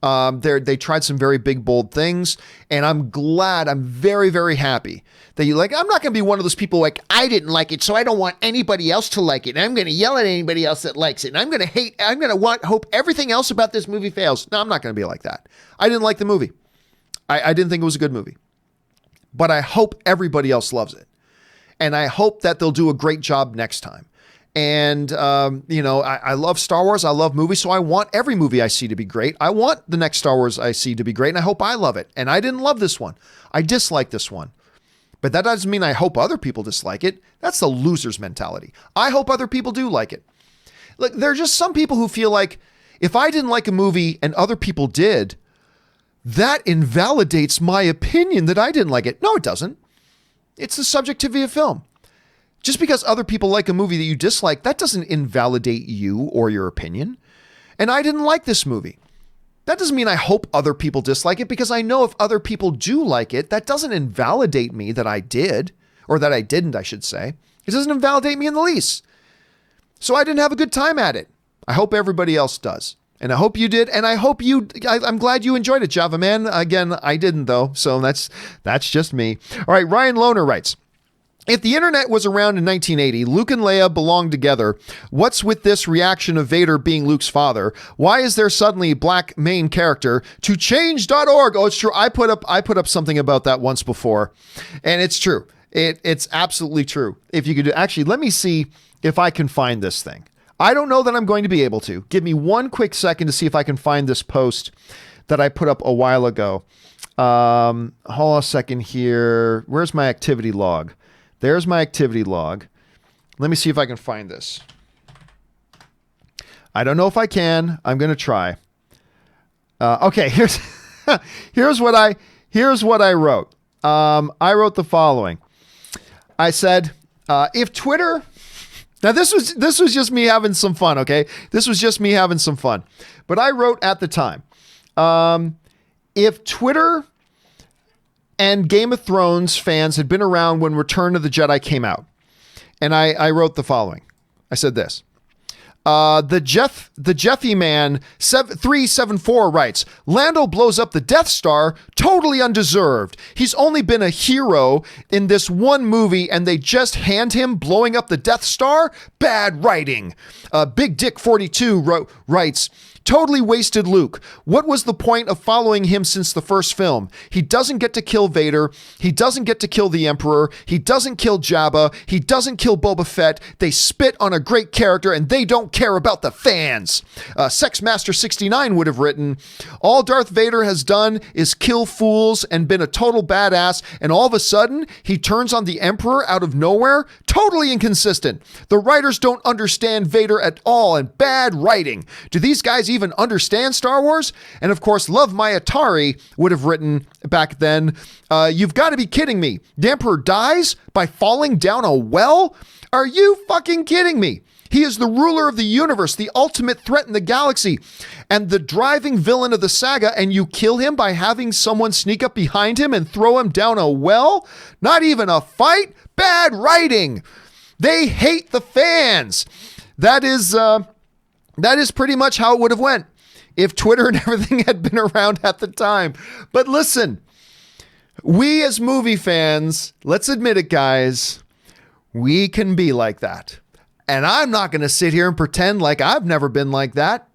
They tried some very big, bold things, and I'm very, very happy that I'm not going to be one of those people like, I didn't like it, so I don't want anybody else to like it, and I'm going to yell at anybody else that likes it, and I'm going to hope everything else about this movie fails. No, I'm not going to be like that. I didn't like the movie. I didn't think it was a good movie, but I hope everybody else loves it, and I hope that they'll do a great job next time. And, I love Star Wars. I love movies. So I want every movie I see to be great. I want the next Star Wars I see to be great. And I hope I love it. And I didn't love this one. I dislike this one. But that doesn't mean I hope other people dislike it. That's the loser's mentality. I hope other people do like it. Look, there are just some people who feel like if I didn't like a movie and other people did, that invalidates my opinion that I didn't like it. No, it doesn't. It's the subjectivity of film. Just because other people like a movie that you dislike, that doesn't invalidate you or your opinion. And I didn't like this movie. That doesn't mean I hope other people dislike it, because I know if other people do like it, that doesn't invalidate me that I did, or that I didn't, I should say. It doesn't invalidate me in the least. So I didn't have a good time at it. I hope everybody else does. And I hope you did. And I'm glad you enjoyed it, Java Man. Again, I didn't though. So that's just me. All right. Ryan Lohner writes, If the internet was around in 1980, Luke and Leia belonged together. What's with this reaction of Vader being Luke's father? Why is there suddenly a black main character? To change.org. Oh, it's true. I put up something about that once before, and it's true. It's absolutely true. If you could actually, let me see if I can find this thing. I don't know that I'm going to be able to. Give me one quick second to see if I can find this post that I put up a while ago. Hold on a second here. Where's my activity log? There's my activity log. Let me see if I can find this. I don't know if I can. I'm going to try. Okay, here's what I wrote. I wrote the following. I said, if Twitter, now this was just me having some fun, okay? This was just me having some fun. But I wrote at the time, if Twitter and Game of Thrones fans had been around when Return of the Jedi came out, and I wrote the following. I said this. The Jeffy Man 374 writes, Lando blows up the Death Star, totally undeserved. He's only been a hero in this one movie and they just hand him blowing up the Death Star? Bad writing. Big Dick 42 writes, totally wasted Luke. What was the point of following him since the first film? He doesn't get to kill Vader. He doesn't get to kill the Emperor. He doesn't kill Jabba. He doesn't kill Boba Fett. They spit on a great character and they don't care about the fans. Sexmaster69 would have written, all Darth Vader has done is kill fools and been a total badass, and all of a sudden he turns on the Emperor out of nowhere? Totally inconsistent. The writers don't understand Vader at all, and bad writing. Do these guys even understand Star Wars? And of course, Love My Atari would have written back then, you've got to be kidding me. The Emperor dies by falling down a well? Are you fucking kidding me? He is the ruler of the universe, the ultimate threat in the galaxy, and the driving villain of the saga, and you kill him by having someone sneak up behind him and throw him down a well? Not even a fight? Bad writing. They hate the fans. That is pretty much how it would have went if Twitter and everything had been around at the time. But listen, we as movie fans, let's admit it, guys, we can be like that. And I'm not going to sit here and pretend like I've never been like that.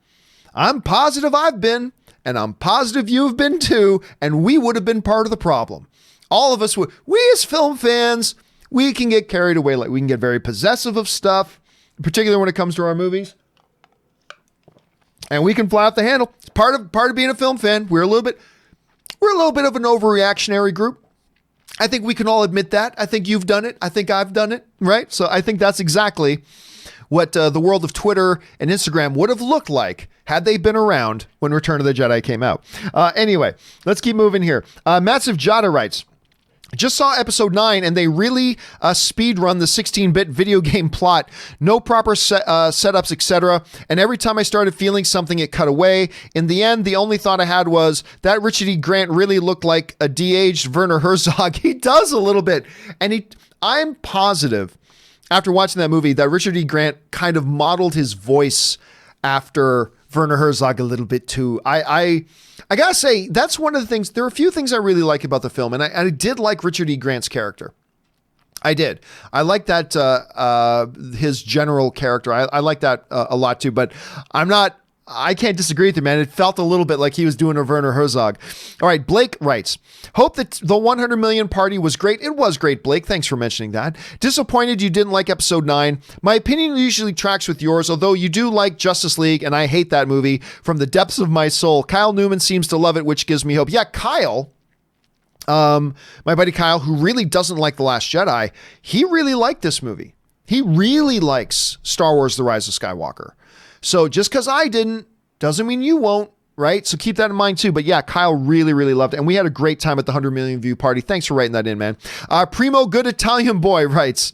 I'm positive I've been, and I'm positive you've been too, and we would have been part of the problem. All of us would. We as film fans, we can get carried away. Like we can get very possessive of stuff, particularly when it comes to our movies. And we can fly off the handle. It's part of being a film fan. We're a little bit of an overreactionary group. I think we can all admit that. I think you've done it. I think I've done it, right? So I think that's exactly what the world of Twitter and Instagram would have looked like had they been around when Return of the Jedi came out. Anyway, let's keep moving here. Massive Jada writes, just saw episode 9 and they really speed run the 16-bit video game plot. No proper setups, etc. And every time I started feeling something, it cut away. In the end, the only thought I had was that Richard E. Grant really looked like a de-aged Werner Herzog. He does a little bit. And I'm positive after watching that movie that Richard E. Grant kind of modeled his voice after Werner Herzog a little bit too. I gotta say, that's one of the things, there are a few things I really like about the film, and I did like Richard E. Grant's character. I did. I like that, his general character. I like that a lot too, but I can't disagree with you, man. It felt a little bit like he was doing a Werner Herzog. All right, Blake writes, hope that the 100 million party was great. It was great, Blake. Thanks for mentioning that. Disappointed you didn't like episode 9. My opinion usually tracks with yours, although you do like Justice League, and I hate that movie from the depths of my soul. Kyle Newman seems to love it, which gives me hope. Yeah, Kyle, my buddy Kyle, who really doesn't like The Last Jedi, he really liked this movie. He really likes Star Wars: The Rise of Skywalker. So just because I didn't doesn't mean you won't, right? So keep that in mind too. But yeah, Kyle really, really loved it. And we had a great time at the 100 million view party. Thanks for writing that in, man. Primo Good Italian Boy writes,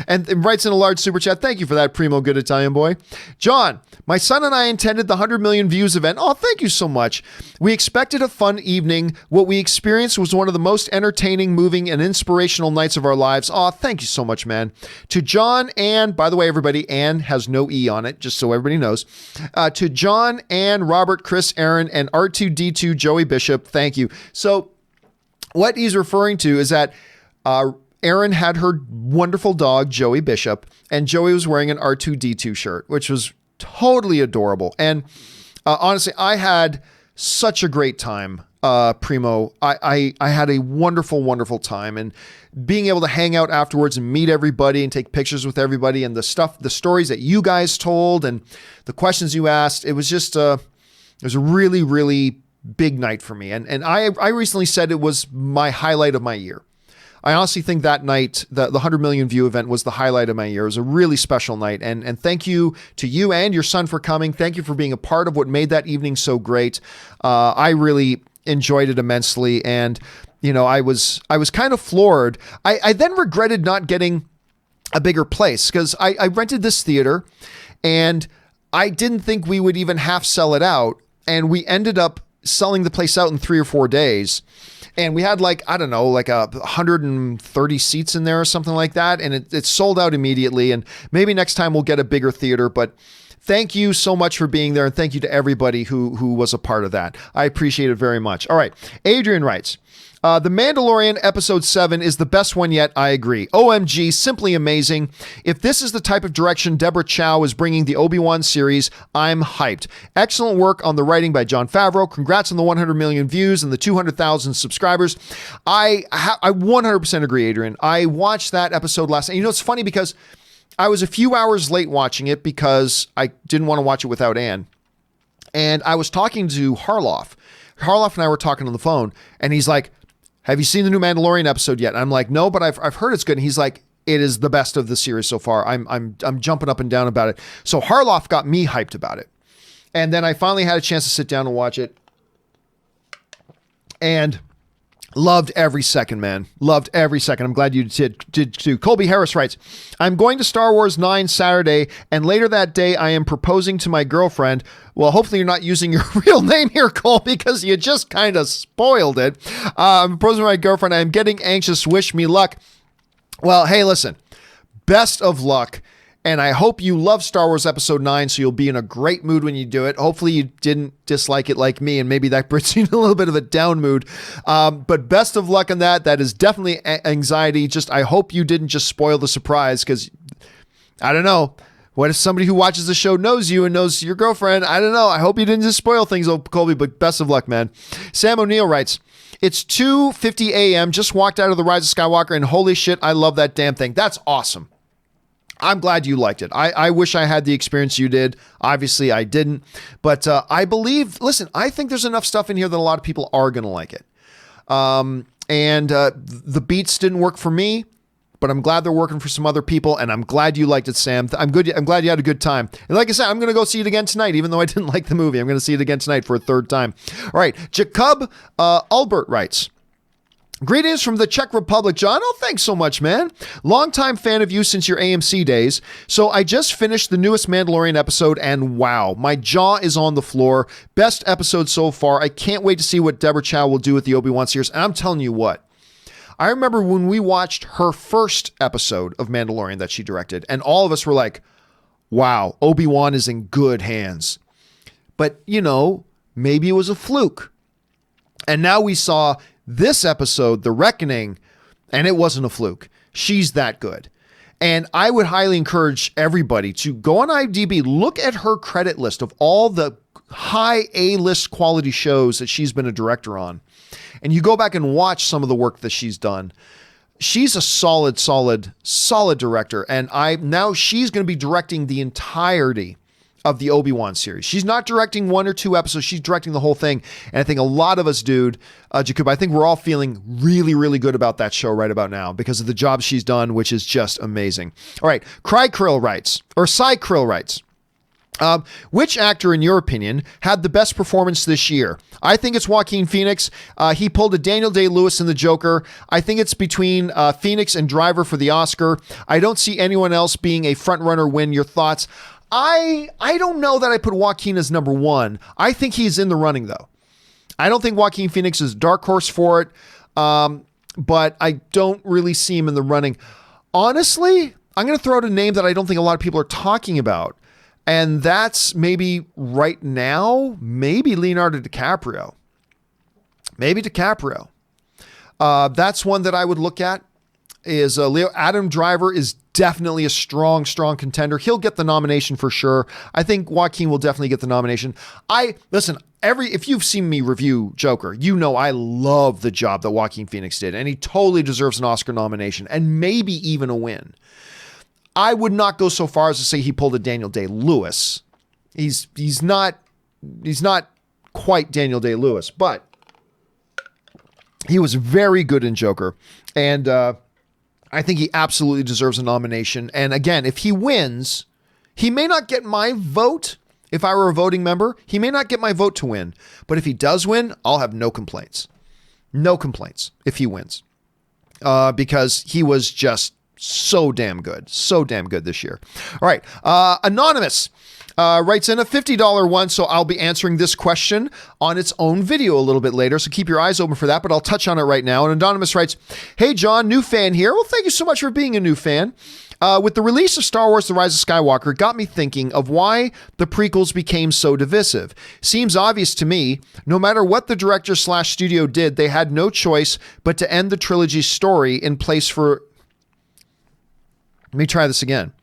and writes in a large super chat. Thank you for that, Primo Good Italian Boy. John, my son and I attended the 100 million views event. Oh, thank you so much. We expected a fun evening. What we experienced was one of the most entertaining, moving, and inspirational nights of our lives. Oh, thank you so much, man. To John and, by the way, everybody, Ann has no E on it, just so everybody knows. To John, Ann, Robert, Chris, Aaron, and R2D2 Joey Bishop, thank you. So what he's referring to is that Erin had her wonderful dog, Joey Bishop, and Joey was wearing an R2-D2 shirt, which was totally adorable. And honestly, I had such a great time, Primo. I had a wonderful, wonderful time, and being able to hang out afterwards and meet everybody and take pictures with everybody, and the stories that you guys told and the questions you asked, it was just it was a really, really big night for me. And I recently said it was my highlight of my year. I honestly think that night, the 100 million view event, was the highlight of my year. It was a really special night. And thank you to you and your son for coming. Thank you for being a part of what made that evening so great. I really enjoyed it immensely. And, you know, I was kind of floored. I then regretted not getting a bigger place, because I rented this theater and I didn't think we would even half sell it out. And we ended up selling the place out in 3 or 4 days. And we had like 130 seats in there or something like that. And it sold out immediately. And maybe next time we'll get a bigger theater. But thank you so much for being there. And thank you to everybody who was a part of that. I appreciate it very much. All right. Adrian writes, The Mandalorian episode 7 is the best one yet. I agree. OMG, simply amazing. If this is the type of direction Deborah Chow is bringing the Obi-Wan series, I'm hyped. Excellent work on the writing by Jon Favreau. Congrats on the 100 million views and the 200,000 subscribers. I 100% agree, Adrian. I watched that episode last night. You know, it's funny because I was a few hours late watching it because I didn't want to watch it without Anne. And I was talking to Harloff. Harloff and I were talking on the phone, and he's like, have you seen the new Mandalorian episode yet? And I'm like, no, but I've heard it's good. And he's like, it is the best of the series so far. I'm jumping up and down about it. So Harloff got me hyped about it. And then I finally had a chance to sit down and watch it. And loved every second, man. Loved every second. I'm glad you did too. Colby Harris writes, I'm going to Star Wars 9 Saturday, and later that day I am proposing to my girlfriend. Well, hopefully you're not using your real name here, Cole, because you just kind of spoiled it. I'm proposing to my girlfriend. I'm getting anxious. Wish me luck. Well, hey, listen, best of luck. And I hope you love Star Wars Episode 9, so you'll be in a great mood when you do it. Hopefully you didn't dislike it like me, and maybe that puts you in a little bit of a down mood. But best of luck on that. That is definitely anxiety. Just, I hope you didn't just spoil the surprise, because I don't know. What if somebody who watches the show knows you and knows your girlfriend? I don't know. I hope you didn't just spoil things, Colby, but best of luck, man. Sam O'Neill writes, it's 2:50 a.m. Just walked out of The Rise of Skywalker, and holy shit, I love that damn thing. That's awesome. I'm glad you liked it. I wish I had the experience you did. Obviously, I didn't. But I believe, listen, I think there's enough stuff in here that a lot of people are going to like it. The beats didn't work for me, but I'm glad they're working for some other people, and I'm glad you liked it, Sam. I'm glad you had a good time. And like I said, I'm going to go see it again tonight, even though I didn't like the movie. I'm going to see it again tonight for a third time. All right, Jacob Albert writes, greetings from the Czech Republic, John. Oh, thanks so much, man. Longtime fan of you since your AMC days. So I just finished the newest Mandalorian episode, and wow, my jaw is on the floor. Best episode so far. I can't wait to see what Deborah Chow will do with the Obi-Wan series. And I'm telling you what, I remember when we watched her first episode of Mandalorian that she directed, and all of us were like, wow, Obi-Wan is in good hands. But, you know, maybe it was a fluke. And now we saw this episode, The Reckoning, and it wasn't a fluke. She's that good. And I would highly encourage everybody to go on IMDb, look at her credit list of all the high A-list quality shows that she's been a director on. And you go back and watch some of the work that she's done. She's a solid director. And now she's going to be directing the entirety of the Obi-Wan series. She's not directing 1 or 2 episodes. She's directing the whole thing. And I think a lot of us, Jacob, I think we're all feeling really, really good about that show right about now because of the job she's done, which is just amazing. All right. Cy Krill writes, which actor, in your opinion, had the best performance this year? I think it's Joaquin Phoenix. He pulled a Daniel Day-Lewis in The Joker. I think it's between Phoenix and Driver for the Oscar. I don't see anyone else being a front-runner win. Your thoughts? I don't know that I put Joaquin as number 1. I think he's in the running, though. I don't think Joaquin Phoenix is dark horse for it, but I don't really see him in the running. Honestly, I'm going to throw out a name that I don't think a lot of people are talking about, and that's maybe right now, maybe Leonardo DiCaprio. Maybe DiCaprio. That's one that I would look at. Leo. Adam Driver is definitely a strong contender. He'll get the nomination for sure. I think Joaquin will definitely get the nomination. If you've seen me review Joker, you know I love the job that Joaquin Phoenix did, and he totally deserves an Oscar nomination and maybe even a win. I would not go so far as to say he pulled a Daniel Day-Lewis. He's not quite Daniel Day-Lewis, but he was very good in Joker, and I think he absolutely deserves a nomination. And again, if he wins, he may not get my vote. If I were a voting member, he may not get my vote to win. But if he does win, I'll have no complaints. No complaints if he wins. Because he was just so damn good. So damn good this year. All right. Anonymous writes in a $50 one, so I'll be answering this question on its own video a little bit later, so keep your eyes open for that, but I'll touch on it right now. And Anonymous writes, "Hey John, new fan here." Well, thank you so much for being a new fan. With the release of Star Wars The Rise of Skywalker, it got me thinking of why the prequels became so divisive. Seems obvious to me, no matter what the director/studio did, they had no choice but to end the trilogy's story in place for... Let me try this again.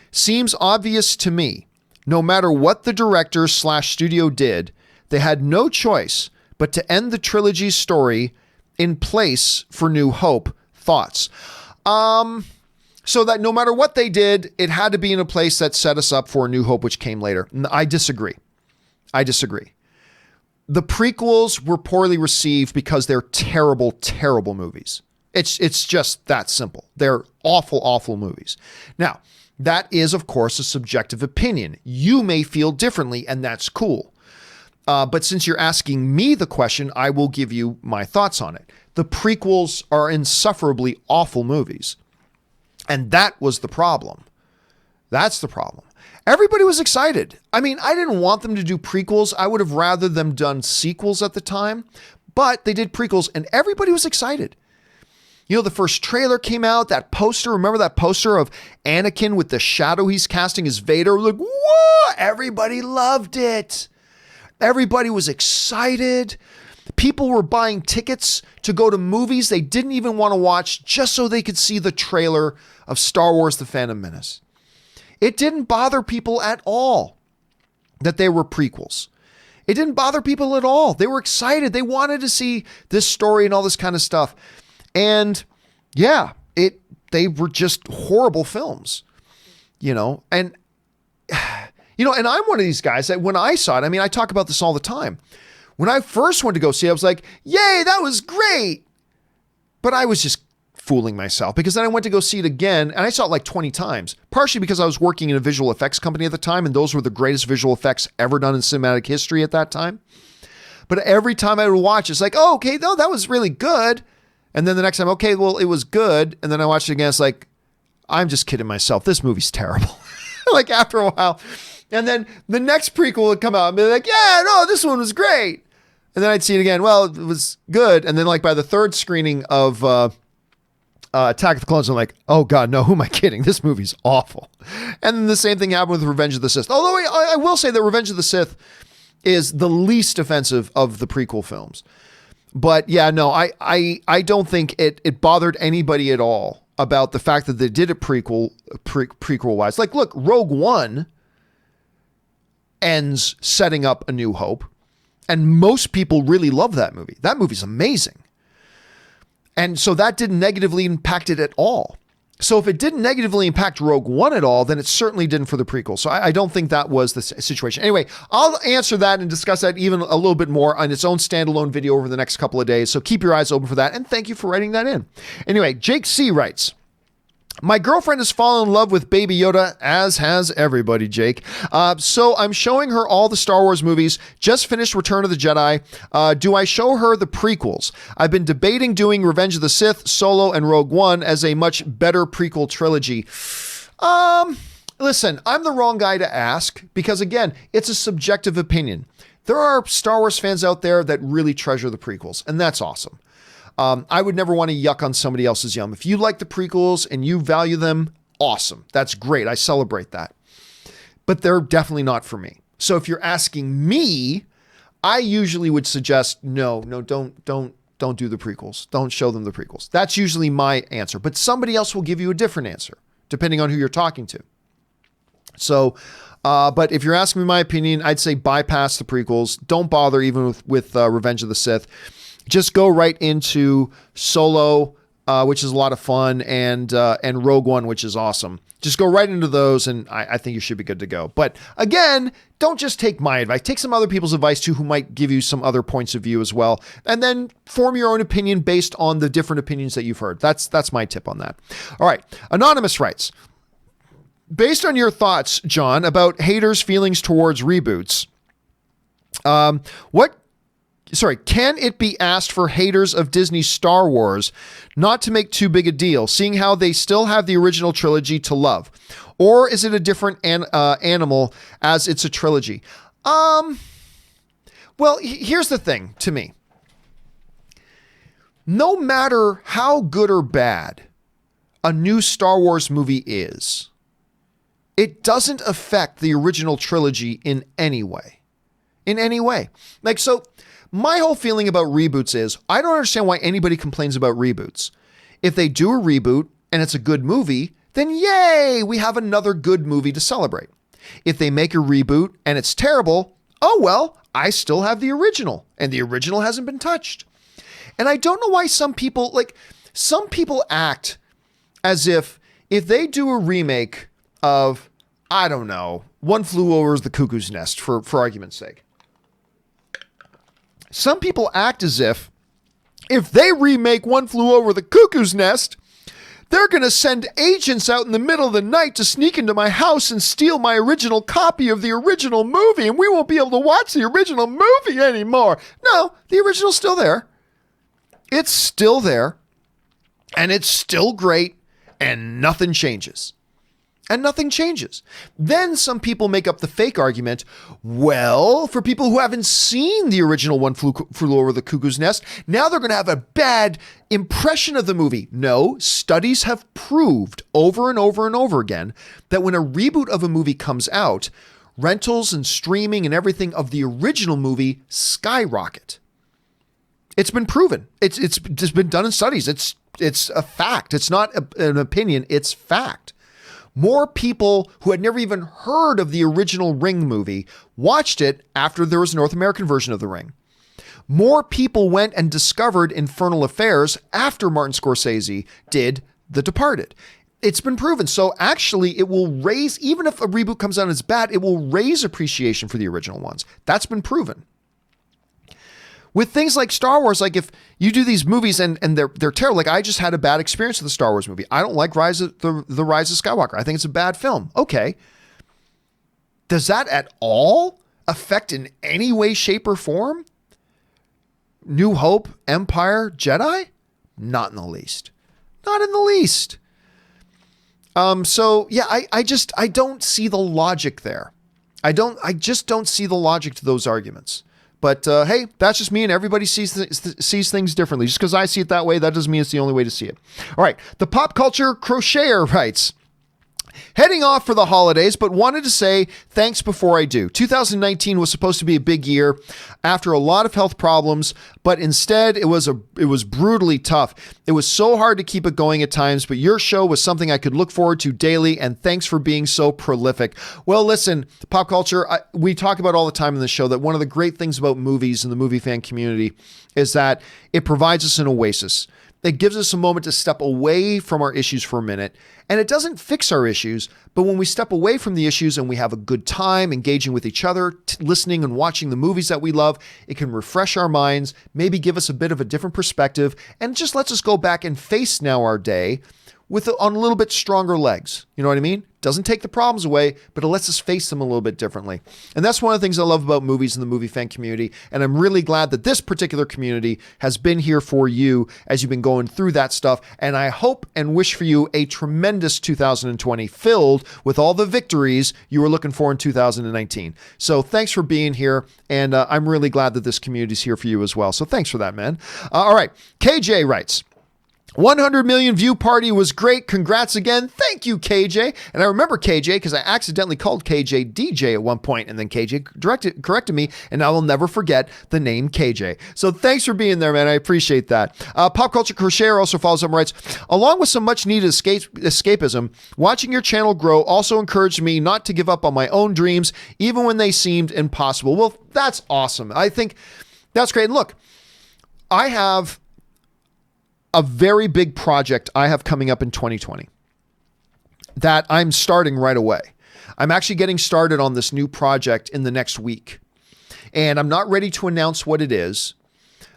Seems obvious to me, no matter what the director/studio did, they had no choice but to end the trilogy's story in place for New Hope. Thoughts? So that no matter what they did, it had to be in a place that set us up for New Hope, which came later. I disagree. The prequels were poorly received because they're terrible, terrible movies. It's just that simple. They're awful, awful movies. Now, that is, of course, a subjective opinion. You may feel differently, and that's cool. But since you're asking me the question, I will give you my thoughts on it. The prequels are insufferably awful movies. And that was the problem. That's the problem. Everybody was excited. I mean, I didn't want them to do prequels. I would have rather them done sequels at the time. But they did prequels, and everybody was excited. You know, the first trailer came out, that poster, remember that poster of Anakin with the shadow he's casting as Vader? Like, whoa! Everybody loved it. Everybody was excited. People were buying tickets to go to movies they didn't even want to watch just so they could see the trailer of Star Wars The Phantom Menace. It didn't bother people at all that they were prequels. It didn't bother people at all. They were excited. They wanted to see this story and all this kind of stuff. And yeah, they were just horrible films, and I'm one of these guys that when I saw it, I mean, I talk about this all the time. When I first went to go see it, I was like, yay, that was great. But I was just fooling myself because then I went to go see it again and I saw it like 20 times, partially because I was working in a visual effects company at the time. And those were the greatest visual effects ever done in cinematic history at that time. But every time I would watch, it's like, oh, okay, no, that was really good. And then the next time, okay, well, it was good. And then I watched it again. It's like, I'm just kidding myself. This movie's terrible. Like after a while. And then the next prequel would come out and be like, yeah, no, this one was great. And then I'd see it again. Well, it was good. And then like by the third screening of Attack of the Clones, I'm like, oh God, no, who am I kidding? This movie's awful. And then the same thing happened with Revenge of the Sith. Although I will say that Revenge of the Sith is the least offensive of the prequel films. But yeah, no, I don't think it bothered anybody at all about the fact that they did it prequel wise. Like, look, Rogue One ends setting up A New Hope. And most people really love that movie. That movie's amazing. And so that didn't negatively impact it at all. So if it didn't negatively impact Rogue One at all, then it certainly didn't for the prequel. So I don't think that was the situation. Anyway, I'll answer that and discuss that even a little bit more on its own standalone video over the next couple of days. So keep your eyes open for that. And thank you for writing that in. Anyway, Jake C. writes, my girlfriend has fallen in love with Baby Yoda, as has everybody, Jake. So I'm showing her all the Star Wars movies. Just finished Return of the Jedi. Do I show her the prequels? I've been debating doing Revenge of the Sith, Solo, and Rogue One as a much better prequel trilogy. Listen, I'm the wrong guy to ask because, again, it's a subjective opinion. There are Star Wars fans out there that really treasure the prequels, and that's awesome. I would never want to yuck on somebody else's yum. If you like the prequels and you value them, awesome. That's great. I celebrate that. But they're definitely not for me. So if you're asking me, I usually would suggest, no, don't don't do the prequels. Don't show them the prequels. That's usually my answer. But somebody else will give you a different answer, depending on who you're talking to. So, but if you're asking me my opinion, I'd say bypass the prequels. Don't bother even with Revenge of the Sith. Just go right into Solo, which is a lot of fun, and Rogue One, which is awesome. Just go right into those, and I think you should be good to go. But again, don't just take my advice. Take some other people's advice too, who might give you some other points of view as well, and then form your own opinion based on the different opinions that you've heard. That's my tip on that. All right, Anonymous writes, based on your thoughts, John, about haters' feelings towards reboots, can it be asked for haters of Disney's Star Wars not to make too big a deal, seeing how they still have the original trilogy to love? Or is it a different animal as it's a trilogy? Well, here's the thing to me. No matter how good or bad a new Star Wars movie is, it doesn't affect the original trilogy in any way. In any way. Like, so my whole feeling about reboots is I don't understand why anybody complains about reboots. If they do a reboot and it's a good movie, then yay, we have another good movie to celebrate. If they make a reboot and it's terrible, oh well, I still have the original and the original hasn't been touched. And I don't know why some people act as if they do a remake of, I don't know, One Flew Over the Cuckoo's Nest, for argument's sake. Some people act as if they remake One Flew Over the Cuckoo's Nest, they're going to send agents out in the middle of the night to sneak into my house and steal my original copy of the original movie, and we won't be able to watch the original movie anymore. No, the original's still there. It's still there, and it's still great, and nothing changes. And nothing changes. Then some people make up the fake argument, well, for people who haven't seen the original One Flew Over the Cuckoo's Nest, now they're going to have a bad impression of the movie. No, studies have proved over and over and over again that when a reboot of a movie comes out, rentals and streaming and everything of the original movie skyrocket. It's been proven. It's just been done in studies. It's a fact. It's not an opinion. It's fact. More people who had never even heard of the original Ring movie watched it after there was a North American version of The Ring. More people went and discovered Infernal Affairs after Martin Scorsese did The Departed. It's been proven. So actually it will raise, even if a reboot comes out as bad, it will raise appreciation for the original ones. That's been proven. With things like Star Wars, like if you do these movies and they're terrible, like I just had a bad experience with the Star Wars movie. I don't like the Rise of Skywalker. I think it's a bad film. Okay. Does that at all affect in any way, shape, or form New Hope, Empire, Jedi? Not in the least. Not in the least. So yeah, I don't see the logic there. I just don't see the logic to those arguments. But hey, that's just me, and everybody sees things differently. Just because I see it that way, that doesn't mean it's the only way to see it. All right, the Pop Culture Crocheter writes, heading off for the holidays, but wanted to say thanks before I do. 2019 was supposed to be a big year after a lot of health problems, but instead it was brutally tough. It was so hard to keep it going at times, but your show was something I could look forward to daily, and thanks for being so prolific. Well, listen, Pop Culture, we talk about all the time in the show that one of the great things about movies and the movie fan community is that it provides us an oasis. It gives us a moment to step away from our issues for a minute, and it doesn't fix our issues, but when we step away from the issues and we have a good time engaging with each other, listening and watching the movies that we love, it can refresh our minds, maybe give us a bit of a different perspective, and it just lets us go back and face now our day on a little bit stronger legs. You know what I mean? Doesn't take the problems away, but it lets us face them a little bit differently. And that's one of the things I love about movies and the movie fan community. And I'm really glad that this particular community has been here for you as you've been going through that stuff. And I hope and wish for you a tremendous 2020 filled with all the victories you were looking for in 2019. So thanks for being here. And I'm really glad that this community is here for you as well. So thanks for that, man. All right. KJ writes, 100 million view party was great. Congrats again. Thank you, KJ. And I remember KJ because I accidentally called KJ DJ at one point, and then KJ corrected me, and I will never forget the name KJ. So thanks for being there, man. I appreciate that. Pop Culture Crochet also follows up and writes, along with some much needed escapism, watching your channel grow also encouraged me not to give up on my own dreams, even when they seemed impossible. Well, that's awesome. I think that's great. And look, I have a very big project I have coming up in 2020 that I'm starting right away. I'm actually getting started on this new project in the next week. And I'm not ready to announce what it is,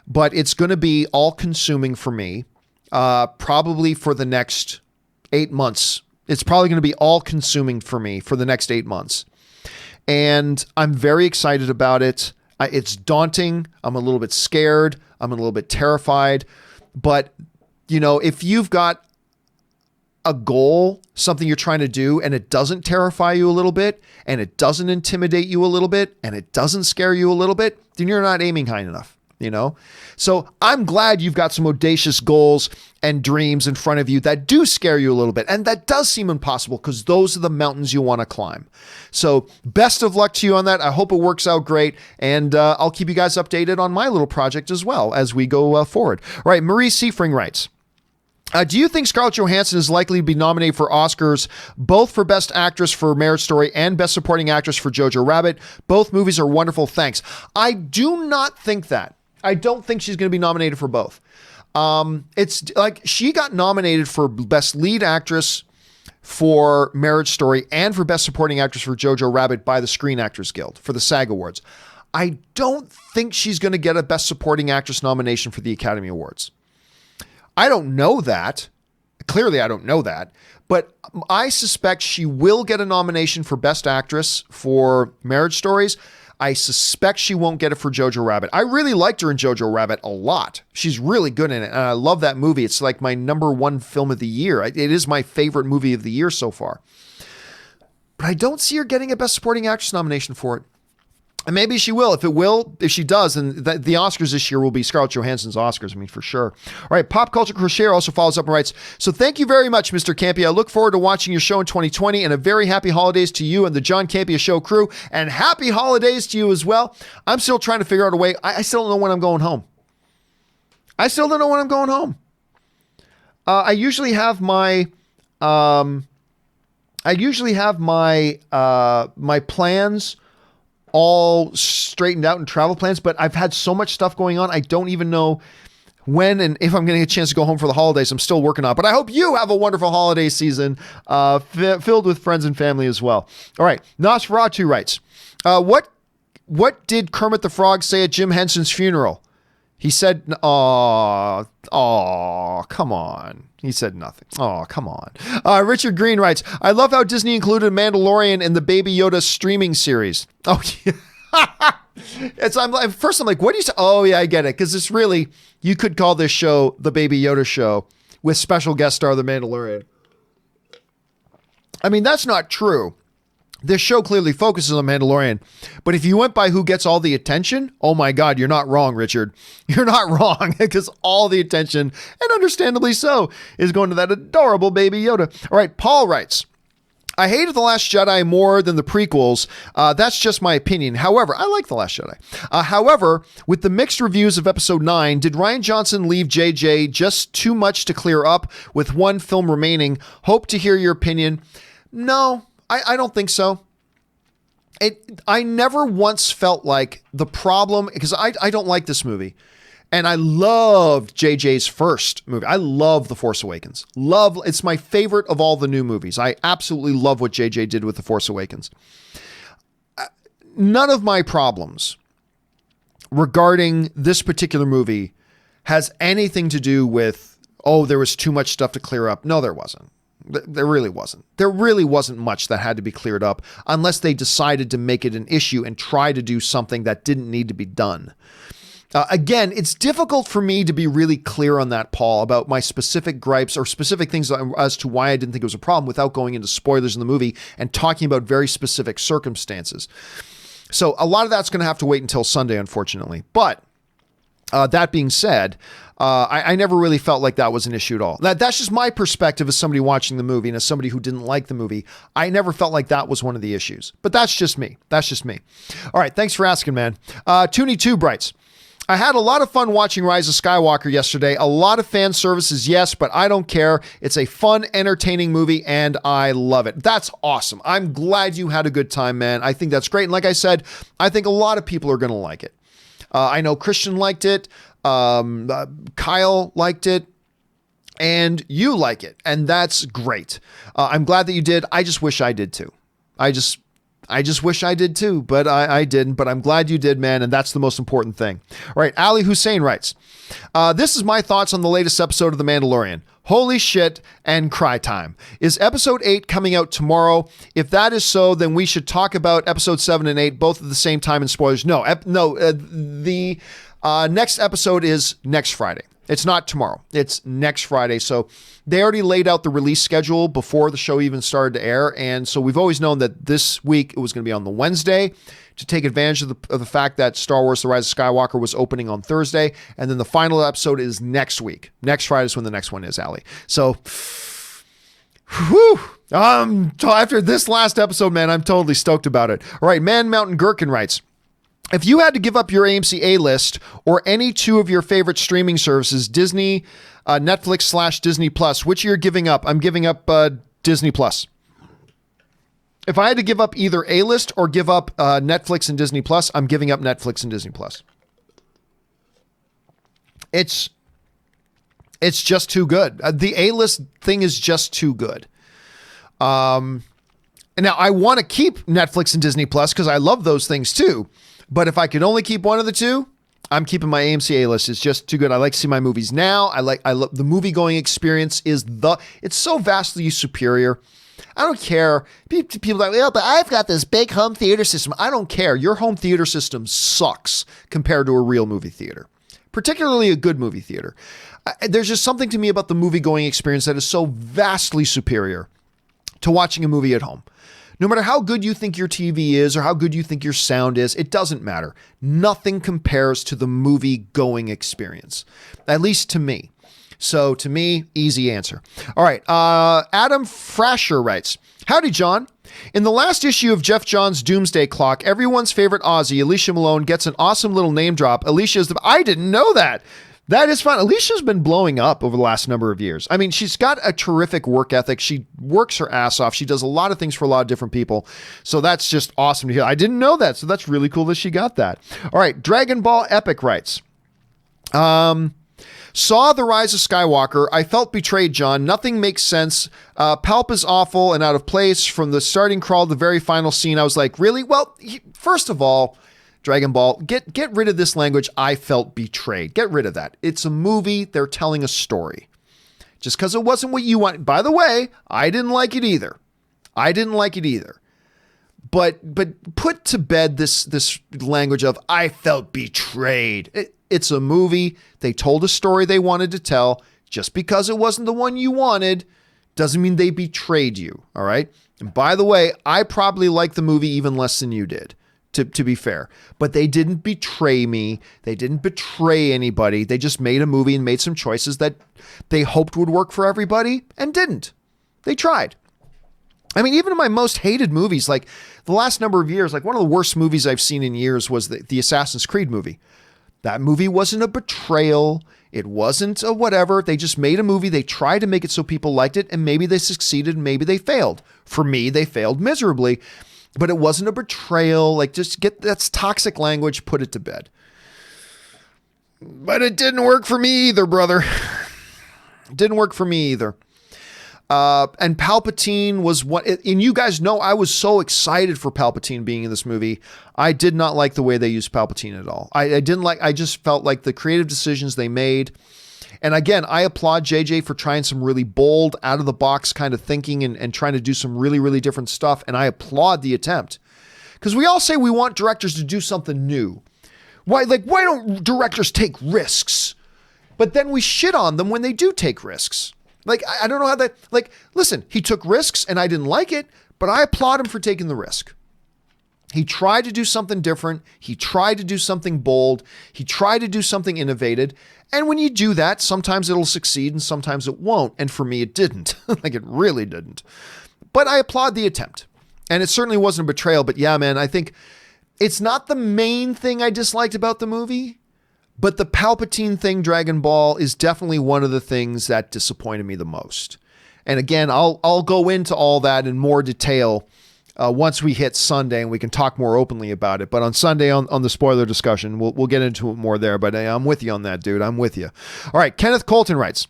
but it's going to be all consuming for me, probably for the next 8 months. It's probably going to be all consuming for me for the next 8 months. And I'm very excited about it. It's daunting. I'm a little bit scared. I'm a little bit terrified. But, you know, if you've got a goal, something you're trying to do, and it doesn't terrify you a little bit, and it doesn't intimidate you a little bit, and it doesn't scare you a little bit, then you're not aiming high enough, you know? So I'm glad you've got some audacious goals and dreams in front of you that do scare you a little bit, and that does seem impossible because those are the mountains you want to climb. So best of luck to you on that. I hope it works out great, and I'll keep you guys updated on my little project as well as we go forward. All right, Marie Seafring writes, do you think Scarlett Johansson is likely to be nominated for Oscars, both for Best Actress for Marriage Story and Best Supporting Actress for Jojo Rabbit? Both movies are wonderful. Thanks. I do not think that. I don't think she's going to be nominated for both. It's like she got nominated for Best Lead Actress for Marriage Story and for Best Supporting Actress for Jojo Rabbit by the Screen Actors Guild for the SAG Awards. I don't think she's going to get a Best Supporting Actress nomination for the Academy Awards. I don't know that. Clearly, I don't know that. But I suspect she will get a nomination for Best Actress for Marriage Stories. I suspect she won't get it for Jojo Rabbit. I really liked her in Jojo Rabbit a lot. She's really good in it, and I love that movie. It's like my number 1 film of the year. It is my favorite movie of the year so far. But I don't see her getting a Best Supporting Actress nomination for it. And maybe she will. If she does, then the Oscars this year will be Scarlett Johansson's Oscars. I mean, for sure. All right. Pop Culture Crochet also follows up and writes, so thank you very much, Mr. Campea. I look forward to watching your show in 2020 and a very happy holidays to you and the John Campea Show crew, and happy holidays to you as well. I'm still trying to figure out a way. I still don't know when I'm going home. I usually have my plans all straightened out in travel plans, but I've had so much stuff going on. I don't even know when and if I'm getting a chance to go home for the holidays. I'm still working on it, but I hope you have a wonderful holiday season filled with friends and family as well. All right. Nosferatu writes, what did Kermit the Frog say at Jim Henson's funeral? He said, come on. He said nothing. Oh, come on. Richard Green writes, I love how Disney included Mandalorian in the Baby Yoda streaming series. Oh, yeah. I'm like, what do you say? Oh, yeah, I get it. Because it's really, you could call this show the Baby Yoda show with special guest star The Mandalorian. I mean, that's not true. This show clearly focuses on Mandalorian, but if you went by who gets all the attention, oh my God, you're not wrong, Richard. You're not wrong, because all the attention, and understandably so, is going to that adorable Baby Yoda. All right, Paul writes, I hated The Last Jedi more than the prequels. That's just my opinion. However, I like The Last Jedi. However, with the mixed reviews of Episode 9, did Rian Johnson leave JJ just too much to clear up with one film remaining? Hope to hear your opinion. No. I don't think so. I never once felt like the problem, because I don't like this movie. And I loved JJ's first movie. I love The Force Awakens. It's my favorite of all the new movies. I absolutely love what JJ did with The Force Awakens. None of my problems regarding this particular movie has anything to do with, there was too much stuff to clear up. No, there wasn't. There really wasn't. There really wasn't much that had to be cleared up unless they decided to make it an issue and try to do something that didn't need to be done. Again, it's difficult for me to be really clear on that, Paul, about my specific gripes or specific things as to why I didn't think it was a problem without going into spoilers in the movie and talking about very specific circumstances. So a lot of that's going to have to wait until Sunday, unfortunately. But That being said, I never really felt like that was an issue at all. That's just my perspective as somebody watching the movie and as somebody who didn't like the movie. I never felt like that was one of the issues. But that's just me. That's just me. All right. Thanks for asking, man. Toonie2 writes, I had a lot of fun watching Rise of Skywalker yesterday. A lot of fan services, yes, but I don't care. It's a fun, entertaining movie, and I love it. That's awesome. I'm glad you had a good time, man. I think that's great. And like I said, I think a lot of people are going to like it. I know Christian liked it. Kyle liked it. And you like it. And that's great. I'm glad that you did. I just wish I did too. I just wish I did too, but I didn't. But I'm glad you did, man. And that's the most important thing. All right. Ali Hussein writes, this is my thoughts on the latest episode of The Mandalorian. Holy shit and cry time. Is episode 8 coming out tomorrow? If that is so, then we should talk about episode 7 and 8 both at the same time in spoilers. No, the next episode is next Friday. It's not tomorrow. It's next Friday. So they already laid out the release schedule before the show even started to air. And so we've always known that this week it was going to be on the Wednesday to take advantage of the fact that Star Wars The Rise of Skywalker was opening on Thursday. And then the final episode is next week. Next Friday is when the next one is, Ali. So, whew. After this last episode, man, I'm totally stoked about it. All right, Man Mountain Gherkin writes, if you had to give up your AMC A-list or any two of your favorite streaming services, Disney, Netflix / Disney Plus, which you're giving up? I'm giving up Disney Plus. If I had to give up either A-list or give up Netflix and Disney Plus, I'm giving up Netflix and Disney Plus. It's just too good. The A-list thing is just too good. And now I want to keep Netflix and Disney Plus because I love those things too. But if I could only keep one of the two, I'm keeping my AMC A-list. It's just too good. I like to see my movies now. I love the movie going experience it's so vastly superior. I don't care. People are like, yeah, but I've got this big home theater system. I don't care. Your home theater system sucks compared to a real movie theater, particularly a good movie theater. There's just something to me about the movie going experience that is so vastly superior to watching a movie at home. No matter how good you think your TV is or how good you think your sound is, it doesn't matter. Nothing compares to the movie going experience, at least to me. So to me, easy answer. All right. Adam Frasher writes, howdy, John. In the last issue of Jeff Johns' Doomsday Clock, everyone's favorite Aussie, Alicia Malone, gets an awesome little name drop. I didn't know that. That is fun. Alicia's been blowing up over the last number of years. I mean, she's got a terrific work ethic. She works her ass off. She does a lot of things for a lot of different people. So that's just awesome to hear. I didn't know that. So that's really cool that she got that. All right. Dragon Ball Epic writes, saw The Rise of Skywalker. I felt betrayed, John. Nothing makes sense. Palp is awful and out of place from the starting crawl to the very final scene. I was like, really? Well, first of all, Dragon Ball, get rid of this language. I felt betrayed. Get rid of that. It's a movie. They're telling a story. Just because it wasn't what you want. By the way, I didn't like it either. But put to bed this language of I felt betrayed. It's a movie. They told a story they wanted to tell. Just because it wasn't the one you wanted doesn't mean they betrayed you. All right. And by the way, I probably liked the movie even less than you did. To be fair, but they didn't betray me. They didn't betray anybody. They just made a movie and made some choices that they hoped would work for everybody and didn't. They tried. I mean, even in my most hated movies, like the last number of years, like one of the worst movies I've seen in years was the Assassin's Creed movie. That movie wasn't a betrayal. It wasn't a whatever. They just made a movie. They tried to make it so people liked it, and maybe they succeeded, maybe they failed. For me, they failed miserably. But it wasn't a betrayal. Like, just that's toxic language, put it to bed. But it didn't work for me either, brother. It didn't work for me either. And Palpatine was and you guys know I was so excited for Palpatine being in this movie. I did not like the way they used Palpatine at all. I just felt like the creative decisions they made. And again, I applaud JJ for trying some really bold, out of the box kind of thinking and trying to do some really, really different stuff. And I applaud the attempt, because we all say we want directors to do something new. Why don't directors take risks? But then we shit on them when they do take risks. Like, I don't know how that, like, listen, he took risks and I didn't like it, but I applaud him for taking the risk. He tried to do something different. He tried to do something bold. He tried to do something innovative. And when you do that, sometimes it'll succeed and sometimes it won't. And for me, it didn't. Like, it really didn't. But I applaud the attempt. And it certainly wasn't a betrayal. But yeah, man, I think it's not the main thing I disliked about the movie. But the Palpatine thing, Dragon Ball, is definitely one of the things that disappointed me the most. And again, I'll go into all that in more detail once we hit Sunday and we can talk more openly about it. But on Sunday on the spoiler discussion, we'll get into it more there. But I'm with you on that, dude. I'm with you. All right. Kenneth Colton writes,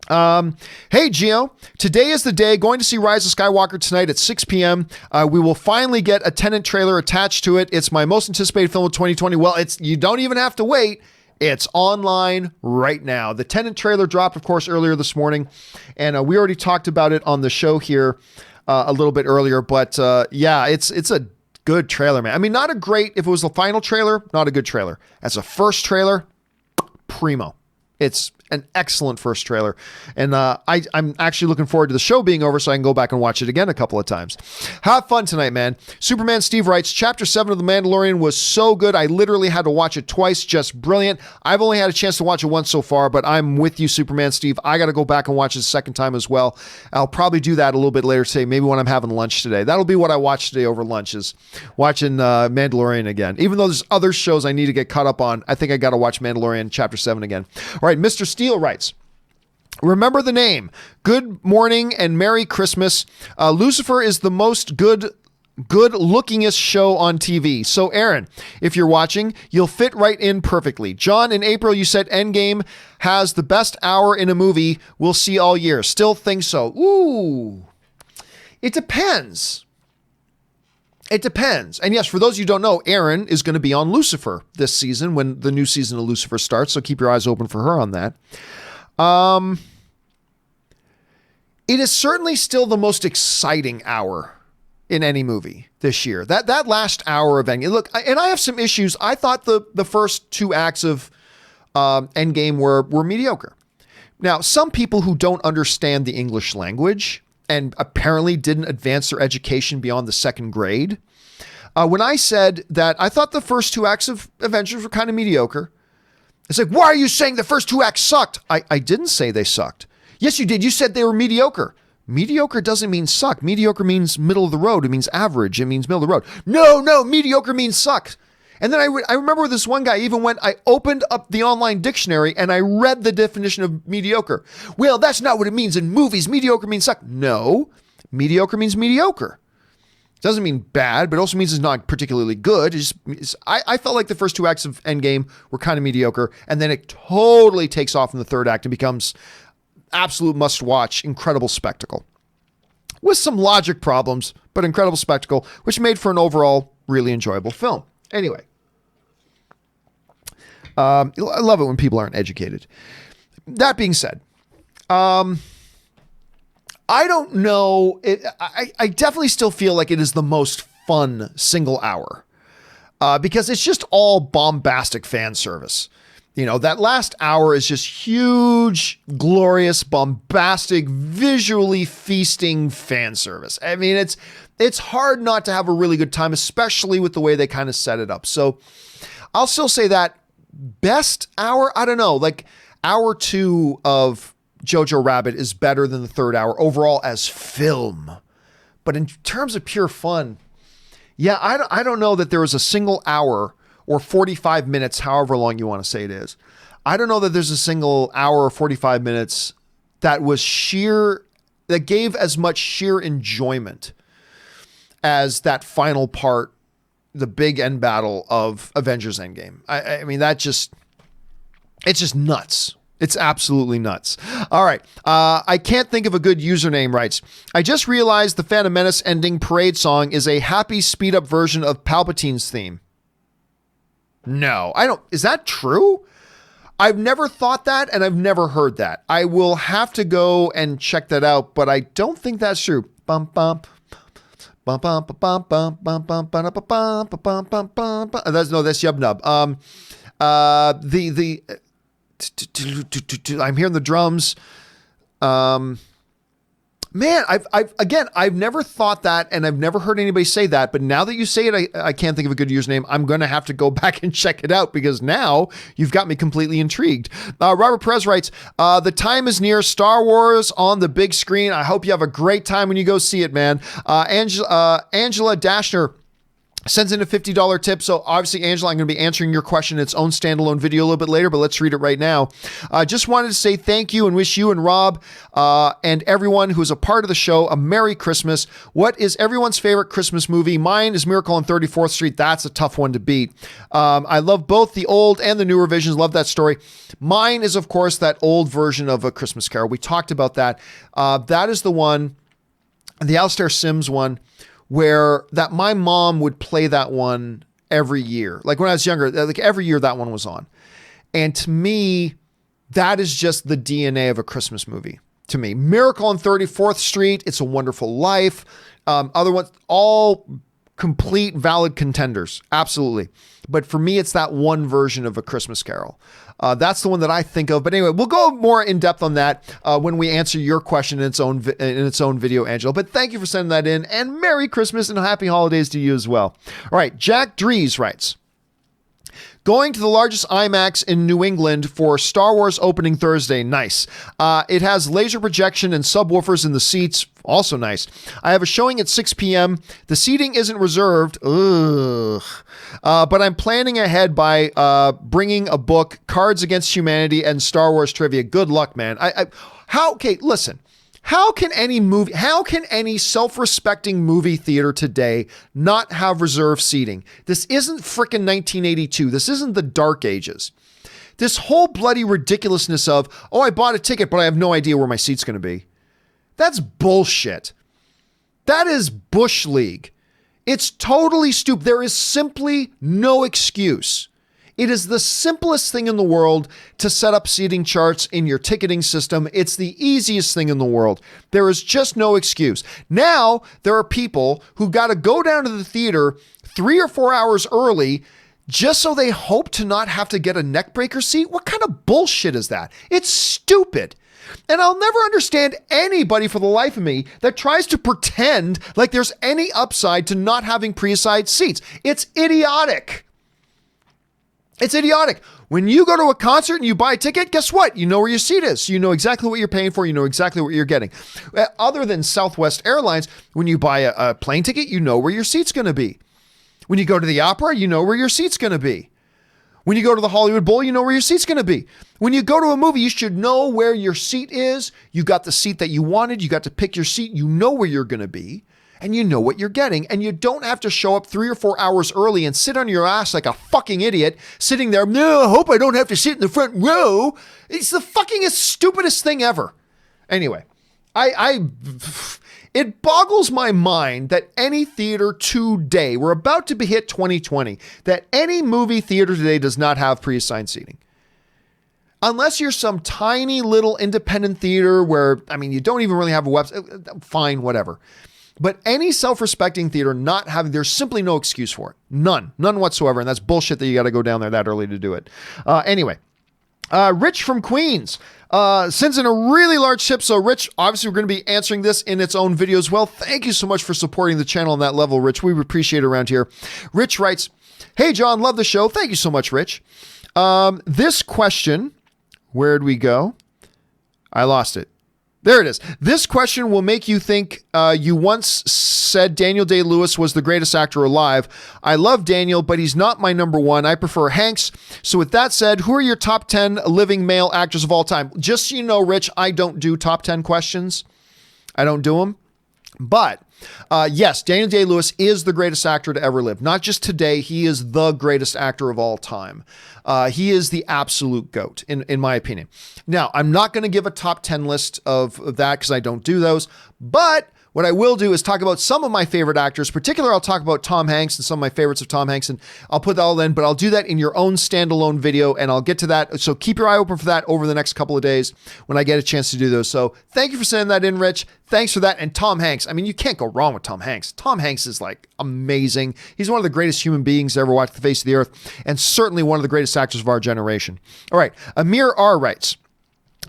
hey, Gio, today is the day. Going to see Rise of Skywalker tonight at 6 p.m. We will finally get a Tenet trailer attached to it. It's my most anticipated film of 2020. Well, you don't even have to wait. It's online right now. The Tenet trailer dropped, of course, earlier this morning, and we already talked about it on the show here a little bit earlier. But yeah, it's a good trailer, man. I mean, not a great, if it was the final trailer, not a good trailer. As a first trailer, primo. It's an excellent first trailer. And I'm actually looking forward to the show being over so I can go back and watch it again a couple of times. Have fun tonight, man. Superman Steve writes, Chapter 7 of The Mandalorian was so good, I literally had to watch it twice. Just brilliant. I've only had a chance to watch it once so far, but I'm with you, Superman Steve. I got to go back and watch it a second time as well. I'll probably do that a little bit later today, maybe when I'm having lunch today. That'll be what I watch today over lunch, is watching Mandalorian again. Even though there's other shows I need to get caught up on, I think I got to watch Mandalorian Chapter 7 again. All right, Mr. Steele writes, remember the name. Good morning and Merry Christmas. Lucifer is the most good lookingest show on TV. So Aaron, if you're watching, you'll fit right in perfectly. John, in April, you said Endgame has the best hour in a movie we'll see all year. Still think so. Ooh, it depends. It depends. And yes, for those of you who don't know, Aaron is going to be on Lucifer this season when the new season of Lucifer starts. So keep your eyes open for her on that. It is certainly still the most exciting hour in any movie this year. That last hour of Endgame. Look, and I have some issues. I thought the first two acts of Endgame were mediocre. Now, some people who don't understand the English language and apparently didn't advance their education beyond the second grade. When I said that I thought the first two acts of Avengers were kind of mediocre, it's like, why are you saying the first two acts sucked? I didn't say they sucked. Yes, you did. You said they were mediocre. Mediocre doesn't mean suck. Mediocre means middle of the road. It means average. It means middle of the road. No, mediocre means suck. And then I remember this one guy even I opened up the online dictionary and I read the definition of mediocre. Well, that's not what it means in movies. Mediocre means suck. No, mediocre means mediocre. It doesn't mean bad, but it also means it's not particularly good. I felt like the first two acts of Endgame were kind of mediocre, and then it totally takes off in the third act and becomes absolute must-watch, incredible spectacle. With some logic problems, but incredible spectacle, which made for an overall really enjoyable film. Anyway, I love it when people aren't educated. That being said, I don't know. I definitely still feel like it is the most fun single hour because it's just all bombastic fan service. You know, that last hour is just huge, glorious, bombastic, visually feasting fan service. I mean, it's hard not to have a really good time, especially with the way they kind of set it up. So I'll still say that best hour, I don't know, like hour 2 of Jojo Rabbit is better than the third hour overall as film. But in terms of pure fun, yeah, I don't know that there was a single hour or 45 minutes, however long you want to say it is. I don't know that there's a single hour or 45 minutes that gave as much sheer enjoyment as that final part, the big end battle of Avengers Endgame. I mean, it's just nuts. It's absolutely nuts. All right. I can't think of a good username writes, I just realized the Phantom Menace ending parade song is a happy speed up version of Palpatine's theme. No, I don't. Is that true? I've never thought that and I've never heard that. I will have to go and check that out, but I don't think that's true. Bum bum. Bum bum bum bum bum bum bum bum bum bum bum bum. That's Yub Nub. I'm hearing the drums. Man, I've never thought that, and I've never heard anybody say that. But now that you say it, I can't think of a good username. I'm going to have to go back and check it out because now you've got me completely intrigued. Robert Perez writes, the time is near. Star Wars on the big screen. I hope you have a great time when you go see it, man. Angela Dashner sends in a $50 tip. So obviously, Angela, I'm going to be answering your question in its own standalone video a little bit later, but let's read it right now. Just wanted to say thank you and wish you and Rob and everyone who is a part of the show a Merry Christmas. What is everyone's favorite Christmas movie? Mine is Miracle on 34th Street. That's a tough one to beat. I love both the old and the newer versions. Love that story. Mine is, of course, that old version of A Christmas Carol. We talked about that. That is the one, the Alastair Sims one, where that my mom would play that one every year. Like when I was younger, like every year that one was on. And to me, that is just the DNA of a Christmas movie. To me, Miracle on 34th Street, It's a Wonderful Life, other ones, all complete valid contenders. Absolutely. But for me, it's that one version of A Christmas Carol. That's the one that I think of. But anyway, we'll go more in depth on that when we answer your question in its own video, Angela. But thank you for sending that in, and Merry Christmas and Happy Holidays to you as well. All right, Jack Dries writes, going to the largest IMAX in New England for Star Wars opening Thursday. Nice. It has laser projection and subwoofers in the seats. Also nice. I have a showing at 6 p.m. The seating isn't reserved. Ugh. But I'm planning ahead by bringing a book, Cards Against Humanity, and Star Wars trivia. Good luck, man. Okay, listen. How can any self-respecting movie theater today not have reserved seating? This isn't frickin' 1982. This isn't the Dark Ages. This whole bloody ridiculousness of, oh, I bought a ticket, but I have no idea where my seat's going to be. That's bullshit. That is Bush League. It's totally stupid. There is simply no excuse. It is the simplest thing in the world to set up seating charts in your ticketing system. It's the easiest thing in the world. There is just no excuse. Now, there are people who got to go down to the theater 3 or 4 hours early just so they hope to not have to get a neckbreaker seat. What kind of bullshit is that? It's stupid. And I'll never understand anybody for the life of me that tries to pretend like there's any upside to not having pre-assigned seats. It's idiotic. It's idiotic. When you go to a concert and you buy a ticket, guess what? You know where your seat is. You know exactly what you're paying for. You know exactly what you're getting. Other than Southwest Airlines, when you buy a plane ticket, you know where your seat's going to be. When you go to the opera, you know where your seat's going to be. When you go to the Hollywood Bowl, you know where your seat's going to be. When you go to a movie, you should know where your seat is. You got the seat that you wanted. You got to pick your seat. You know where you're going to be. And you know what you're getting. And you don't have to show up 3 or 4 hours early and sit on your ass like a fucking idiot, sitting there, no, I hope I don't have to sit in the front row. It's the fuckingest, stupidest thing ever. Anyway, it boggles my mind that any theater today, we're about to hit 2020, that any movie theater today does not have pre-assigned seating. Unless you're some tiny little independent theater where, I mean, you don't even really have a website, fine, whatever. But any self-respecting theater not having, there's simply no excuse for it. None whatsoever. And that's bullshit that you got to go down there that early to do it. Anyway, Rich from Queens sends in a really large tip. So Rich, obviously we're going to be answering this in its own video as well. Thank you so much for supporting the channel on that level, Rich. We appreciate it around here. Rich writes, hey, John, love the show. Thank you so much, Rich. This question, where'd we go? I lost it. There it is. This question will make you think you once said Daniel Day-Lewis was the greatest actor alive. I love Daniel, but he's not my number one. I prefer Hanks. So with that said, who are your top 10 living male actors of all time? Just so you know, Rich, I don't do top 10 questions. I don't do them. But yes, Daniel Day-Lewis is the greatest actor to ever live. Not just today. He is the greatest actor of all time. He is the absolute GOAT, in my opinion. Now, I'm not going to give a top 10 list of that because I don't do those. But what I will do is talk about some of my favorite actors. Particularly, I'll talk about Tom Hanks and some of my favorites of Tom Hanks, and I'll put that all in, but I'll do that in your own standalone video, and I'll get to that. So keep your eye open for that over the next couple of days when I get a chance to do those. So thank you for sending that in, Rich. Thanks for that. And Tom Hanks. I mean, you can't go wrong with Tom Hanks. Tom Hanks is like amazing. He's one of the greatest human beings to ever walk the face of the earth, and certainly one of the greatest actors of our generation. All right. Amir R. writes,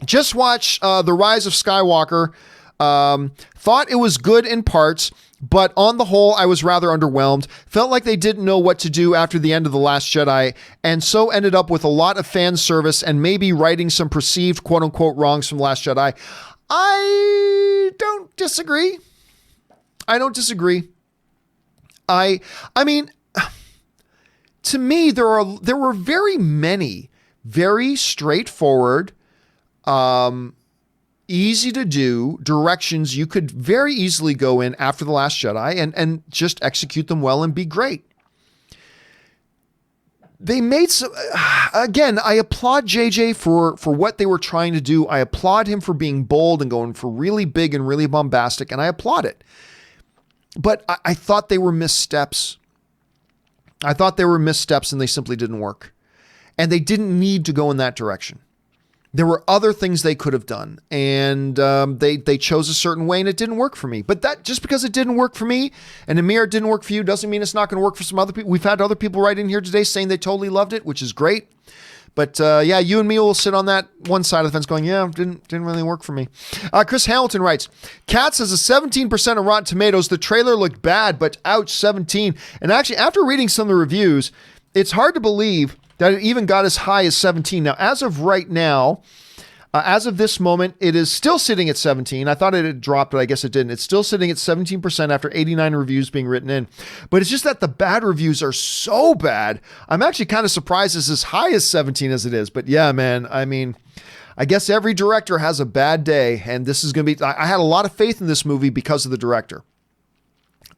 just watch The Rise of Skywalker. Thought it was good in parts, but on the whole, I was rather underwhelmed. Felt like they didn't know what to do after the end of The Last Jedi, and so ended up with a lot of fan service and maybe righting some perceived quote-unquote wrongs from The Last Jedi. I don't disagree. I mean, to me, there were very many very straightforward, easy to do directions you could very easily go in after The Last Jedi and just execute them well and be great. They made some, again, I applaud JJ for what they were trying to do. I applaud him for being bold and going for really big and really bombastic, and I applaud it. But I thought they were missteps. And they simply didn't work. And they didn't need to go in that direction. There were other things they could have done, and they chose a certain way, and it didn't work for me. But that just because it didn't work for me, and Amir, it didn't work for you, doesn't mean it's not going to work for some other people. We've had other people write in here today saying they totally loved it, which is great. But yeah, you and me will sit on that one side of the fence going, yeah, didn't really work for me. Chris Hamilton writes, Cats has a 17% of Rotten Tomatoes. The trailer looked bad, but ouch, 17. And actually, after reading some of the reviews, it's hard to believe that it even got as high as 17. Now, as of right now, as of this moment, it is still sitting at 17. I thought it had dropped, but I guess it didn't. It's still sitting at 17% after 89 reviews being written in. But it's just that the bad reviews are so bad. I'm actually kind of surprised it's as high as 17 as it is. But yeah, man, I mean, I guess every director has a bad day. And this is going to be, I had a lot of faith in this movie because of the director.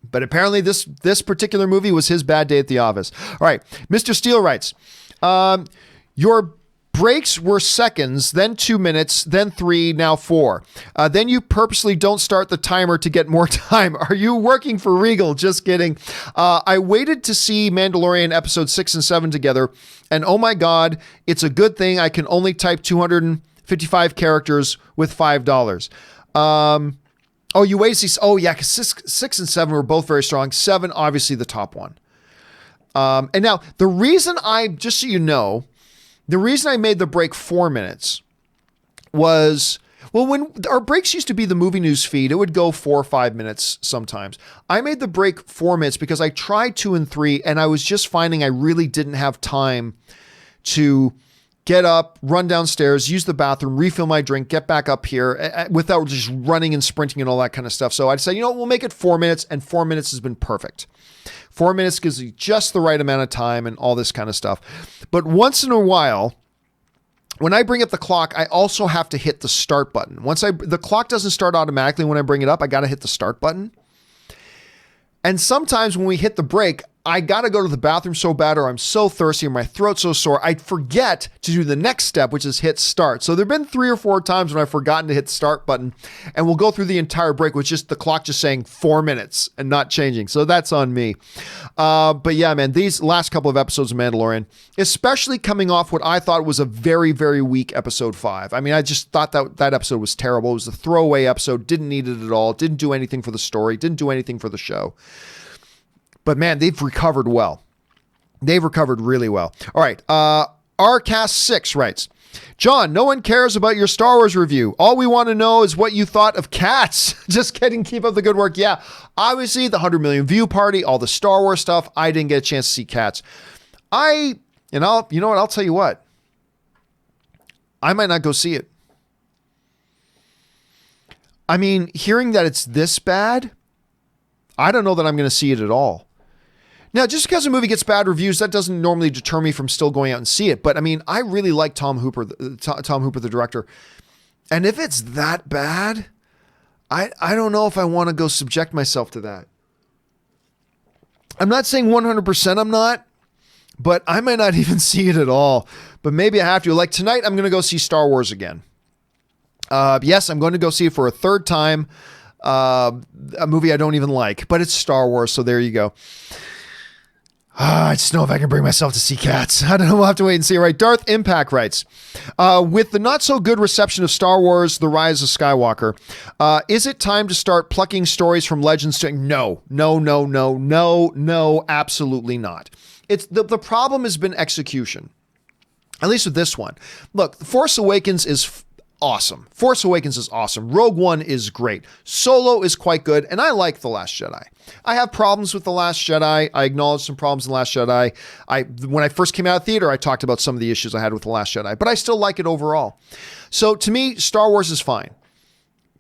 But apparently this particular movie was his bad day at the office. All right. Mr. Steele writes, your breaks were seconds, then 2 minutes, then 3, now 4. Then you purposely don't start the timer to get more time. Are you working for Regal? Just kidding. I waited to see Mandalorian episode 6 and 7 together, and oh my God, it's a good thing I can only type 255 characters with $5. Oh, you wait to see. Oh yeah, because 6 and 7 were both very strong. 7, obviously the top one. And now the reason just so you know, the reason I made the break 4 minutes was, well, when our breaks used to be the movie news feed, it would go 4 or 5 minutes sometimes. I made the break 4 minutes because I tried 2 and 3, and I was just finding I really didn't have time to get up, run downstairs, use the bathroom, refill my drink, get back up here without just running and sprinting and all that kind of stuff. So I decided, we'll make it 4 minutes, and 4 minutes has been perfect. 4 minutes gives you just the right amount of time and all this kind of stuff. But once in a while, when I bring up the clock, I also have to hit the start button. The clock doesn't start automatically when I bring it up. I got to hit the start button. And sometimes when we hit the break, I got to go to the bathroom so bad, or I'm so thirsty, or my throat's so sore, I forget to do the next step, which is hit start. So there've been 3 or 4 times when I've forgotten to hit the start button, and we'll go through the entire break with just the clock just saying 4 minutes and not changing. So that's on me. But yeah, man, these last couple of episodes of Mandalorian, especially coming off what I thought was a very, very weak episode 5. I mean, I just thought that episode was terrible. It was a throwaway episode, didn't need it at all, didn't do anything for the story, didn't do anything for the show. But man, they've recovered well. They've recovered really well. All right. RCast6 writes, John, no one cares about your Star Wars review. All we want to know is what you thought of Cats. Just kidding. Keep up the good work. Yeah. Obviously, the 100 million view party, all the Star Wars stuff. I didn't get a chance to see Cats. You know what? I'll tell you what. I might not go see it. I mean, hearing that it's this bad, I don't know that I'm going to see it at all. Now, just because a movie gets bad reviews, that doesn't normally deter me from still going out and see it. But I mean, I really like Tom Hooper, the director. And if it's that bad, I don't know if I want to go subject myself to that. I'm not saying 100% I'm not, but I might not even see it at all. But maybe I have to. Like tonight, I'm going to go see Star Wars again. Yes, I'm going to go see it for a third time. A movie I don't even like, but it's Star Wars. So there you go. I just know if I can bring myself to see Cats. I don't know. We'll have to wait and see. All right. Darth Impact writes, with the not so good reception of Star Wars, The Rise of Skywalker, is it time to start plucking stories from legends? No, absolutely not. It's the problem has been execution. At least with this one. Look, The Force Awakens is awesome. Force Awakens is awesome. Rogue One is great. Solo is quite good, and I like The Last Jedi. I have problems with The Last Jedi. I acknowledge some problems in The Last Jedi. When I first came out of theater, I talked about some of the issues I had with The Last Jedi, but I still like it overall. So to me, Star Wars is fine.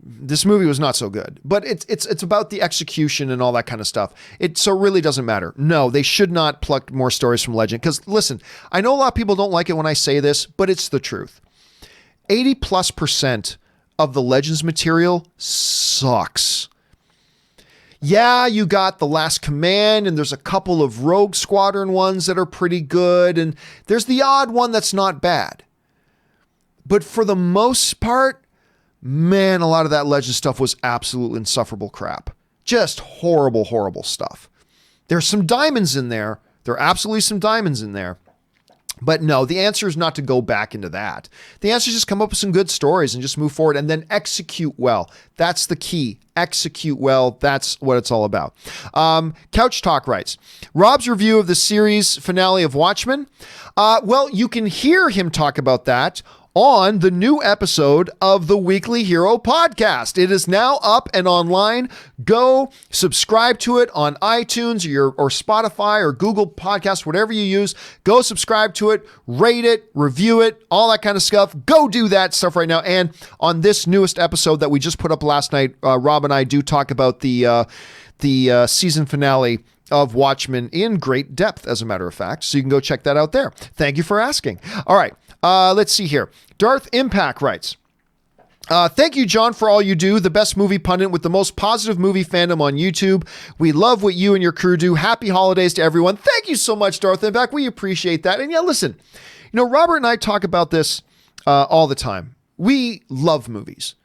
This movie was not so good, but it's about the execution and all that kind of stuff. So it really doesn't matter. No, they should not pluck more stories from Legend. Because listen, I know a lot of people don't like it when I say this, but it's the truth. 80+% of the Legends material sucks. Yeah, you got The Last Command, and there's a couple of Rogue Squadron ones that are pretty good, and there's the odd one that's not bad. But for the most part, man, a lot of that Legend stuff was absolute insufferable crap. Just horrible, horrible stuff. There's some diamonds in there. There are absolutely some diamonds in there. But no, the answer is not to go back into that. The answer is just come up with some good stories and just move forward and then execute well. That's the key. Execute well. That's what it's all about. Couch Talk writes, Rob's review of the series finale of Watchmen. Well, you can hear him talk about that on the new episode of the Weekly Hero podcast. It is now up and online. Go subscribe to it on iTunes or Spotify or Google Podcasts, whatever you use. Go subscribe to it, rate it, review it, all that kind of stuff. Go do that stuff right now. And on this newest episode that we just put up last night, Rob and I do talk about the season finale of Watchmen in great depth, as a matter of fact. So you can go check that out there. Thank you for asking. All right. Let's see here. Darth Impact writes, thank you, John, for all you do. The best movie pundit with the most positive movie fandom on YouTube. We love what you and your crew do. Happy holidays to everyone. Thank you so much, Darth Impact. We appreciate that. And yeah, listen, Robert and I talk about this all the time. We love movies.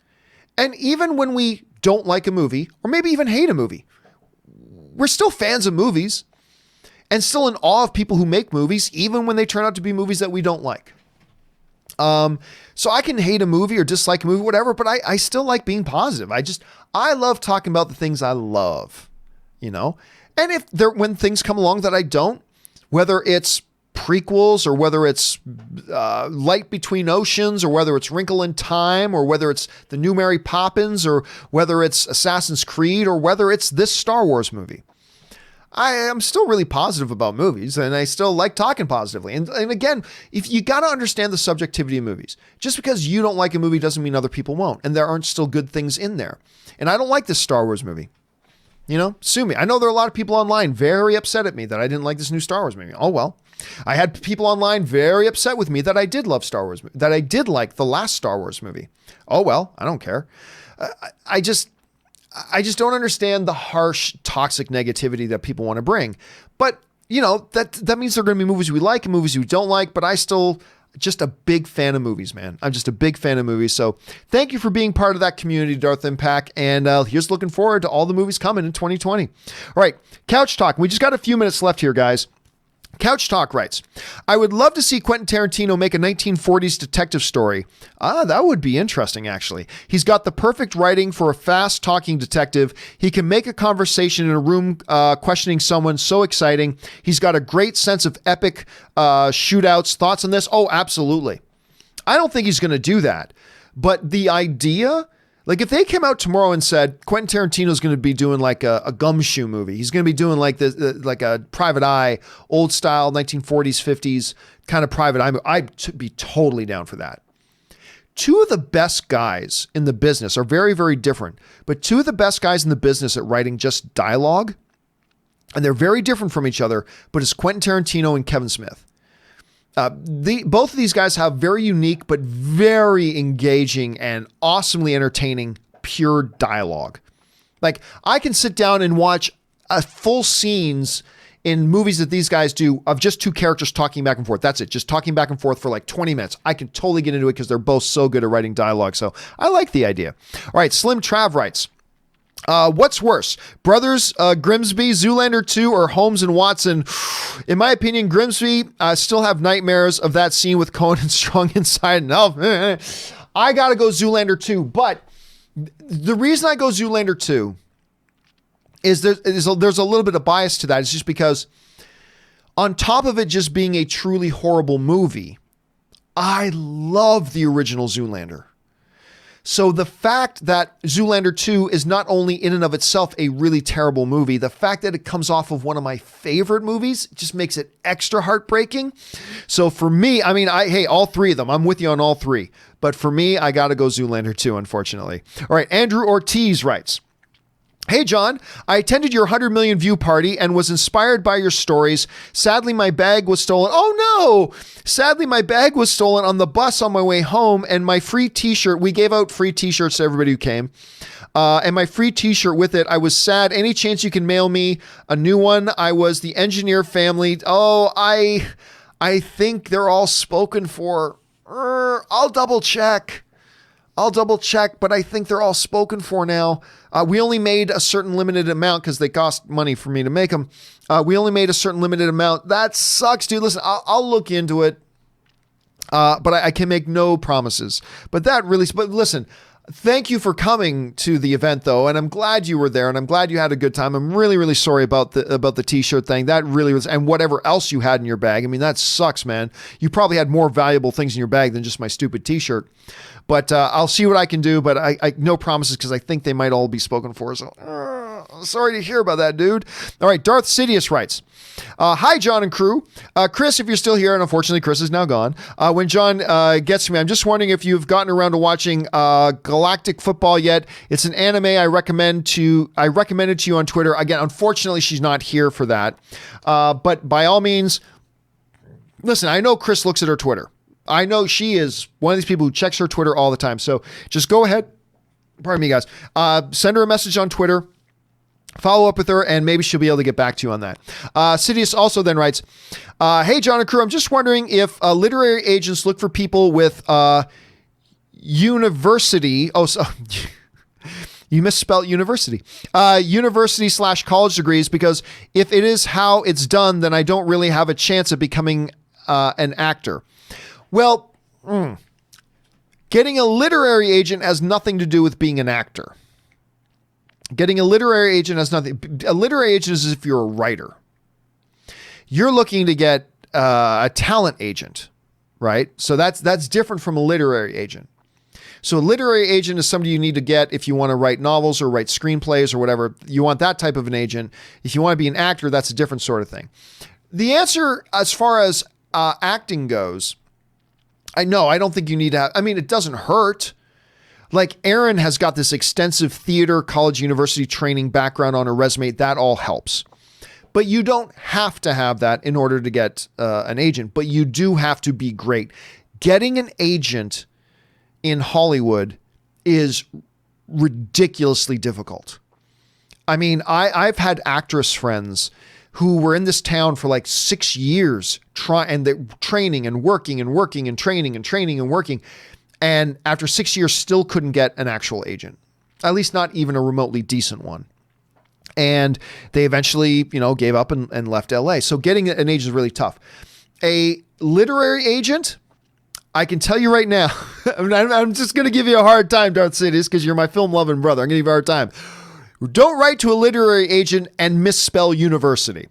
And even when we don't like a movie, or maybe even hate a movie, we're still fans of movies and still in awe of people who make movies, even when they turn out to be movies that we don't like. So I can hate a movie or dislike a movie, whatever, but I still like being positive. I love talking about the things I love, and when things come along that I don't, whether it's prequels or whether it's Light Between Oceans or whether it's Wrinkle in Time or whether it's the new Mary Poppins or whether it's Assassin's Creed or whether it's this Star Wars movie. I am still really positive about movies and I still like talking positively. And again, if you got to understand the subjectivity of movies, just because you don't like a movie doesn't mean other people won't. And there aren't still good things in there. And I don't like this Star Wars movie. Sue me. I know there are a lot of people online very upset at me that I didn't like this new Star Wars movie. Oh, well. I had people online very upset with me that I did love Star Wars, that I did like the last Star Wars movie. Oh, well, I don't care. I just don't understand the harsh, toxic negativity that people want to bring. But, that means there are going to be movies we like and movies we don't like, but I still just a big fan of movies, man. I'm just a big fan of movies. So thank you for being part of that community, Darth Impact. And here's looking forward to all the movies coming in 2020. All right, Couch Talk. We just got a few minutes left here, guys. Couch Talk writes, I would love to see Quentin Tarantino make a 1940s detective story. That would be interesting, actually. He's got the perfect writing for a fast-talking detective. He can make a conversation in a room questioning someone so exciting. He's got a great sense of epic shootouts. Thoughts on this? Oh, absolutely. I don't think he's going to do that. But the idea... Like if they came out tomorrow and said Quentin Tarantino's going to be doing like a gumshoe movie, he's going to be doing like like a Private Eye, old style 1940s, 50s kind of Private Eye movie, I'd be totally down for that. Two of the best guys in the business are very, very different, but two of the best guys in the business at writing just dialogue, and they're very different from each other, but it's Quentin Tarantino and Kevin Smith. Both of these guys have very unique, but very engaging and awesomely entertaining pure dialogue. Like I can sit down and watch full scenes in movies that these guys do of just two characters talking back and forth. That's it. Just talking back and forth for like 20 minutes. I can totally get into it because they're both so good at writing dialogue. So I like the idea. All right. Slim Trav writes, what's worse, Brothers Grimsby, Zoolander 2, or Holmes and Watson? In my opinion, Grimsby still have nightmares of that scene with Conan strung inside. No, I got to go Zoolander 2. But the reason I go Zoolander 2 is there's a little bit of bias to that. It's just because on top of it just being a truly horrible movie, I love the original Zoolander. So the fact that Zoolander 2 is not only in and of itself a really terrible movie, the fact that it comes off of one of my favorite movies just makes it extra heartbreaking. So for me, I mean, hey, all three of them, I'm with you on all three. But for me, I got to go Zoolander 2, unfortunately. All right, Andrew Ortiz writes, "Hey, John, I attended your 100 million view party and was inspired by your stories. Sadly, my bag was stolen." Oh, no. Sadly, my bag was stolen on the bus on my way home, and my free t-shirt, we gave out free t-shirts to everybody who came. And my free t-shirt with it. I was sad. Any chance you can mail me a new one? I was the engineer family. Oh, I think they're all spoken for. I'll double check, but I think they're all spoken for now. We only made a certain limited amount because they cost money for me to make them. We only made a certain limited amount. That sucks, dude. Listen, I'll look into it, but I can make no promises. But listen, thank you for coming to the event, though, and I'm glad you were there, and I'm glad you had a good time. I'm really, really sorry about the t-shirt thing. That really was, and whatever else you had in your bag. I mean, that sucks, man. You probably had more valuable things in your bag than just my stupid t-shirt. But I'll see what I can do, but I no promises because I think they might all be spoken for. So sorry to hear about that, dude. All right, Darth Sidious writes, "Hi, John and crew. Chris, if you're still here, and unfortunately Chris is now gone. When John gets to me, I'm just wondering if you've gotten around to watching Galactic Football yet. It's an anime I recommended to you on Twitter. Again, unfortunately, she's not here for that. But by all means, listen, I know Chris looks at her Twitter. I know she is one of these people who checks her Twitter all the time. So just go ahead. Pardon me, guys. Send her a message on Twitter. Follow up with her, and maybe she'll be able to get back to you on that." Sidious also then writes, "Hey, John and crew, I'm just wondering if literary agents look for people with university." Oh, so you misspelled university. University/college degrees, because if it is how it's done, then I don't really have a chance of becoming an actor. Well, getting a literary agent has nothing to do with being an actor. Getting a literary agent has nothing. A literary agent is if you're a writer. You're looking to get a talent agent, right? So that's different from a literary agent. So a literary agent is somebody you need to get if you want to write novels or write screenplays or whatever. You want that type of an agent. If you want to be an actor, that's a different sort of thing. The answer as far as acting goes, I don't think you need to have, I mean, it doesn't hurt. Like Aaron has got this extensive theater, college, university training background on her resume. That all helps. But you don't have to have that in order to get an agent, but you do have to be great. Getting an agent in Hollywood is ridiculously difficult. I mean, I've had actress friends who were in this town for like 6 years, and they're training and working and working and training and training and working. And after 6 years, still couldn't get an actual agent, at least not even a remotely decent one. And they eventually, gave up and left LA. So getting an agent is really tough. A literary agent, I can tell you right now, I'm just going to give you a hard time, Darth Sidious, because you're my film loving brother. I'm going to give you a hard time. Don't write to a literary agent and misspell university,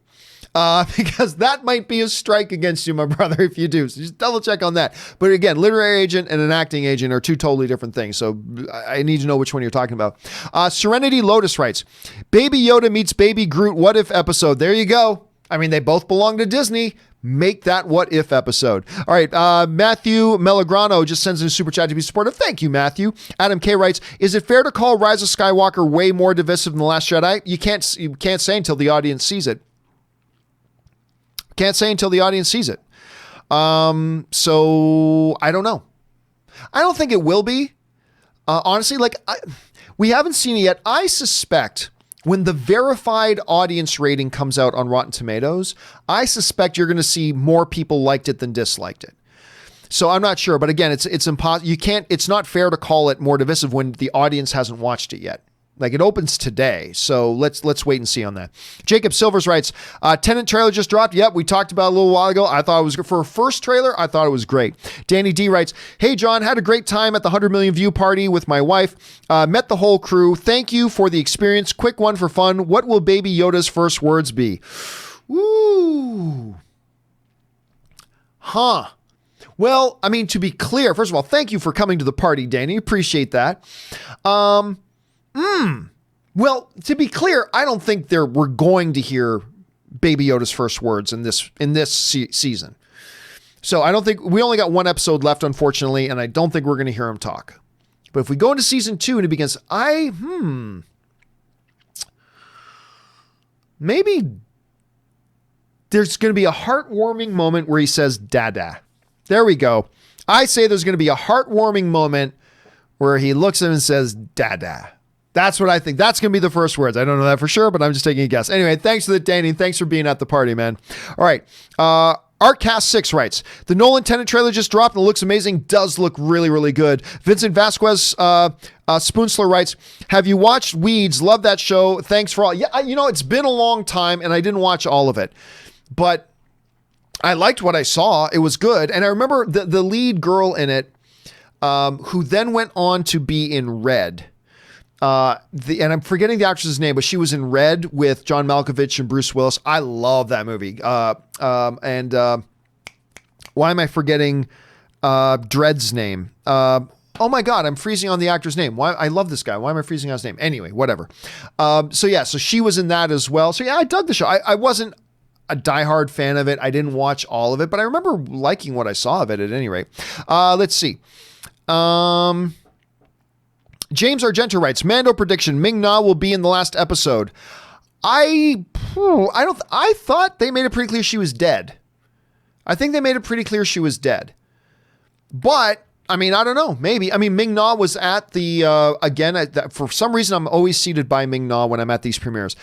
because that might be a strike against you, my brother, if you do. So just double check on that. But again, literary agent and an acting agent are two totally different things. So I need to know which one you're talking about. Serenity Lotus writes, "Baby Yoda meets Baby Groot what if episode." There you go. I mean, they both belong to Disney. Make that what if episode. All right. Matthew Melagrano just sends in a super chat to be supportive. Thank you, Matthew. Adam K writes, "Is it fair to call Rise of Skywalker way more divisive than The Last Jedi?" You can't say until the audience sees it. Can't say until the audience sees it. So I don't know. I don't think it will be. Honestly, we haven't seen it yet. I suspect when the verified audience rating comes out on Rotten Tomatoes, I suspect you're going to see more people liked it than disliked it. So I'm not sure, but again, it's impossible. It's not fair to call it more divisive when the audience hasn't watched it yet. Like, it opens today, so let's wait and see on that. Jacob Silvers writes, Tenet trailer just dropped. Yep, we talked about it a little while ago. I thought it was good. For a first trailer, I thought it was great. Danny D writes, "Hey, John, had a great time at the 100 million view party with my wife. Met the whole crew. Thank you for the experience. Quick one for fun. What will Baby Yoda's first words be?" Ooh. Huh. Well, I mean, to be clear, first of all, thank you for coming to the party, Danny. Appreciate that. Well, to be clear, I don't think we're going to hear Baby Yoda's first words in this season. So I don't think we only got one episode left, unfortunately, and I don't think we're going to hear him talk. But if we go into season 2 and it begins, maybe there's going to be a heartwarming moment where he says "Dada." There we go. I say there's going to be a heartwarming moment where he looks at him and says "Dada." That's what I think. That's going to be the first words. I don't know that for sure, but I'm just taking a guess. Anyway, thanks for the Danny. Thanks for being at the party, man. All right. ArtCast6 writes, the Nolan Tenet trailer just dropped and it looks amazing. Does look really, really good. Vincent Vasquez Spoonsler writes, have you watched Weeds? Love that show. Thanks for all. Yeah, it's been a long time and I didn't watch all of it, but I liked what I saw. It was good. And I remember the lead girl in it, who then went on to be in Red. And I'm forgetting the actress's name, but she was in Red with John Malkovich and Bruce Willis. I love that movie. And why am I forgetting Dredd's name? Oh my God, I'm freezing on the actor's name. Why? I love this guy. Why am I freezing on his name? Anyway, whatever. So she was in that as well. So yeah, I dug the show. I wasn't a diehard fan of it. I didn't watch all of it, but I remember liking what I saw of it at any rate. Let's see. James Argento writes, Mando prediction, Ming-Na will be in the last episode. I thought they made it pretty clear she was dead. I think they made it pretty clear she was dead. But, I mean, I don't know. Maybe. I mean, Ming-Na was at the, for some reason, I'm always seated by Ming-Na when I'm at these premieres.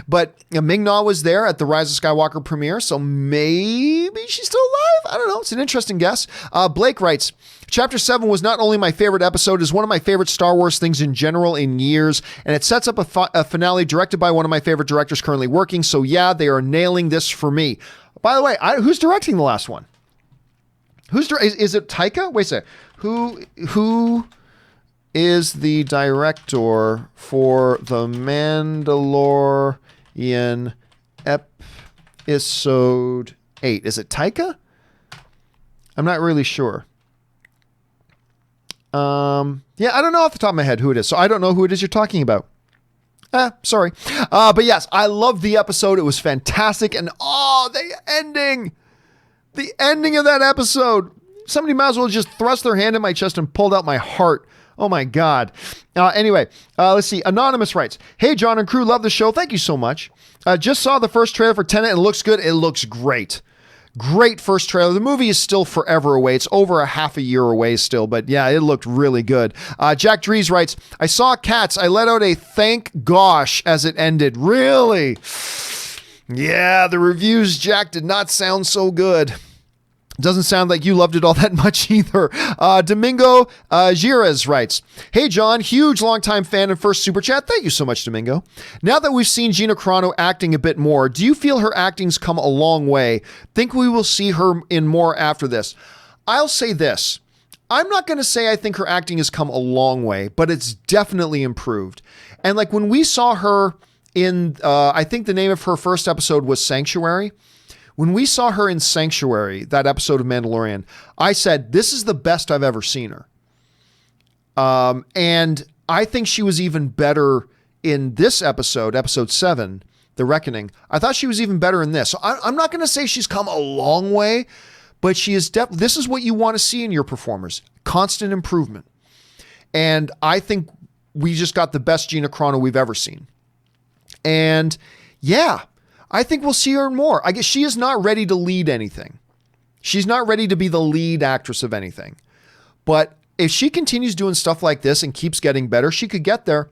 But Ming-Na was there at the Rise of Skywalker premiere, so maybe she's still alive? I don't know. It's an interesting guess. Blake writes, Chapter 7 was not only my favorite episode, is one of my favorite Star Wars things in general in years, and it sets up a finale directed by one of my favorite directors currently working, so yeah, they are nailing this for me. By the way, who's directing the last one? Is it Taika? Wait a second. Who is the director for the Mandalorian episode 8? Is it Taika? I'm not really sure. I don't know off the top of my head who it is, so I don't know who it is you're talking about. Sorry. But yes, I loved the episode. It was fantastic. And the ending of that episode, somebody might as well just thrust their hand in my chest and pulled out my heart. Oh my God. Anyway, let's see. Anonymous writes, hey, John and crew, love the show. Thank you so much. Just saw the first trailer for Tenet and it looks good. It looks great. Great first trailer. The movie is still forever away. It's over a half a year away still, but yeah, it looked really good. Jack Dries writes, I saw Cats. I let out a thank gosh as it ended. Really? Yeah, the reviews, Jack, did not sound so good. Doesn't sound like you loved it all that much either. Domingo Gires writes, hey, John, huge longtime fan and first super chat. Thank you so much, Domingo. Now that we've seen Gina Carano acting a bit more, do you feel her acting's come a long way? Think we will see her in more after this? I'll say this. I'm not going to say I think her acting has come a long way, but it's definitely improved. And like when we saw her in, I think the name of her first episode was Sanctuary. When we saw her in Sanctuary, that episode of Mandalorian, I said, this is the best I've ever seen her. And I think she was even better in this episode, episode 7, The Reckoning. I thought she was even better in this. So I'm not going to say she's come a long way, but she is this is what you want to see in your performers. Constant improvement. And I think we just got the best Gina Carano we've ever seen. And yeah, I think we'll see her more. I guess she is not ready to lead anything. She's not ready to be the lead actress of anything. But if she continues doing stuff like this and keeps getting better, she could get there.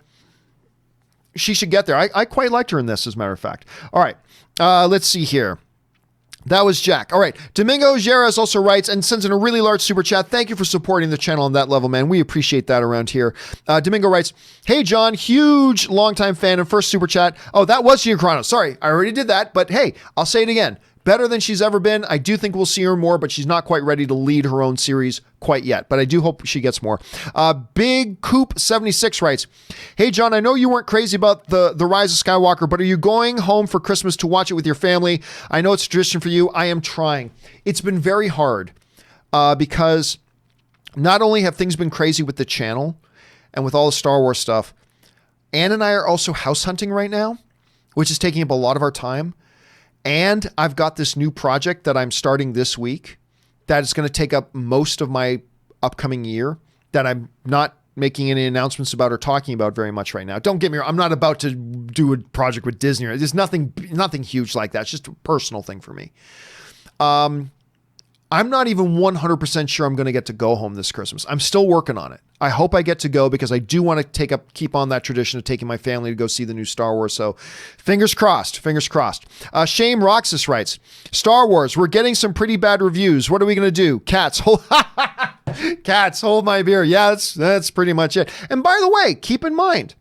She should get there. I quite liked her in this, as a matter of fact. All right. Let's see here. That was Jack. All right. Domingo Gires also writes and sends in a really large super chat. Thank you for supporting the channel on that level, man. We appreciate that around here. Domingo writes, hey, John, huge longtime fan and first super chat. Oh, that was Gina Carano. Sorry, I already did that. But hey, I'll say it again. Better than she's ever been. I do think we'll see her more, but she's not quite ready to lead her own series quite yet. But I do hope she gets more. Big Coop 76 writes, hey, John, I know you weren't crazy about the Rise of Skywalker, but are you going home for Christmas to watch it with your family? I know it's a tradition for you. I am trying. It's been very hard. because not only have things been crazy with the channel and with all the Star Wars stuff, Ann and I are also house hunting right now, which is taking up a lot of our time. And I've got this new project that I'm starting this week that is going to take up most of my upcoming year that I'm not making any announcements about or talking about very much right now. Don't get me wrong. I'm not about to do a project with Disney. There's nothing huge like that. It's just a personal thing for me. I'm not even 100% sure I'm going to get to go home this Christmas. I'm still working on it. I hope I get to go because I do want to keep on that tradition of taking my family to go see the new Star Wars. So fingers crossed, fingers crossed. Shame Roxas writes, Star Wars, we're getting some pretty bad reviews. What are we going to do? Cats, hold my beer. Yeah, that's pretty much it. And by the way, keep in mind,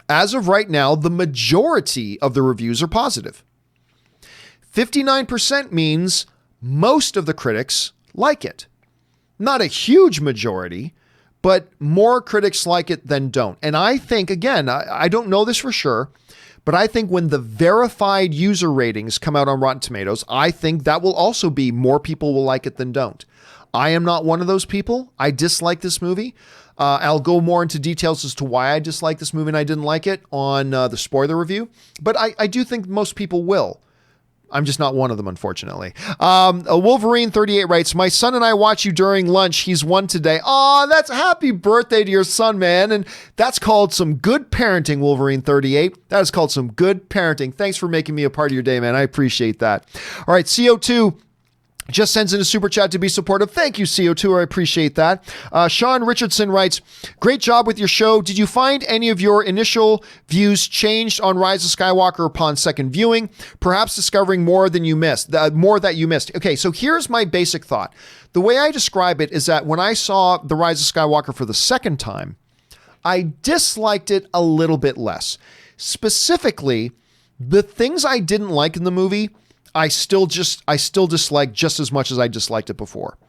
as of right now, the majority of the reviews are positive. 59% means most of the critics like it. Not a huge majority, but more critics like it than don't. And I think, again, I don't know this for sure, but I think when the verified user ratings come out on Rotten Tomatoes, I think that will also be more people will like it than don't. I am not one of those people. I dislike this movie. I'll go more into details as to why I dislike this movie and I didn't like it on the spoiler review, but I do think most people will. I'm just not one of them, unfortunately. Wolverine38 writes, my son and I watch you during lunch. He's 1 today. Oh, that's happy birthday to your son, man. And that's called some good parenting, Wolverine38. That is called some good parenting. Thanks for making me a part of your day, man. I appreciate that. All right, CO2 just sends in a super chat to be supportive. Thank you, CO2. I appreciate that. Sean Richardson writes, great job with your show. Did you find any of your initial views changed on Rise of Skywalker upon second viewing? Perhaps discovering more that you missed. Okay, so here's my basic thought. The way I describe it is that when I saw The Rise of Skywalker for the second time, I disliked it a little bit less. Specifically, the things I didn't like in the movie, I still dislike just as much as I disliked it before.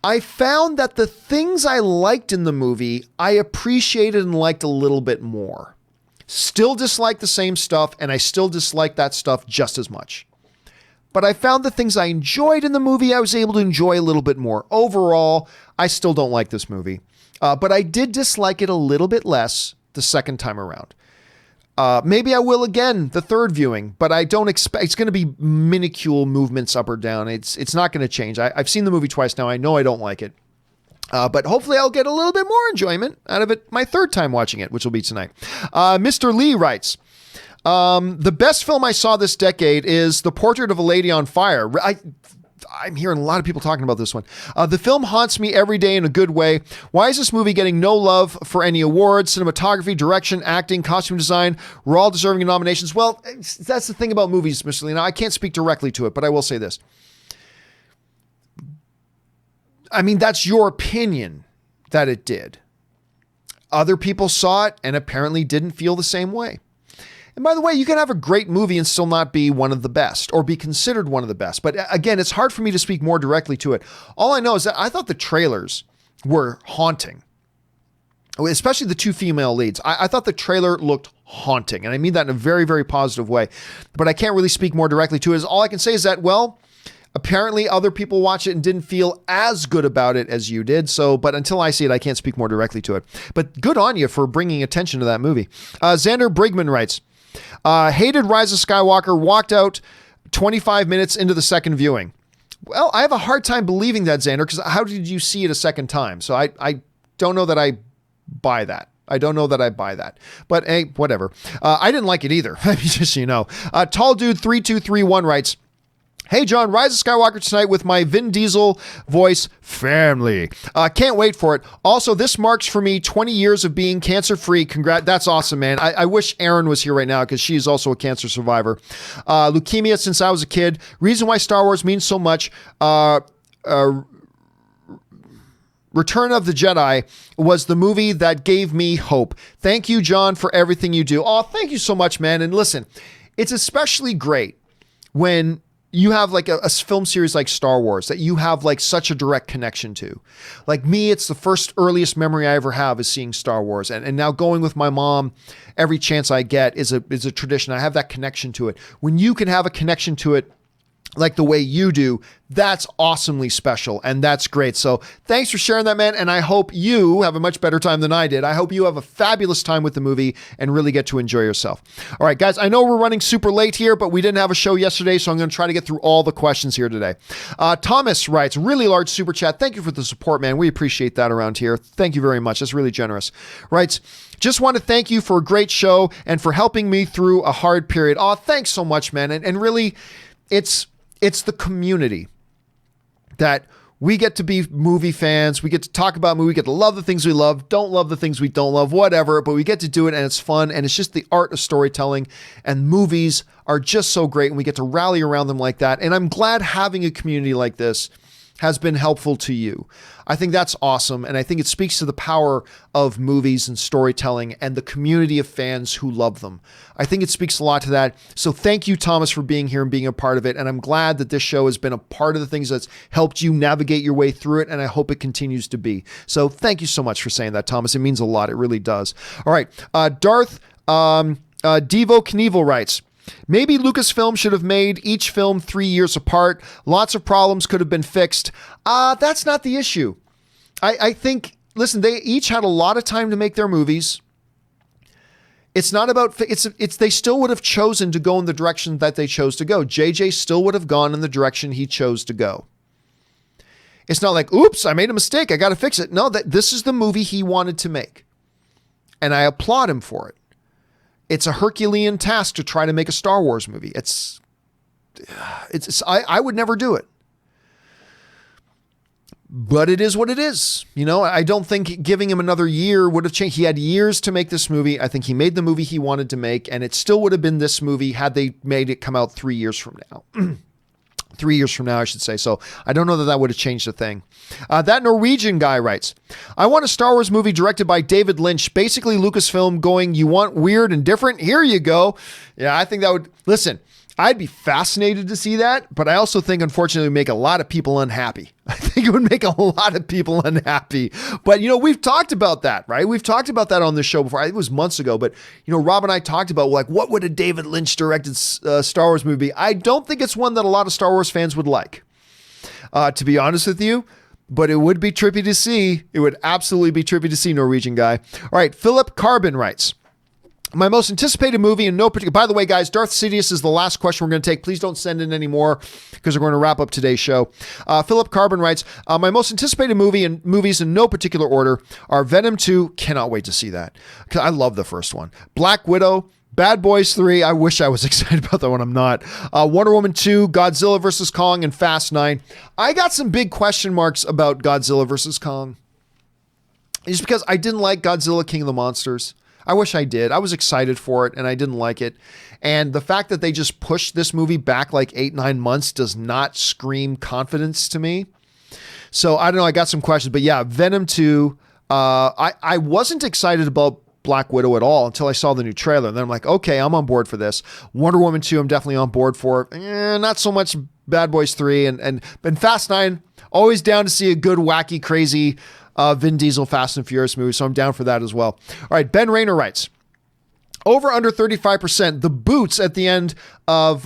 I found that the things I liked in the movie, I appreciated and liked a little bit more. Still dislike the same stuff, and I still dislike that stuff just as much. But I found the things I enjoyed in the movie, I was able to enjoy a little bit more. Overall, I still don't like this movie. But I did dislike it a little bit less the second time around. Maybe I will again the third viewing, but I don't expect it's going to be minuscule movements up or down. It's not going to change. I've seen the movie twice now. I know I don't like it, but hopefully I'll get a little bit more enjoyment out of it my third time watching it, which will be tonight. Mr. Lee writes, the best film I saw this decade is The Portrait of a Lady on Fire. I'm hearing a lot of people talking about this one. The film haunts me every day in a good way. Why is this movie getting no love for any awards? Cinematography, direction, acting, costume design, we're all deserving of nominations. Well, that's the thing about movies, Mr. Lee. Now, I can't speak directly to it, but I will say this. I mean, that's your opinion that it did. Other people saw it and apparently didn't feel the same way. And by the way, you can have a great movie and still not be one of the best or be considered one of the best. But again, it's hard for me to speak more directly to it. All I know is that I thought the trailers were haunting, especially the two female leads. I thought the trailer looked haunting, and I mean that in a very, very positive way. But I can't really speak more directly to it. All I can say is that, well, apparently other people watch it and didn't feel as good about it as you did. So, but until I see it, I can't speak more directly to it. But good on you for bringing attention to that movie. Xander Brigman writes, hated Rise of Skywalker, walked out 25 minutes into the second viewing. Well, I have a hard time believing that, Xander, because how did you see it a second time? So I don't know that I buy that. But hey, whatever. I didn't like it either. Just so you know. Tall Dude 3231 writes, hey, John, Rise of Skywalker tonight with my Vin Diesel voice family. Can't wait for it. Also, this marks for me 20 years of being cancer-free. Congrats. That's awesome, man. I wish Erin was here right now because she's also a cancer survivor. Leukemia since I was a kid. Reason why Star Wars means so much. Return of the Jedi was the movie that gave me hope. Thank you, John, for everything you do. Oh, thank you so much, man. And listen, it's especially great when you have like a film series like Star Wars that you have like such a direct connection to. Like me, it's the first earliest memory I ever have is seeing Star Wars. And now going with my mom every chance I get is a tradition. I have that connection to it. When you can have a connection to it like the way you do, that's awesomely special, and that's great. So thanks for sharing that, man, and I hope you have a much better time than I did. I hope you have a fabulous time with the movie and really get to enjoy yourself. All right, guys, I know we're running super late here, but we didn't have a show yesterday, so I'm going to try to get through all the questions here today. Thomas writes, really large super chat. Thank you for the support, man. We appreciate that around here. Thank you very much. That's really generous. Writes, just want to thank you for a great show and for helping me through a hard period. Oh, thanks so much, man. And really, it's the community that we get to be movie fans. We get to talk about movies. We get to love the things we love, don't love the things we don't love, whatever, but we get to do it and it's fun. And it's just the art of storytelling, and movies are just so great. And we get to rally around them like that. And I'm glad having a community like this has been helpful to you. I think that's awesome. And I think it speaks to the power of movies and storytelling and the community of fans who love them. I think it speaks a lot to that. So thank you, Thomas, for being here and being a part of it. And I'm glad that this show has been a part of the things that's helped you navigate your way through it. And I hope it continues to be. So thank you so much for saying that, Thomas. It means a lot. It really does. All right. Darth Devo Knievel writes, maybe Lucasfilm should have made each film 3 years apart. Lots of problems could have been fixed. That's not the issue. I think, listen, they each had a lot of time to make their movies. It's not about, they still would have chosen to go in the direction that they chose to go. JJ still would have gone in the direction he chose to go. It's not like, oops, I made a mistake, I got to fix it. No, this is the movie he wanted to make. And I applaud him for it. It's a Herculean task to try to make a Star Wars movie. I would never do it. But it is what it is. You know, I don't think giving him another year would have changed. He had years to make this movie. I think he made the movie he wanted to make, and it still would have been this movie had they made it come out 3 years from now. 3 years from now, I should say. So I don't know that would have changed a thing. That Norwegian guy writes, I want a Star Wars movie directed by David Lynch. Basically, Lucasfilm going, you want weird and different? Here you go. Yeah, I think that would... Listen, I'd be fascinated to see that, but I also think, unfortunately, it would make a lot of people unhappy. I think it would make a lot of people unhappy. But, you know, we've talked about that, right? We've talked about that on the show before. It was months ago, but, you know, Rob and I talked about, like, what would a David Lynch directed Star Wars movie be? I don't think it's one that a lot of Star Wars fans would like, to be honest with you. But it would be trippy to see. It would absolutely be trippy to see, Norwegian guy. All right, Philip Carbon writes, my most anticipated movie in no particular... By the way, guys, Darth Sidious is the last question we're going to take. Please don't send in any more because we're going to wrap up today's show. Philip Carbon writes, my most anticipated movies in no particular order are Venom 2. Cannot wait to see that. I love the first one. Black Widow, Bad Boys 3. I wish I was excited about that one. I'm not. Wonder Woman 2, Godzilla vs. Kong, and Fast 9. I got some big question marks about Godzilla vs. Kong. Just because I didn't like Godzilla King of the Monsters. I wish I did. I was excited for it and I didn't like it. And the fact that they just pushed this movie back like 8-9 months does not scream confidence to me. So I don't know. I got some questions, but yeah, Venom 2. I wasn't excited about Black Widow at all until I saw the new trailer. And then I'm like, okay, I'm on board for this. Wonder Woman 2, I'm definitely on board for. Not so much Bad Boys 3 and Fast 9. Always down to see a good, wacky, crazy Vin Diesel Fast and Furious movie, so I'm down for that as well. All right, Ben Rayner writes, over under 35%, the boots at the end of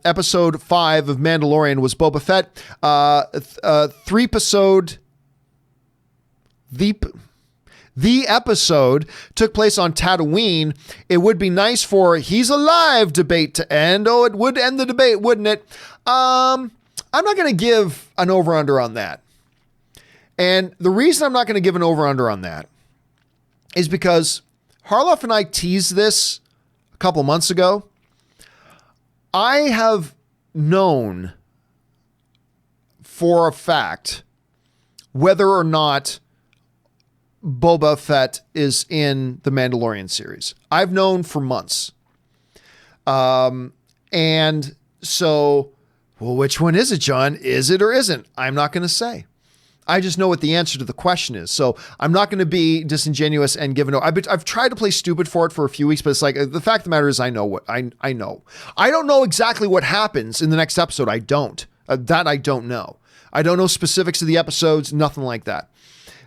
episode 5 of Mandalorian was Boba Fett. 3-episode... The episode took place on Tatooine. It would be nice for he's alive debate to end. Oh, it would end the debate, wouldn't it? I'm not going to give an over-under on that. And the reason I'm not going to give an over-under on that is because Harloff and I teased this a couple months ago. I have known for a fact whether or not Boba Fett is in the Mandalorian series. I've known for months. And so, well, which one is it, John? Is it or isn't? I'm not going to say. I just know what the answer to the question is. So I'm not going to be disingenuous and give an... I've tried to play stupid for it for a few weeks, but it's like, the fact of the matter is I know what I know. I don't know exactly what happens in the next episode. I don't. That I don't know. I don't know specifics of the episodes, nothing like that.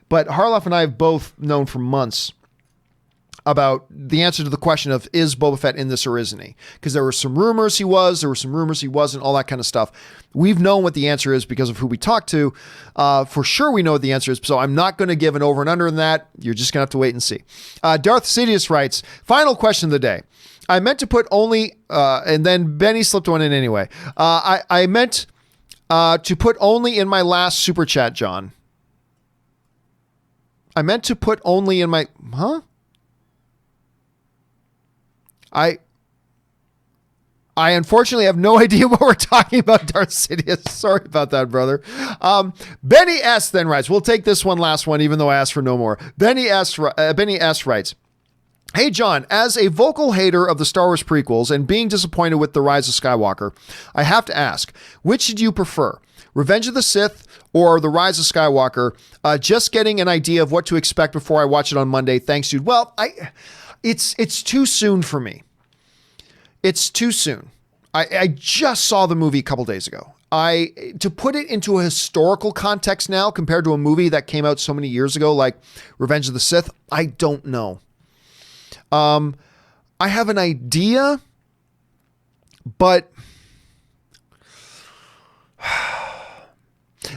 But Harloff and I have both known for months about the answer to the question of, is Boba Fett in this or isn't he? Because there were some rumors he was, there were some rumors he wasn't, all that kind of stuff. We've known what the answer is because of who we talked to. For sure we know what the answer is, so I'm not going to give an over and under in that. You're just going to have to wait and see. Darth Sidious writes, final question of the day. I meant to put only, and then Benny slipped one in anyway. I meant to put only in my last super chat, John. I meant to put only in my, I unfortunately have no idea what we're talking about, Darth Sidious. Sorry about that, brother. Benny S. then writes, we'll take this last one, even though I asked for no more. Benny S. writes, hey, John, as a vocal hater of the Star Wars prequels and being disappointed with The Rise of Skywalker, I have to ask, which did you prefer? Revenge of the Sith or The Rise of Skywalker? Just getting an idea of what to expect before I watch it on Monday. Thanks, dude. Well, it's too soon for me. It's too soon. I just saw the movie a couple days ago. To put it into a historical context now compared to a movie that came out so many years ago, like Revenge of the Sith, I don't know. I have an idea, but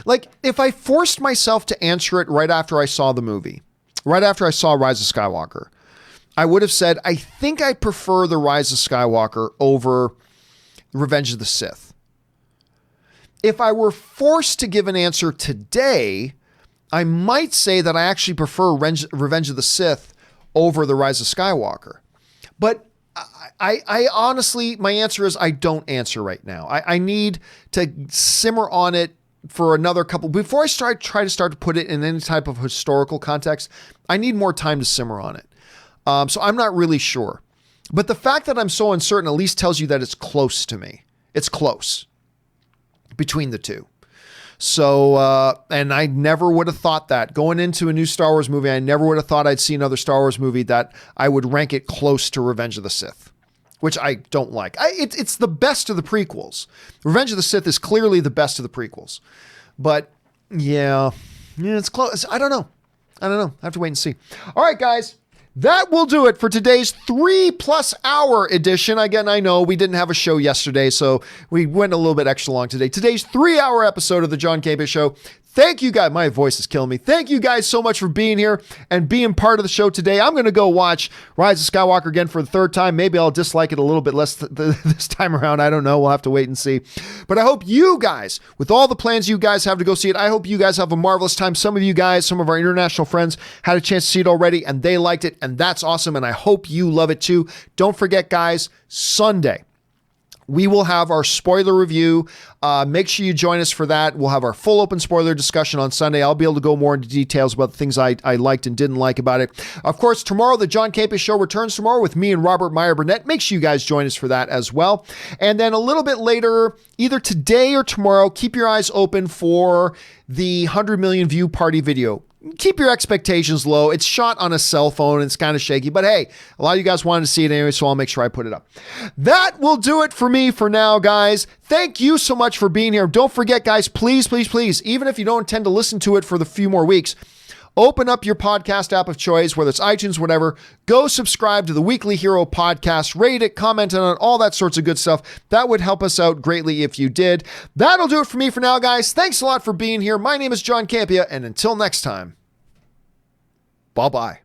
like if I forced myself to answer it right after I saw the movie, right after I saw Rise of Skywalker, I would have said, I think I prefer The Rise of Skywalker over Revenge of the Sith. If I were forced to give an answer today, I might say that I actually prefer Revenge of the Sith over The Rise of Skywalker. But I honestly, my answer is I don't answer right now. I need to simmer on it for another couple, before I try to put it in any type of historical context. I need more time to simmer on it. So I'm not really sure. But the fact that I'm so uncertain at least tells you that it's close to me. It's close between the two. So, and I never would have thought that. Going into a new Star Wars movie, I never would have thought I'd see another Star Wars movie that I would rank it close to Revenge of the Sith, which I don't like. It's the best of the prequels. Revenge of the Sith is clearly the best of the prequels. But, yeah, it's close. I don't know. I have to wait and see. All right, guys. That will do it for today's 3+ hour edition. Again, I know we didn't have a show yesterday, so we went a little bit extra long today. Today's 3-hour episode of the John Campea Show. Thank you guys. My voice is killing me. Thank you guys so much for being here and being part of the show today. I'm going to go watch Rise of Skywalker again for the third time. Maybe I'll dislike it a little bit less this time around. I don't know. We'll have to wait and see. But I hope you guys, with all the plans you guys have to go see it, I hope you guys have a marvelous time. Some of you guys, some of our international friends had a chance to see it already and they liked it, and that's awesome. And I hope you love it too. Don't forget, guys, Sunday, we will have our spoiler review. Make sure you join us for that. We'll have our full open spoiler discussion on Sunday. I'll be able to go more into details about the things I liked and didn't like about it. Of course, tomorrow, the John Campea Show returns tomorrow with me and Robert Meyer Burnett. Make sure you guys join us for that as well. And then a little bit later, either today or tomorrow, keep your eyes open for the 100 million view party video. Keep your expectations low. It's shot on a cell phone. It's kind of shaky, but hey, a lot of you guys wanted to see it anyway, so I'll make sure I put it up. That will do it for me for now, guys. Thank you so much for being here. Don't forget, guys, please, even if you don't intend to listen to it for the few more weeks, open up your podcast app of choice, whether it's iTunes, whatever. Go subscribe to the Weekly Hero podcast, rate it, comment on it, all that sorts of good stuff. That would help us out greatly if you did. That'll do it for me for now, guys. Thanks a lot for being here. My name is John Campea, and until next time, bye-bye.